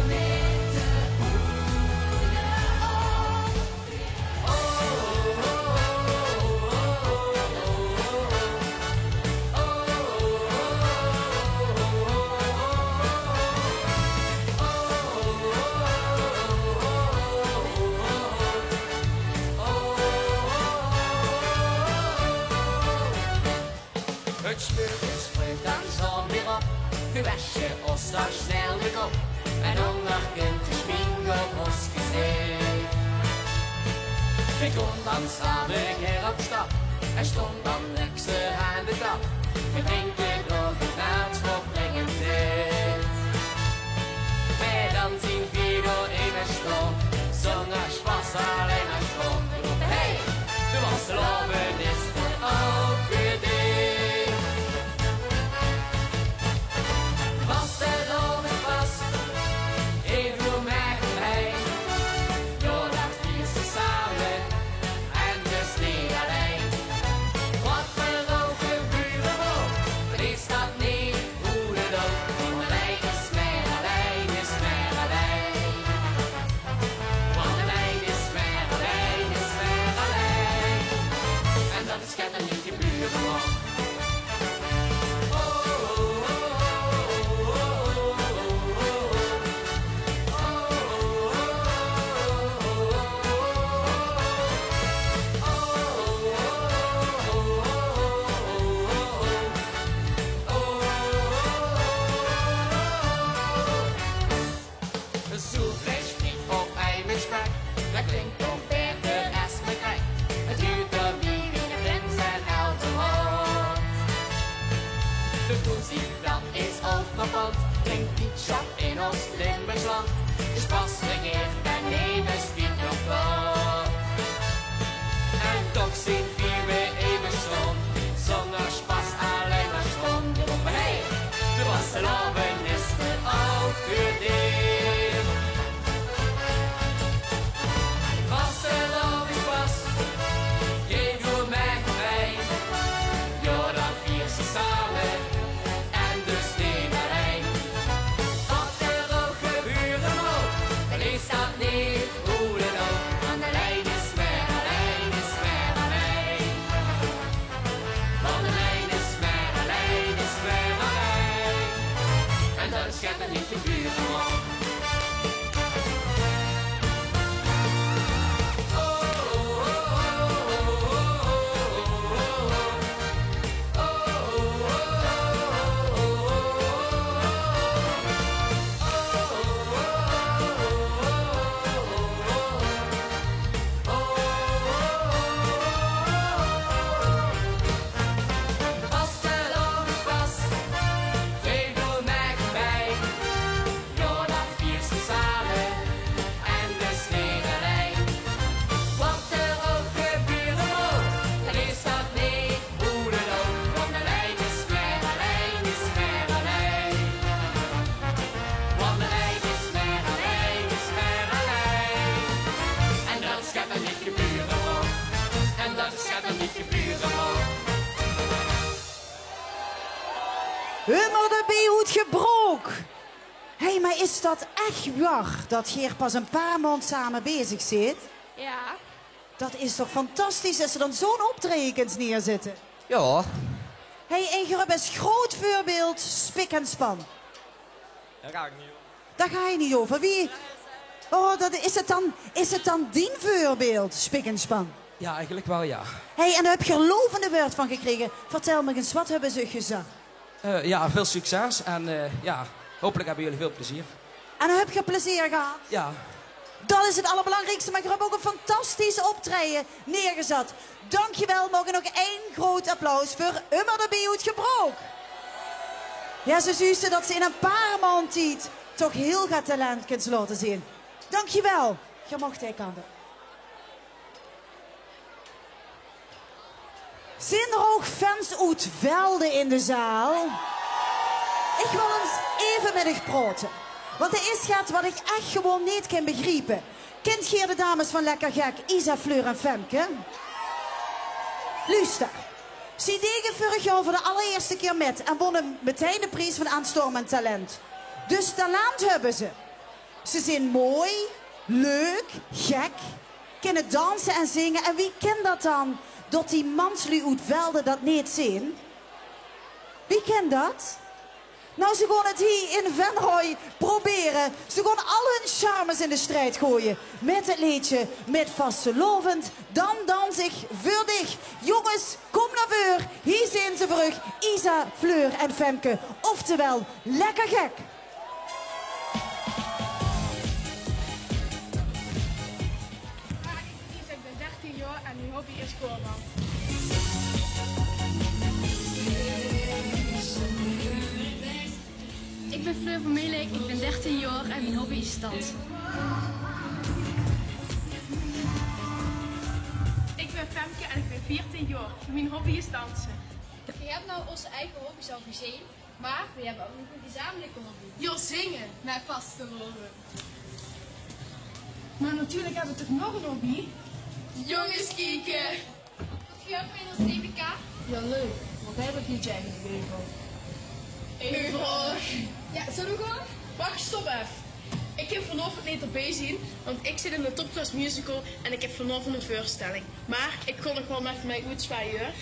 met de oren op. Het speelt is vreemd dan zon weer op. We waschen ons dan snel weer op. En onder kunt de schmink op ons gezicht. We kon dan samen hier op stap. En stond dan niks aan de tap. We drinken nog een naad voor brengen dit. Wij dan zien we door in een storm. Zonder Spaß alleen maar storm. Hey, du was loven is er ook für dich. Duitsland is pas regeerd en nee, bestiet nog wel. En toch zien we even stond, zonder spas alleen maar stond. Maar hey, de vasteloven is er ook voor die. Vasteloven is pas, geef door mij voorbij. Ja, dan vier ze samen en dus niet alleen. Wat er ook gebeuren moet, dan is dat niet hoe dan ook. Want de lijn is weer alleen, is weer alleen. Want de lijn is weer alleen, is weer alleen. En dat is gaat er niet gebeuren moet. Hummer de Behoed gebrook. Hé, maar is dat echt waar dat je hier pas een paar maanden samen bezig zit? Ja. Dat is toch fantastisch als ze dan zo'n optrekens neerzitten? Ja. Hé, en je hebt een groot voorbeeld, spik en span. Daar ga ik niet over. Daar ga je niet over. Wie? Oh, is het dan die voorbeeld, spik en span? Ja, eigenlijk wel, ja. Hé, en daar heb je een lovende woord van gekregen. Vertel me eens, wat hebben ze gezegd? Ja, veel succes en ja, hopelijk hebben jullie veel plezier. En dan heb je plezier gehad? Ja. Dat is het allerbelangrijkste, maar je hebt ook een fantastisch optreden neergezet. Dankjewel, mogen nog één groot applaus voor Hummer de Behoed gebrook. Ja, ze zusten dat ze in een paar maanden tijd toch heel goed talent kunt laten zien. Dankjewel. Je mocht hij kan. Zijn er ook fans uit Velde in de zaal? Ik wil eens even met u praten. Want er is gaat wat ik echt gewoon niet kan begrijpen. Kent je de dames van Lekker Gek, Isa, Fleur en Femke? Luister. Ze deden vorig jaar voor de allereerste keer met en wonnen meteen de prijs van aanstormend talent. Dus talent hebben ze. Ze zijn mooi, leuk, gek, kunnen dansen en zingen. En wie kent dat dan? Dat die manslui uit Velde dat niet zien? Wie kent dat? Nou, ze gaan het hier in Venray proberen. Ze gaan al hun charmes in de strijd gooien. Met het liedje, met vastelovend, dan dans ik voor dich. Jongens, kom naar voren. Hier zijn ze voor u, Isa, Fleur en Femke. Oftewel, Lekker Gek. Ik ben 13 jaar en mijn hobby is koorman. Ik ben Fleur van Meeleek, ik ben 13 jaar en mijn hobby is dans. Ik ben Femke en ik ben 14 jaar. Mijn hobby is dansen. Je hebt nou onze eigen hobby's al gezien, maar we hebben ook nog een gezamenlijke hobby. Jo, zingen met vasteloven. Maar natuurlijk hebben we toch nog een hobby? Jongens kieken. Wat ga je ook mee naar het TBK? Ja, leuk. Want wij hebben het niet jij gegeven. Eén vraag. Ja, zullen we gaan? Wacht, stop even. Ik heb vanavond niet erbij zien, want ik zit in de Topclass Musical en ik heb vanavond een voorstelling. Maar ik kon nog wel met mij goed zwaaien.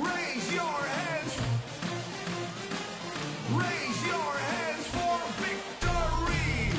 Raise your hands. Raise your hands for victory.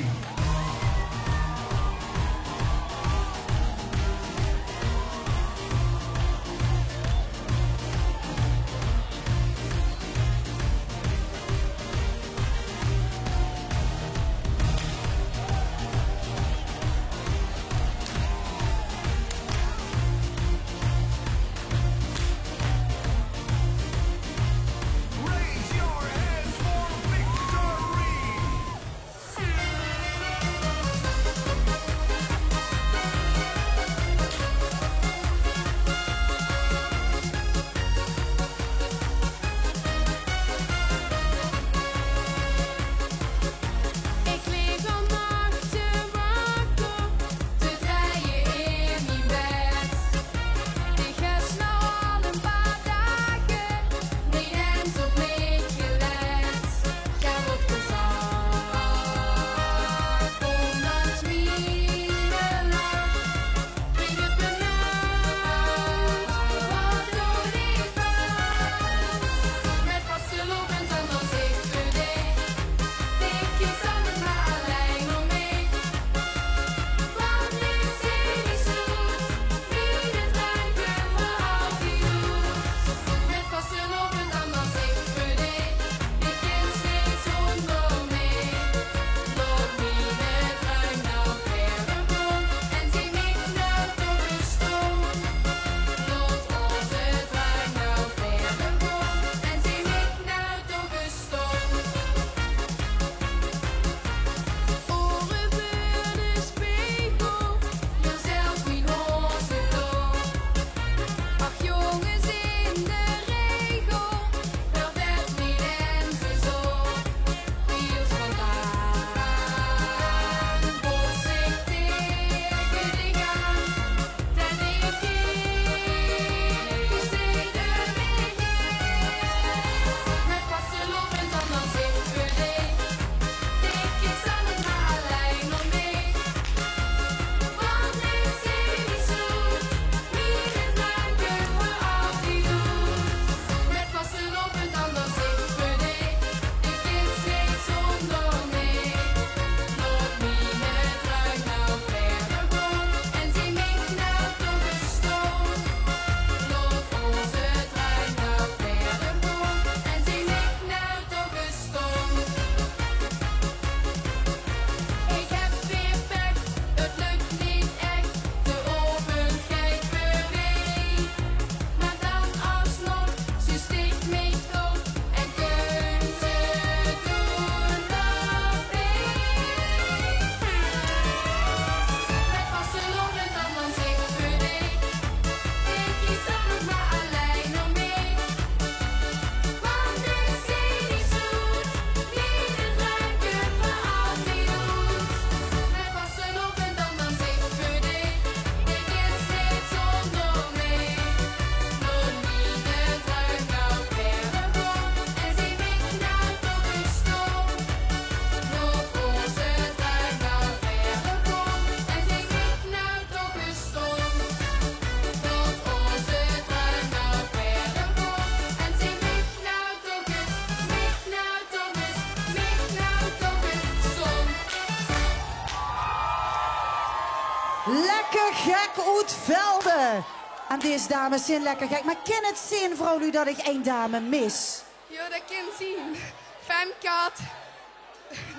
Lekker gek uit Velde. En deze dames zijn lekker gek. Maar kan het zien, vrouw, nu dat ik één dame mis? Ja, dat kan zien. Femke had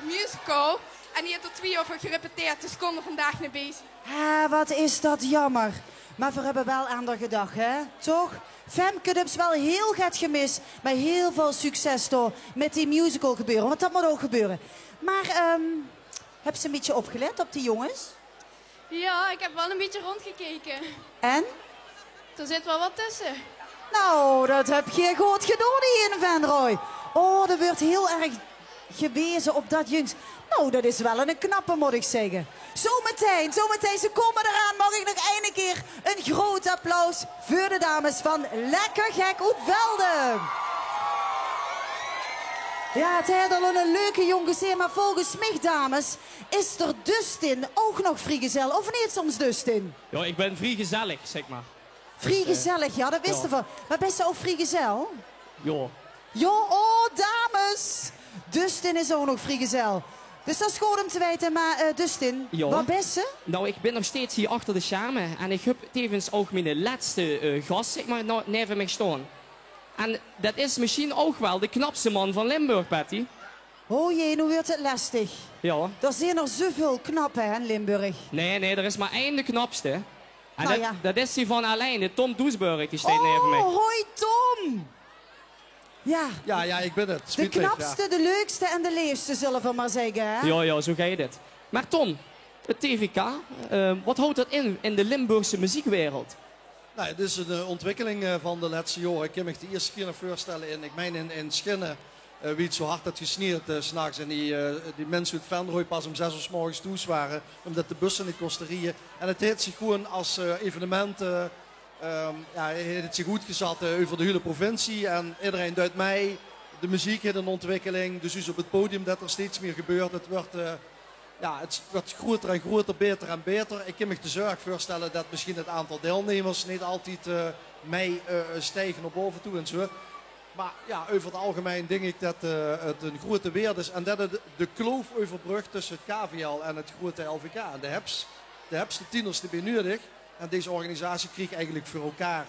musical en die heeft er 2 over gerepeteerd, dus kon er vandaag niet bezig. Ah, wat is dat jammer. Maar we hebben wel aan haar gedacht, hè? Toch? Femke heeft wel heel goed gemist. Maar heel veel succes door met die musical gebeuren. Want dat moet ook gebeuren. Maar, heb ze een beetje opgelet op die jongens? Ja, ik heb wel een beetje rondgekeken. En? Er zit wel wat tussen. Nou, dat heb je goed gedaan hier in Venrooy. Oh, er wordt heel erg gewezen op dat jongens. Nou, dat is wel een knappe, moet ik zeggen. Zometeen, ze komen eraan. Mag ik nog een keer een groot applaus voor de dames van Lekker Gek uit Velde. Ja, het heeft al een leuke jong gezien, maar volgens mij, dames, is er Dustin ook nog vrijgezel. Of niet soms, Dustin? Ja, ik ben vrij gezellig, zeg maar. Vrij gezellig, ja, dat wist je van. Maar ben je ook vrijgezel? Ja. Ja, oh, dames. Dustin is ook nog vrijgezel. Dus dat is goed om te weten, maar Dustin, Ja. wat ben je? Nou, ik ben nog steeds hier achter de schermen. En ik heb tevens ook mijn laatste gast, zeg maar, nou, neven mij staan. En dat is misschien ook wel de knapste man van Limburg, Patty. Oh jee, nu wordt het lastig. Ja. Er zijn er zoveel knappen hè, in Limburg. Nee, er is maar één de knapste. En Nou dat, ja. dat is die van Alain, Tom Doesburg, die staat neven mij. Oh, hoi Tom! Ja. Ja, ik ben het. De Sweetweg, knapste, de leukste en de leefste, zullen we maar zeggen. Hè? Ja, zo ga je dit. Maar Tom, het TVK, wat houdt dat in de Limburgse muziekwereld? Nou, dit is een ontwikkeling van de laatste jaren. Ik kan me de eerste keer nog voorstellen in, ik meen in Schinnen, wie het zo hard had gesneerd s'nachts. En die mensen uit Venrooy pas om 6 uur 's morgens toe waren, omdat de bussen niet kosten rijden. En het heeft zich gewoon als evenement, heeft het zich goed gezet over de hele provincie. En iedereen duidt mij, de muziek heeft een ontwikkeling, dus op het podium dat er steeds meer gebeurt. Het wordt groter en groter, beter en beter. Ik kan me de zorg voorstellen dat misschien het aantal deelnemers niet altijd mee stijgen naar boven toe en zo. Maar ja, over het algemeen denk ik dat het een grote weer is. En dat het de kloof overbrugt tussen het KVL en het grote LVK. En de hebste tieners die ben nodig. En deze organisatie kreeg eigenlijk voor elkaar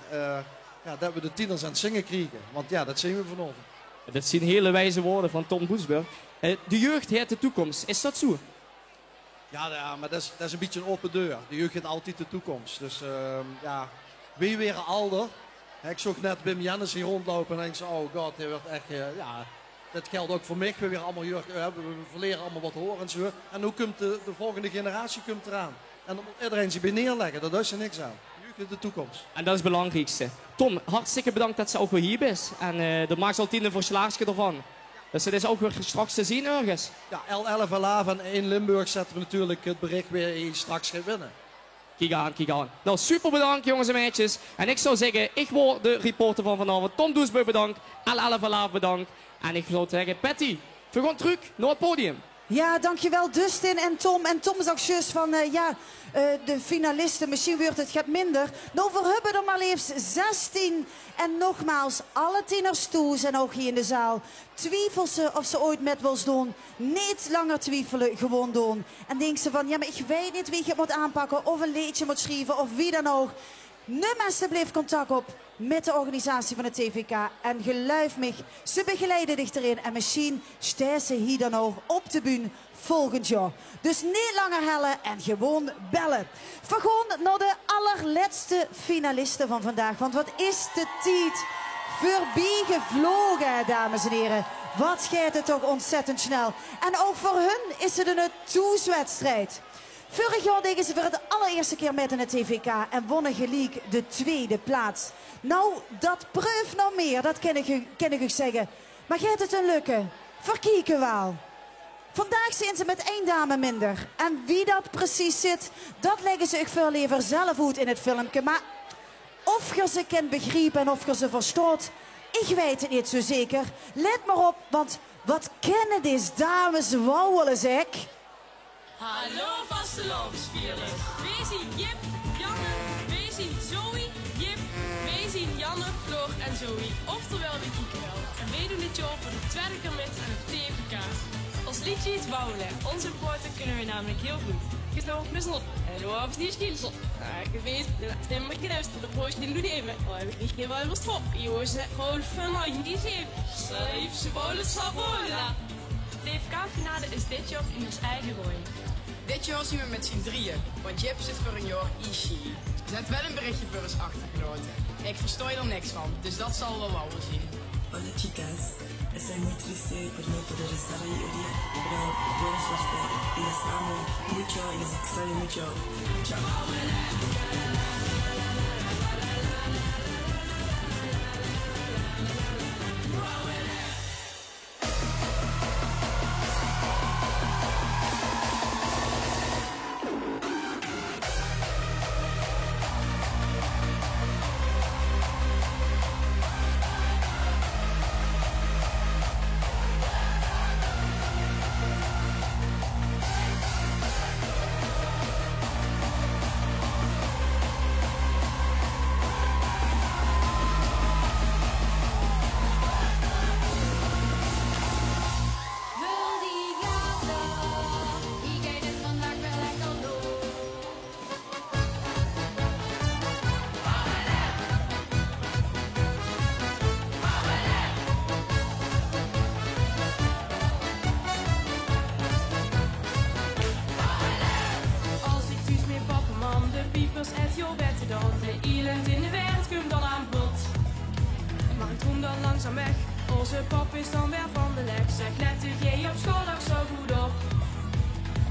dat we de tieners aan het zingen kregen. Want ja, dat zien we vanochtend. Dat zijn hele wijze woorden van Tom Doesburg. De jeugd heeft de toekomst, is dat zo? Ja, maar dat is een beetje een open deur. De jeugd heeft altijd de toekomst. Dus wie weer ouder. Ik zag net Wim Jennis hier rondlopen en denk zo, oh god, hij wordt echt, dat geldt ook voor mij. We weer allemaal jeugd, we verleren allemaal wat horen en zo. En hoe komt de volgende generatie eraan? En dan moet iedereen zich bij neerleggen, daar is er niks aan. De jeugd heeft de toekomst. En dat is het belangrijkste. Tom, hartstikke bedankt dat ze ook weer hier bent. En er maakt ze altijd een verslaagje ervan. Dus het is ook weer straks te zien ergens. Ja, L11 en Lava en 1 Limburg zetten we natuurlijk het bericht weer straks gaat winnen. Kijk aan. Nou, super bedankt jongens en meisjes. En ik zou zeggen, ik word de reporter van vanavond. Tom Doesburg bedankt. L11 en Lava bedankt. En ik zou zeggen, Patty, we gaan terug naar het podium. Ja, dankjewel Dustin en Tom. En Tom is ook juist van, de finalisten. Misschien wordt het gaat minder. Nou, we hebben er maar liefst 16. En nogmaals, alle tieners toe zijn ook hier in de zaal. Twijfel ze of ze ooit met wils doen. Niet langer twijfelen, gewoon doen. En denk ze van, ja, maar ik weet niet wie je het moet aanpakken. Of een liedje moet schrijven, of wie dan ook. Neem alsjeblieft contact op met de organisatie van het TVK. En geluif me, ze begeleiden dich erin. En misschien staan ze hier dan ook op de bühne volgend jaar. Dus niet langer hellen en gewoon bellen. We gaan naar de allerlaatste finalisten van vandaag. Want wat is de tijd voorbij gevlogen, dames en heren. Wat gaat het toch ontzettend snel. En ook voor hun is het een toeswedstrijd. Vorig jaar deden ze voor de allereerste keer met in het TVK en wonnen gelijk de tweede plaats. Nou, dat proeft nog meer, dat kan ik u zeggen. Maar gaat het een lukken? Verkieken wel. Vandaag zijn ze met 1 dame minder. En wie dat precies zit, dat leggen ze ik veel liever zelf uit in het filmpje. Maar of je ze kent begrijpen en of je ze verstoort, ik weet het niet zo zeker. Let maar op, want wat kennen deze dames wauwelen zeg. Hallo vastelandsvierders. Wij zien Jip, Janne, wij zien Zoe, Jip, wij zien Janne, Floor en Zoe. Oftewel, we kieken wel. En wij doen dit jaar voor de tweede keer met aan het TVK. Ons liedje is Wouwelen. Onze poorten kunnen we namelijk heel goed. gesloopt met slot. En op die schielsel. Ik weet, de stemmen kruist, de post in de nemen. Ik heb wel wat op. Jongens, gewoon vanuit die zin. Schrijf ze bollen, savola. De DFK-finale is dit jaar in ons eigen gooi. Dit jaar zien we met z'n drieën, want Jip zit voor een jaar in Chili. Zet wel een berichtje voor ons achtergenoten. Ik verstoor er niks van, dus dat zal wel wel zien. Hola chicas, estoy muy triste por no poder estar ahí hoy día, pero buena suerte y les amo mucho y les extraño mucho. Chao. Et joh, wette dan de elend in de wereld komt dan aan bod. Maar ik droom dan langzaam weg, onze pap is dan weer van de lek. Zeg, let jij op school ook zo goed op.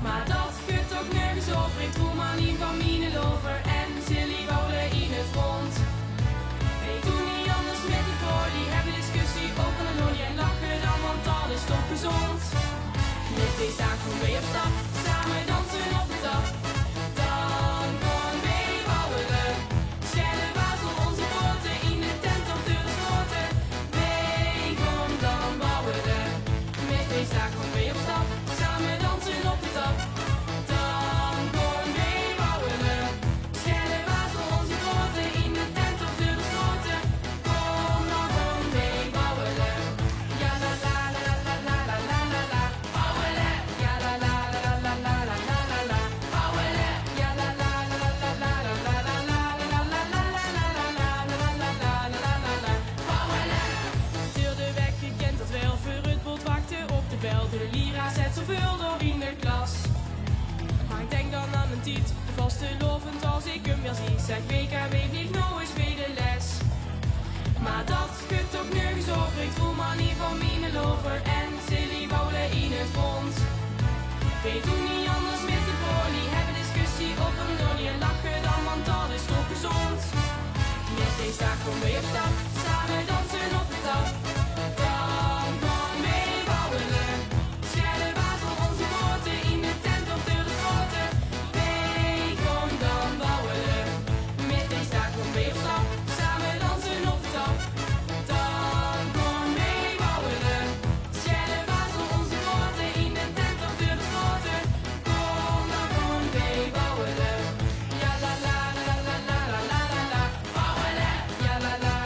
Maar dat gaat ook nergens over, ik droom aan een van mijn lover. En Silly wouden in het rond. Ik doe niet anders met die voor, die hebben discussie over een lolly en lachen dan, want dat is toch gezond. Met deze dag gewoon mee op stap, samen dansen op de tap. Sta gewoon mee op stap, samen dansen op de tap. Dan gewoon mee bouwen. Schelle water onze groten in de tent op de gesloten. Kom dan gewoon mee bouwen. Ja la la la la la la la la la. Bouwen. Ja la la la la la la la la la. Bouwen. Ja la la la la la la la la la la la la la la la la. Bouwen. Deur de weg gekend dat wel verrutbelt wachten op de bel. De lira zet zoveel door in de klas. Maar ik denk dan aan mijn tiet, de vaste lovend als ik hem weer zie. Zeg WKW niet nou eens bij de les. Maar dat gaat ook nergens over, ik voel maar niet van mijn lover. En Silly bouwen in het rond. Weet doen niet anders met de folie, hebben discussie over een lolly en lachen dan, want dat is toch gezond. Met deze dag gewoon mee op stap, samen dansen op de tap. Dan gewoon mee bouwen. Schelle water onze groten in de tent op de gesloten. Mee kom dan bouwen. Met deze dag gewoon mee op stap, samen dansen op de tap. Dan gewoon mee bouwen. Schelle water onze groten in de tent op de gesloten. Kom dan gewoon mee bouwen. Ja la la la la la la la la. Bouwen. Ja la la.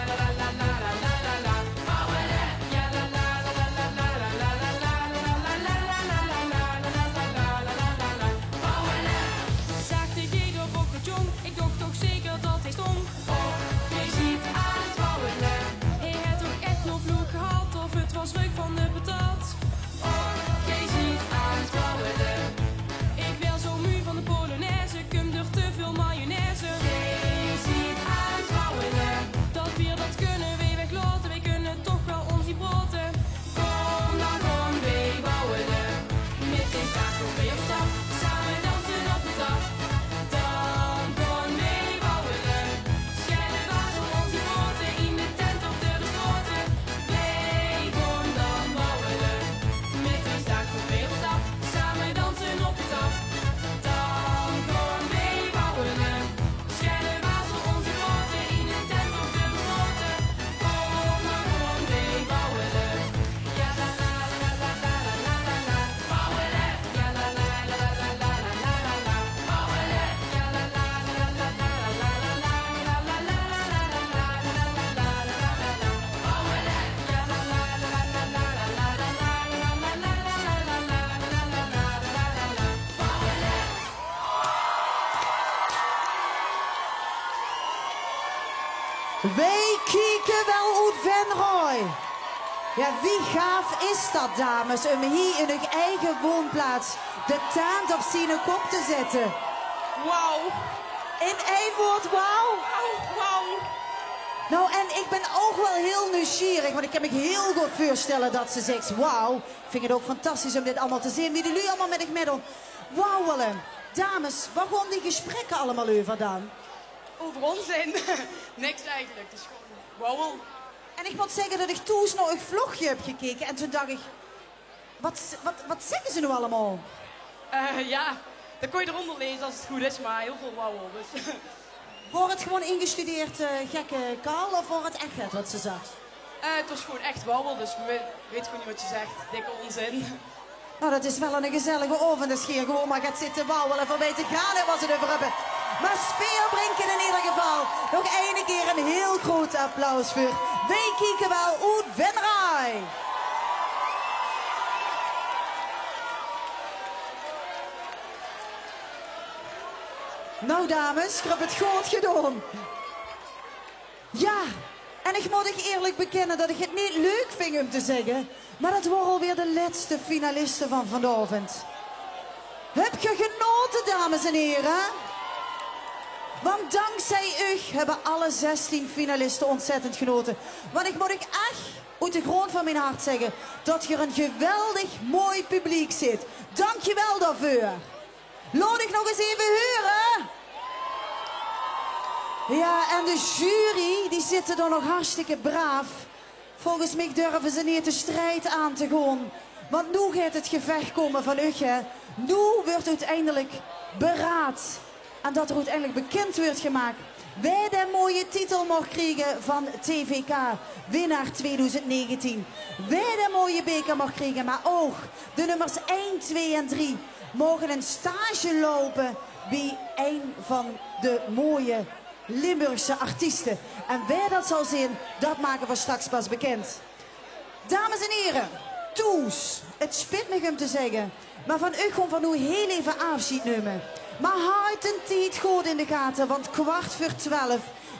Wij kijken wel uit Venray. Ja, wie gaaf is dat, dames, om hier in hun eigen woonplaats de tent op zijn kop te zetten. Wauw. In één woord, wauw. Wauw. Nou, en ik ben ook wel heel nieuwsgierig, want ik kan me heel goed voorstellen dat ze zegt, wauw. Ik vind het ook fantastisch om dit allemaal te zien. Wie jullie allemaal met ik middel. Wauwelen. Dames, waar gaan die gesprekken allemaal over dan? Over onzin. Niks eigenlijk. Het is gewoon wauwel. En ik moet zeggen dat ik toen nog een vlogje heb gekeken en toen dacht ik, wat zeggen ze nu allemaal? Ja, dat kon je eronder lezen als het goed is, maar heel veel wauwel. Dus. Wordt het gewoon ingestudeerd gekke kaal of wordt het echt wat ze zegt? Het was gewoon echt wauwel, dus we weten gewoon niet wat je zegt. Dikke onzin. Nou, dat is wel een gezellige oven, dus hier gewoon maar gaat zitten wauwelen voor mee te gaan en wat ze erover hebben. Maar sfeerbrinken in ieder geval. Nog één keer een heel groot applaus voor. Wij kijken wel uit Venray. Nou dames, ik heb het goed gedaan. Ja, en ik moet ik eerlijk bekennen dat ik het niet leuk vind om te zeggen. Maar dat waren alweer de laatste finalisten van vanavond. Heb je genoten, dames en heren? Want dankzij u hebben alle 16 finalisten ontzettend genoten. Want ik moet ik echt uit de grond van mijn hart zeggen dat hier een geweldig mooi publiek zit. Dank je wel daarvoor. Laat ik nog eens even horen. Ja, en de jury, die zitten er nog hartstikke braaf. Volgens mij durven ze niet de strijd aan te gaan. Want nu gaat het gevecht komen van u. Nu wordt uiteindelijk beraad. En dat er uiteindelijk bekend wordt gemaakt. Wij de mooie titel mogen krijgen van TVK. Winnaar 2019. Wij de mooie beker mogen krijgen. Maar ook de nummers 1, 2 en 3 mogen een stage lopen bij een van de mooie Limburgse artiesten. En wij dat zal zien, dat maken we straks pas bekend. Dames en heren, toes, het spijt me om te zeggen, maar van u gewoon van nu heel even afschiet nemen. Maar houd een tijd goed in de gaten, want 11:15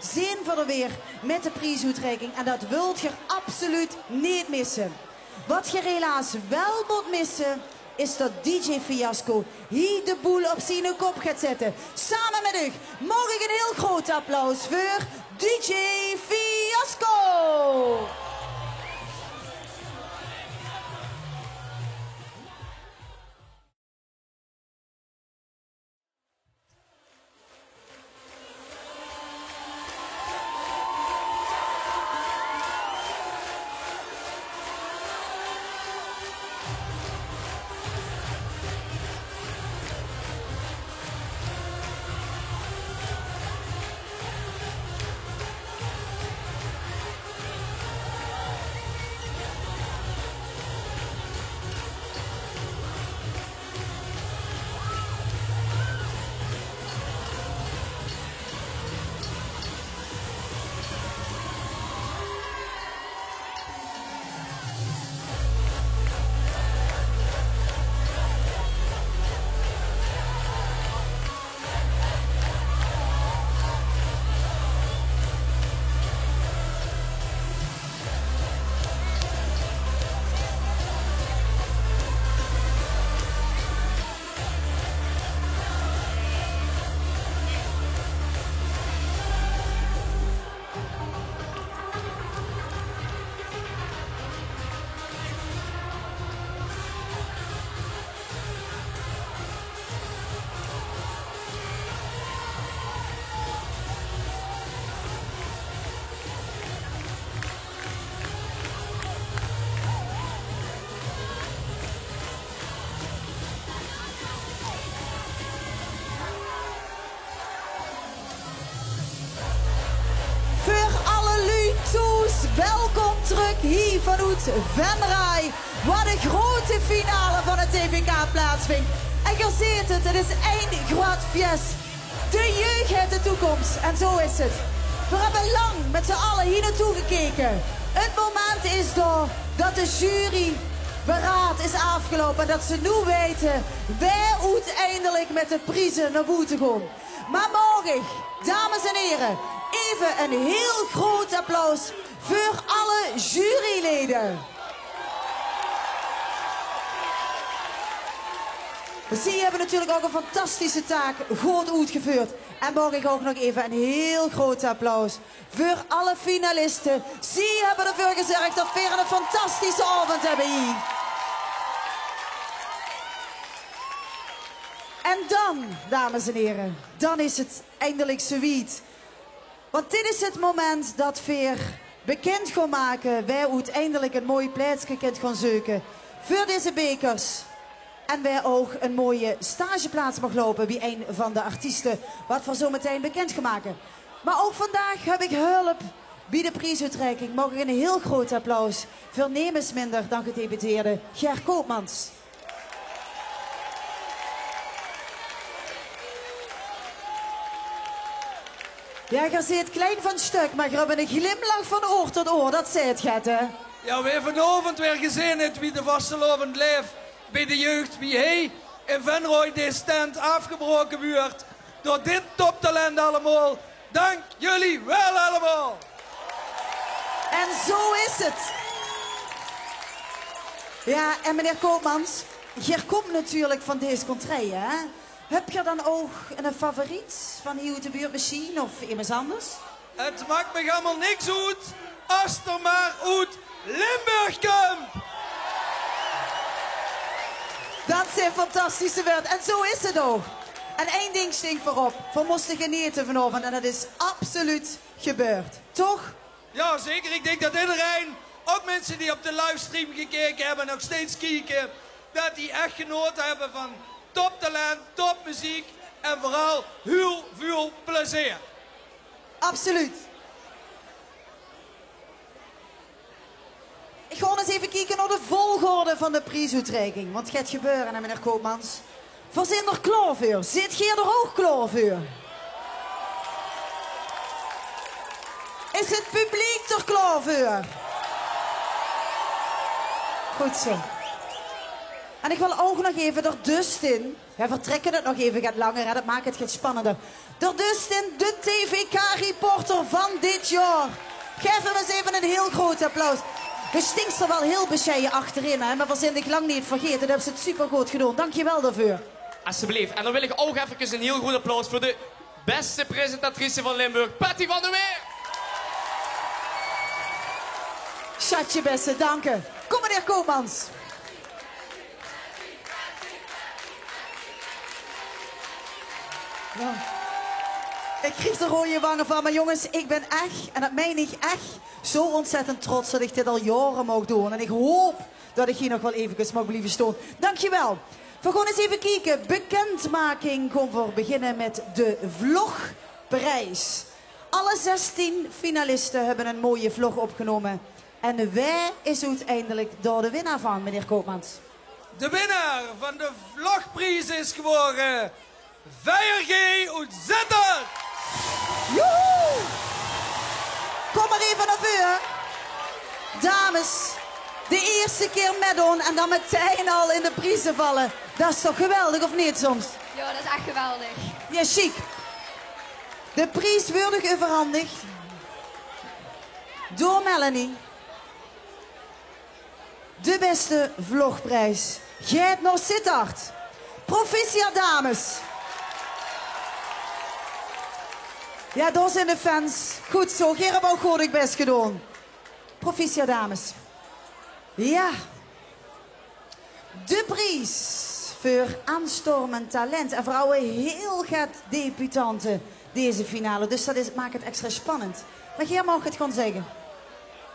zijn we er weer met de prijsuitreiking. En dat wilt je absoluut niet missen. Wat je helaas wel moet missen, is dat DJ Fiasco hier de boel op zijn kop gaat zetten. Samen met u mag ik een heel groot applaus voor DJ Fiasco. Welkom terug hier vanuit Venray, waar de grote finale van het TVK plaatsvindt. En je ziet het, het is één groot feest. De jeugd heeft de toekomst en zo is het. We hebben lang met z'n allen hier naartoe gekeken. Het moment is door dat de jury beraad is afgelopen en dat ze nu weten wij uiteindelijk met de prijzen naar boven gaan. Maar morgen, dames en heren, even een heel groot applaus voor alle juryleden. Ze hebben natuurlijk ook een fantastische taak goed uitgevoerd. En mag ik ook nog even een heel groot applaus voor alle finalisten. Ze hebben ervoor gezorgd dat we weer een fantastische avond hebben hier. En dan, dames en heren, dan is het eindelijk zoiets. Want dit is het moment dat we bekend gaan maken. Wij uiteindelijk een mooi plaatsje gaan zoeken voor deze bekers. En wij ook een mooie stageplaats mag lopen bij een van de artiesten. Wat we zo meteen bekend gaan maken. Maar ook vandaag heb ik hulp bij de prijsuitreiking. Mag ik een heel groot applaus voor nemens minder dan gedeputeerde Ger Koopmans. Ja, je ziet klein van stuk, maar je hebt een glimlach van oor tot oor. Dat zei het, Gert, hè? Ja, we hebben vanavond weer gezien het wie de vastelovend leeft bij de jeugd. Wie hij in Venrooy deze stand afgebroken wordt door dit toptalent allemaal. Dank jullie wel allemaal. En zo is het. Ja, en meneer Koopmans, je komt natuurlijk van deze contrée, hè? Heb je dan ook een favoriet van hier uit de buurt misschien of iemand anders? Het maakt me allemaal niks uit als er maar uit Limburg komt. Dat zijn fantastische woorden. En zo is het ook. En één ding stinkt voorop. We moesten genieten vanavond en dat is absoluut gebeurd. Toch? Ja, zeker. Ik denk dat iedereen, ook mensen die op de livestream gekeken hebben en nog steeds kijken, dat die echt genoten hebben van toptalent, topmuziek en vooral heel veel plezier. Absoluut. Ik ga eens even kijken naar de volgorde van de prijsuitreiking. Want het gaat gebeuren, hè, meneer Koopmans. Verzin er klaar voor. Zit je er ook klaar voor? Is het publiek er klaar voor? Goed zo. En ik wil ook nog even door Dustin. We vertrekken het nog even, gaat langer, hè? Dat maakt het spannender. Door Dustin, de TVK-reporter van dit jaar. Geef hem eens even een heel groot applaus. Je stinkt er wel heel bescheiden achterin, hè? Maar we zijn ik lang niet vergeten. Dat hebben ze het supergoed gedaan. Dank je wel daarvoor. Alsjeblieft. En dan wil ik ook even een heel goed applaus voor de beste presentatrice van Limburg, Patty van der Meer. Schatje beste, dank u. Kom meneer Koopmans. Ja. Ik kreeg de rode wangen van, maar jongens, ik ben echt, en dat meen ik echt, zo ontzettend trots dat ik dit al jaren mag doen. En ik hoop dat ik hier nog wel even mag blijven staan. Dankjewel. We gaan eens even kijken. Bekendmaking gaan we beginnen met de vlogprijs. Alle 16 finalisten hebben een mooie vlog opgenomen. En wij is uiteindelijk door de winnaar van, meneer Koopmans. De winnaar van de vlogprijs is geworden VRG Uitzetter. Joehoe! Kom maar even naar voren. Dames, de eerste keer meedoen en dan meteen al in de prijzen vallen. Dat is toch geweldig, of niet soms? Ja, dat is echt geweldig. Ja, chic. De prijs wordt overhandigd door Melanie. De beste vlogprijs gaat naar Sittard. Proficiat, dames. Ja, daar zijn de fans. Goed zo, Geer heb ook goed ik best gedaan. Proficiat, dames. Ja. De prijs voor aanstormend talent. En vrouwen heel gaat debutanten deze finale. Dus dat maakt het extra spannend. Maar Geer mag het gewoon zeggen.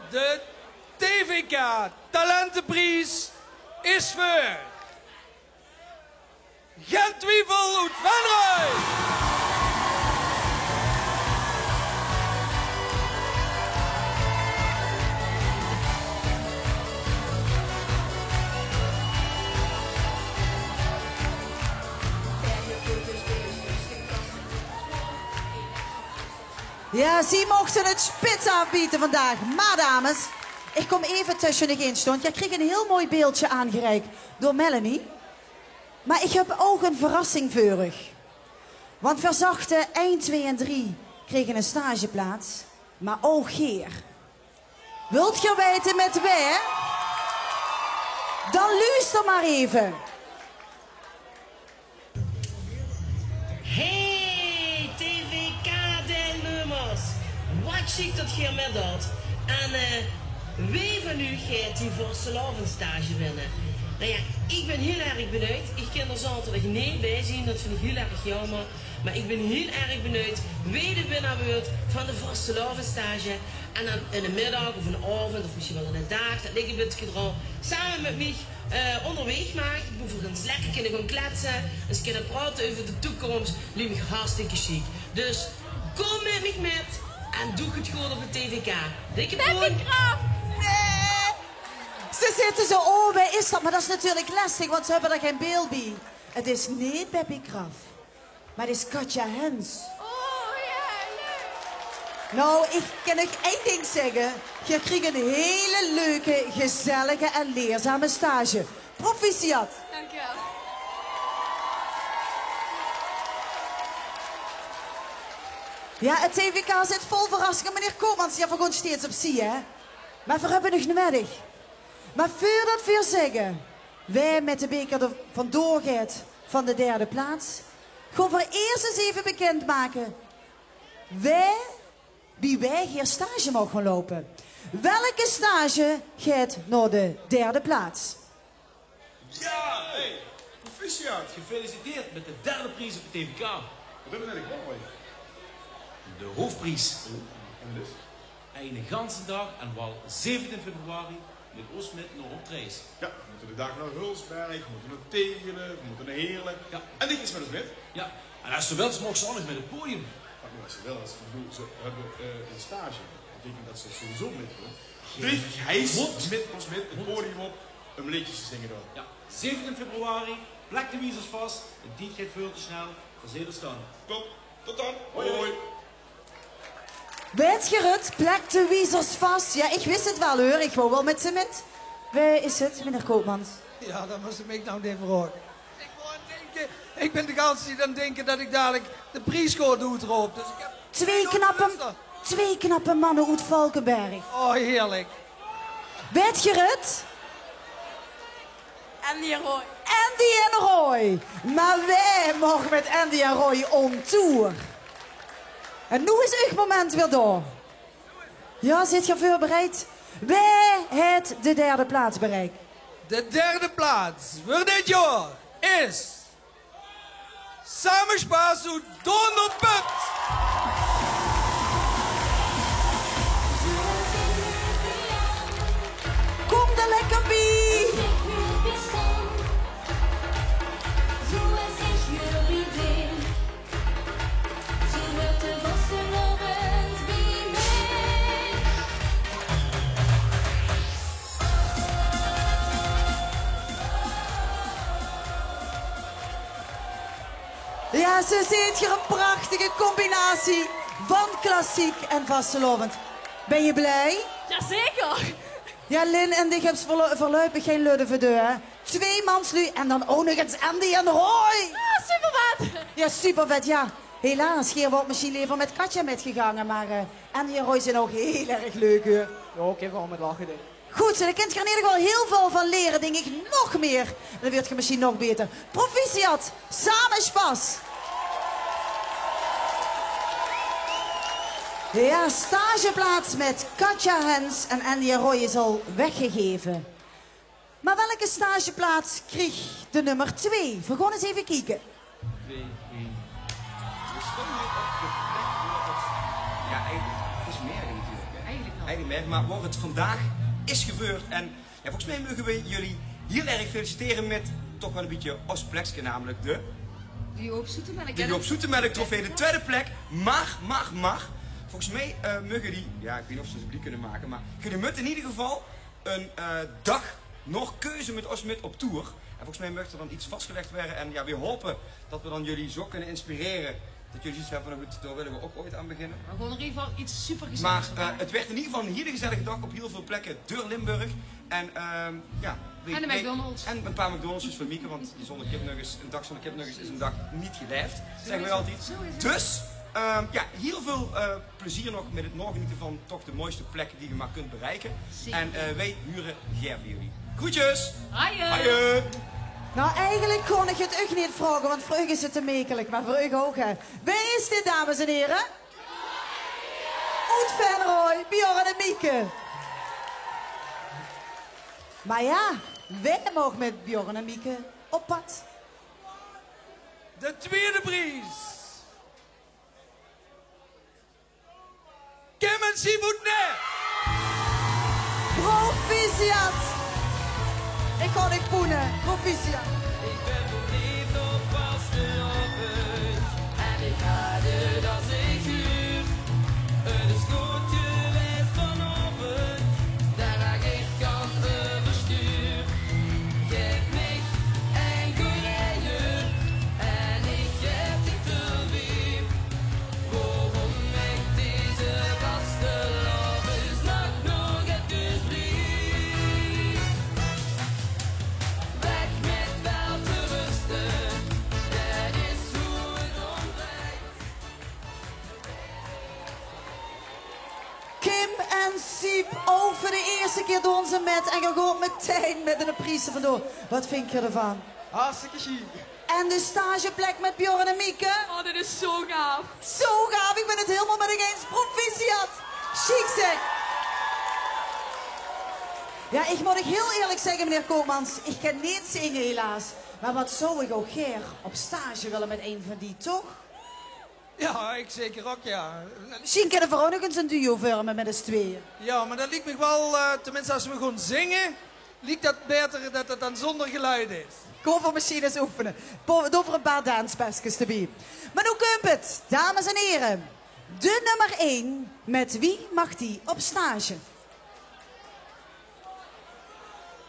De TVK Talentenprijs is voor Gent Wiebel uit Venrooy. Ja, ze mochten het spits afbieten vandaag. Maar dames, ik kom even tussen de instond. Jij kreeg een heel mooi beeldje aangereikt door Melanie. Maar ik heb ook een verrassing voor u. Want we zachten 1, 2 en 3 kregen een stageplaats, maar ook Geer. Wilt je weten met wie? Dan luister maar even. Hey, TVK deelnemers. Wat chic dat je met dat. En wie van u gaat die Vastelavondstage winnen? Nou ja, ik ben heel erg benieuwd. Ik kan er zaterdag niet bij zien, dat vind ik heel erg jammer. Maar ik ben heel erg benieuwd wie de winnaar wordt van de Vastelavondstage. En dan in de middag of in de avond of misschien wel in de dag, dat ik een beetje er samen met mij onderweg maak. Bijvoorbeeld lekker kunnen gaan kletsen, eens kunnen praten over de toekomst. Lijkt me hartstikke chic. Dus kom met me met en doe het gewoon op de TVK. Dikke poen. Nee! Ze zitten zo, oh, waar is dat? Maar dat is natuurlijk lastig, want ze hebben er geen beeld bij. Het is niet Beppie Graf, maar het is Katja Hens. Oh, ja, leuk. Nou, ik kan nog één ding zeggen. Je krijgt een hele leuke, gezellige en leerzame stage. Proficiat. Dankjewel. Ja, het TVK zit vol verrassingen. Meneer Koopmans, ja, we gaan steeds op zie, hè. Maar we hebben nog niet middag. Maar voordat we zeggen, wij met de beker er vandoor gaat van de derde plaats, gaan we eerst eens even bekendmaken wie wij hier stage mogen lopen. Welke stage gaat naar de derde plaats? Ja, hey, proficiat. Gefeliciteerd met de derde prijs op de TVK. Wat hebben we net gewonnen? De hoofdprijs. En dus? En de ganse dag en wel 17 februari met Oostmit nog op reis. Ja, we moeten de dag naar Hulsberg, we moeten naar Tegelen, we moeten naar Heerlen. Ja. En dit is met ons met. Ja, en als ze wel, ze mogen zonnig met het podium. Maar als ze wel, als ze hebben een stage. Dat betekent dat ze sowieso mee doen. Dus hij moet met ons met het podium op een liedje te zingen dan. Ja, 17 februari, plek de wiezers vast. De diet gaat veel te snel. Verzeder staan. Top, tot dan. Hoi hoi. Weet je het? Plek de wiezers vast. Ja, ik wist het wel hoor. Ik wou wel met ze met. Wie is het, meneer Koopmans? Ja, dat moest ik nou even vragen. Ik ben de gans die dan denken dat ik dadelijk de prijscode doe erop. Dus ik heb Twee knappe mannen uit Valkenberg. Oh, heerlijk. Weet je het? Andy en Roy. Andy en Roy. Maar wij mogen met Andy en Roy on tour. En nu is het moment weer door. Ja, zit je voorbereid? Wij het de derde plaats bereikt. De derde plaats voor dit jaar is Samenspaas uit Donderput. Kom er lekker bij. Ja, ze ziet hier een prachtige combinatie van klassiek en vastelovend. Ben je blij? Jazeker. Ja, Lin en ik hebben voorlopig geen ludde voor deur. Twee manslu en dan ook nog eens Andy en Roy. Ah, supervet. Ja, supervet, ja. Helaas, Geer wordt misschien liever met Katja metgegaan, maar Andy en Roy zijn ook heel erg leuk, hoor. Ja, ook even al met lachen, denk ik. Goed, daar kunt je in ieder geval heel veel van leren, denk ik. Nog meer. Dan wordt je misschien nog beter. Proficiat, samenspas. Ja, stageplaats met Katja Hens en Andy en Roy is al weggegeven. Maar welke stageplaats kreeg de nummer 2? We gaan eens even kijken. 2, 1. Ja, eigenlijk het is meer natuurlijk. Hè. Eigenlijk meer, maar wat het vandaag is gebeurd. En ja, volgens mij mogen we jullie heel erg feliciteren met toch wel een beetje Oostplekske, namelijk de Joop Zoetemelk. De Joop Zoetemelk trofee, de tweede plek. Maar. Volgens mij mogen die, ja, ik weet niet of ze het publiek kunnen maken, maar jullie moeten in ieder geval een dag nog keuze met Oostmit op tour. En volgens mij mag er dan iets vastgelegd worden. En ja, we hopen dat we dan jullie zo kunnen inspireren. Dat jullie iets hebben van, goed, daar willen we ook ooit aan beginnen. Maar gewoon in ieder geval iets super Maar gezelligs. het werd in ieder geval een hele gezellige dag op heel veel plekken door Limburg. En ja. En de McDonald's. En een paar McDonald's van Mieke, want zonder kipnuggets, een dag zonder kipnuggets is een dag niet gelijfd. Zeggen we altijd. Dus, Ja, heel veel plezier nog met het nog genieten van toch de mooiste plekken die je maar kunt bereiken. Zeker. En wij huren Ger voor jullie. Groetjes! Haaien! Nou, eigenlijk kon ik het u niet vragen, want voor u is het te mekelijk, maar voor u ook, hè. Wie is dit, dames en heren? Oud Venrooy, Bjorn en Mieke. Maar ja, wij mogen met Bjorn en Mieke op pad. De tweede prijs. Kim en Simoutne. Proficiat. Ik kon niet poenen. Proficiat. Ik ben verliefd op vastelovend en ik ga het als ik huur. Het is goed geweest vanavond, dat ik kan overstuur. Geef mij een goede en ik geef dit terug. Waarom ik deze vastelovend nog even brief. Weg met wel te rusten, dat is hoe het omdraait. Kim en Siep over de eerste keer doen ze met en je gaat meteen met een prijs er vandoor. Wat vind je ervan? Hartstikke chic. En de stageplek met Bjorn en Mieke? Oh, dit is zo gaaf. Zo gaaf, ik ben het helemaal met je eens. Proficiat. Chic zeg. Ja, ik moet ik heel eerlijk zeggen, meneer Koopmans. Ik kan niet zingen helaas. Maar wat zou ik ook Ger op stage willen met een van die, toch? Ja, ik zeker ook, ja. Misschien kunnen we ook nog eens een duo vormen met z'n tweeën. Ja, maar dat lijkt me wel, tenminste als we gewoon zingen, lijkt dat beter dat het dan zonder geluid is. Gewoon voor misschien eens oefenen. Door voor een paar danspasjes erbij. Maar nu komt het, dames en heren. De nummer 1, met wie mag die op stage?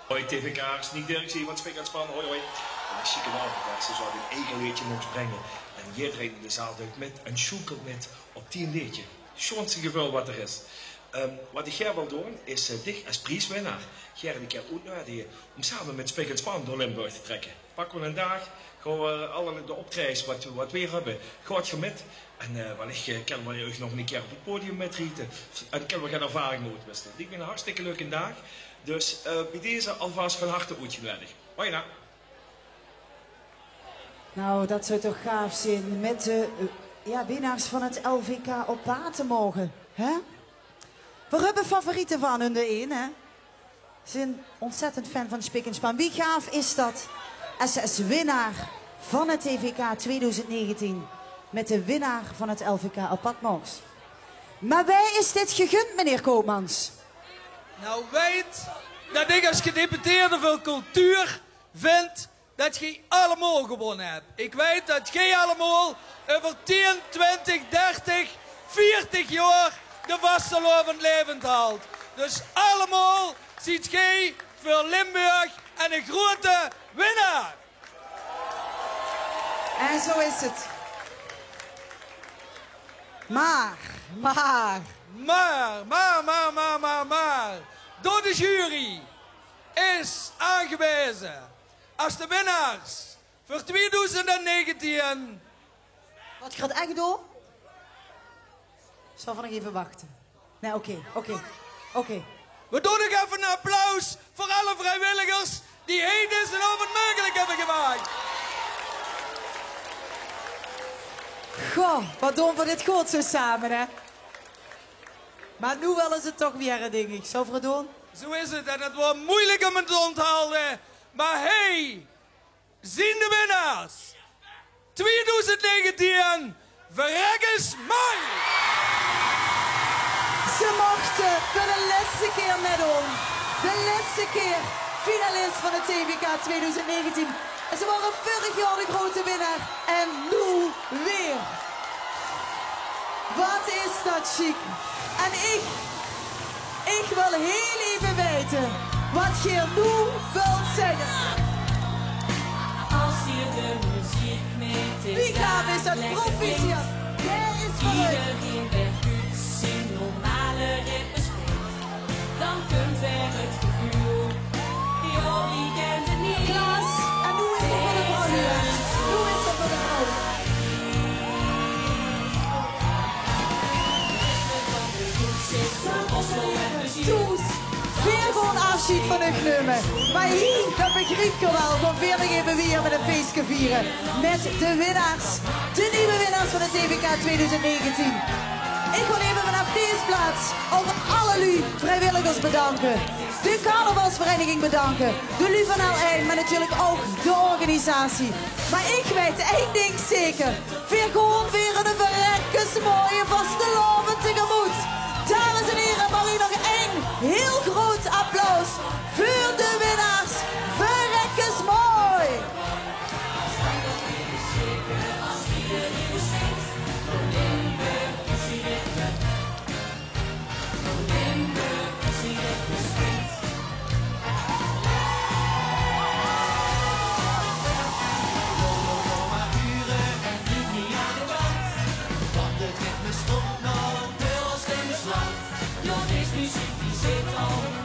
Hoi TVK'ers, Nick Dirkzee van Spik en Span, hoi hoi. Een chique avond, ze zou dit eigen liedje mogen brengen. En iedereen in de zaal duikt met en schoekelt met op 10 liedje. Schoonste gevoel wat er is. Wat ik Ger wil doen, is dicht als prijswinnaar. Ger en ik heb uitnodigen om samen met Spik en Span door Limburg te trekken. Pakken we een dag, gaan we alle de optredens wat we hebben, gaat je met. En wellicht kunnen we je nog een keer op het podium metrieten. En kunnen we geen ervaring uitwisselen. Ik ben een hartstikke leuke dag. Dus bij deze alvast van harte uitgenodigd. Hoi nou. Nou, dat zou toch gaaf zijn met de winnaars van het LVK op Paten mogen. Hè? We hebben favorieten van hun de een, hè? Ze zijn ontzettend fan van Spik en Span. Wie gaaf is dat? SS winnaar van het TVK 2019. Met de winnaar van het LVK op pad mogen. Maar wij is dit gegund, meneer Koopmans? Nou, weet dat ik als gedeputeerde voor cultuur vind dat je allemaal gewonnen hebt. Ik weet dat jij allemaal over 10, 20, 30, 40 jaar de vastelovend levend haalt. Dus allemaal ziet jij voor Limburg en een grote winnaar. En zo is het. Maar. Door de jury is aangewezen als de winnaars voor 2019. Wat gaat echt door? Ik zal van nog even wachten. Nee, oké. We doen nog even een applaus voor alle vrijwilligers die heen is en over het mogelijk hebben gemaakt. Goh, wat doen we dit goed zo samen, hè? Maar nu wel is het toch weer een ding. Zo verdoen. Zo is het en het wordt moeilijk om het te onthouden. Maar hey, zien de winnaars. 2019, verrek eens mij. Ze mochten voor de laatste keer met ons. De laatste keer finalist van het TVK 2019. En ze waren vorig jaar de grote winnaar. En nu weer. Wat is dat chic. En ik wil heel even weten wat je nu wilt zeggen. Als je de muziek met is. Wie gaaf is dat? Proficiat. Jij is verrekt. Iedereen werd goed zijn normale ritme speelt. Dan kunt er het gevoel. Ja, wie kent het niet? Klaas, en nu is het voor de vrouw. Nu is het voor de vrouw. toes. Veel gewoon afscheid van hun nemen. Maar hier, dat begrijp je wel, van veel even weer met een feestje vieren. Met de winnaars. De nieuwe winnaars van de TVK 2019. Ik wil even vanaf deze plaats ook alle lui vrijwilligers bedanken. De carnavalsvereniging bedanken. De lui van L1, maar natuurlijk ook de organisatie. Maar ik weet één ding zeker. Weer gewoon weer een verrekkers mooie vastelovend tegemoet. Dames en heren, mag u nog één heel groot applaus voor de winnaars. Verrekkers mooi! Muziek die zit al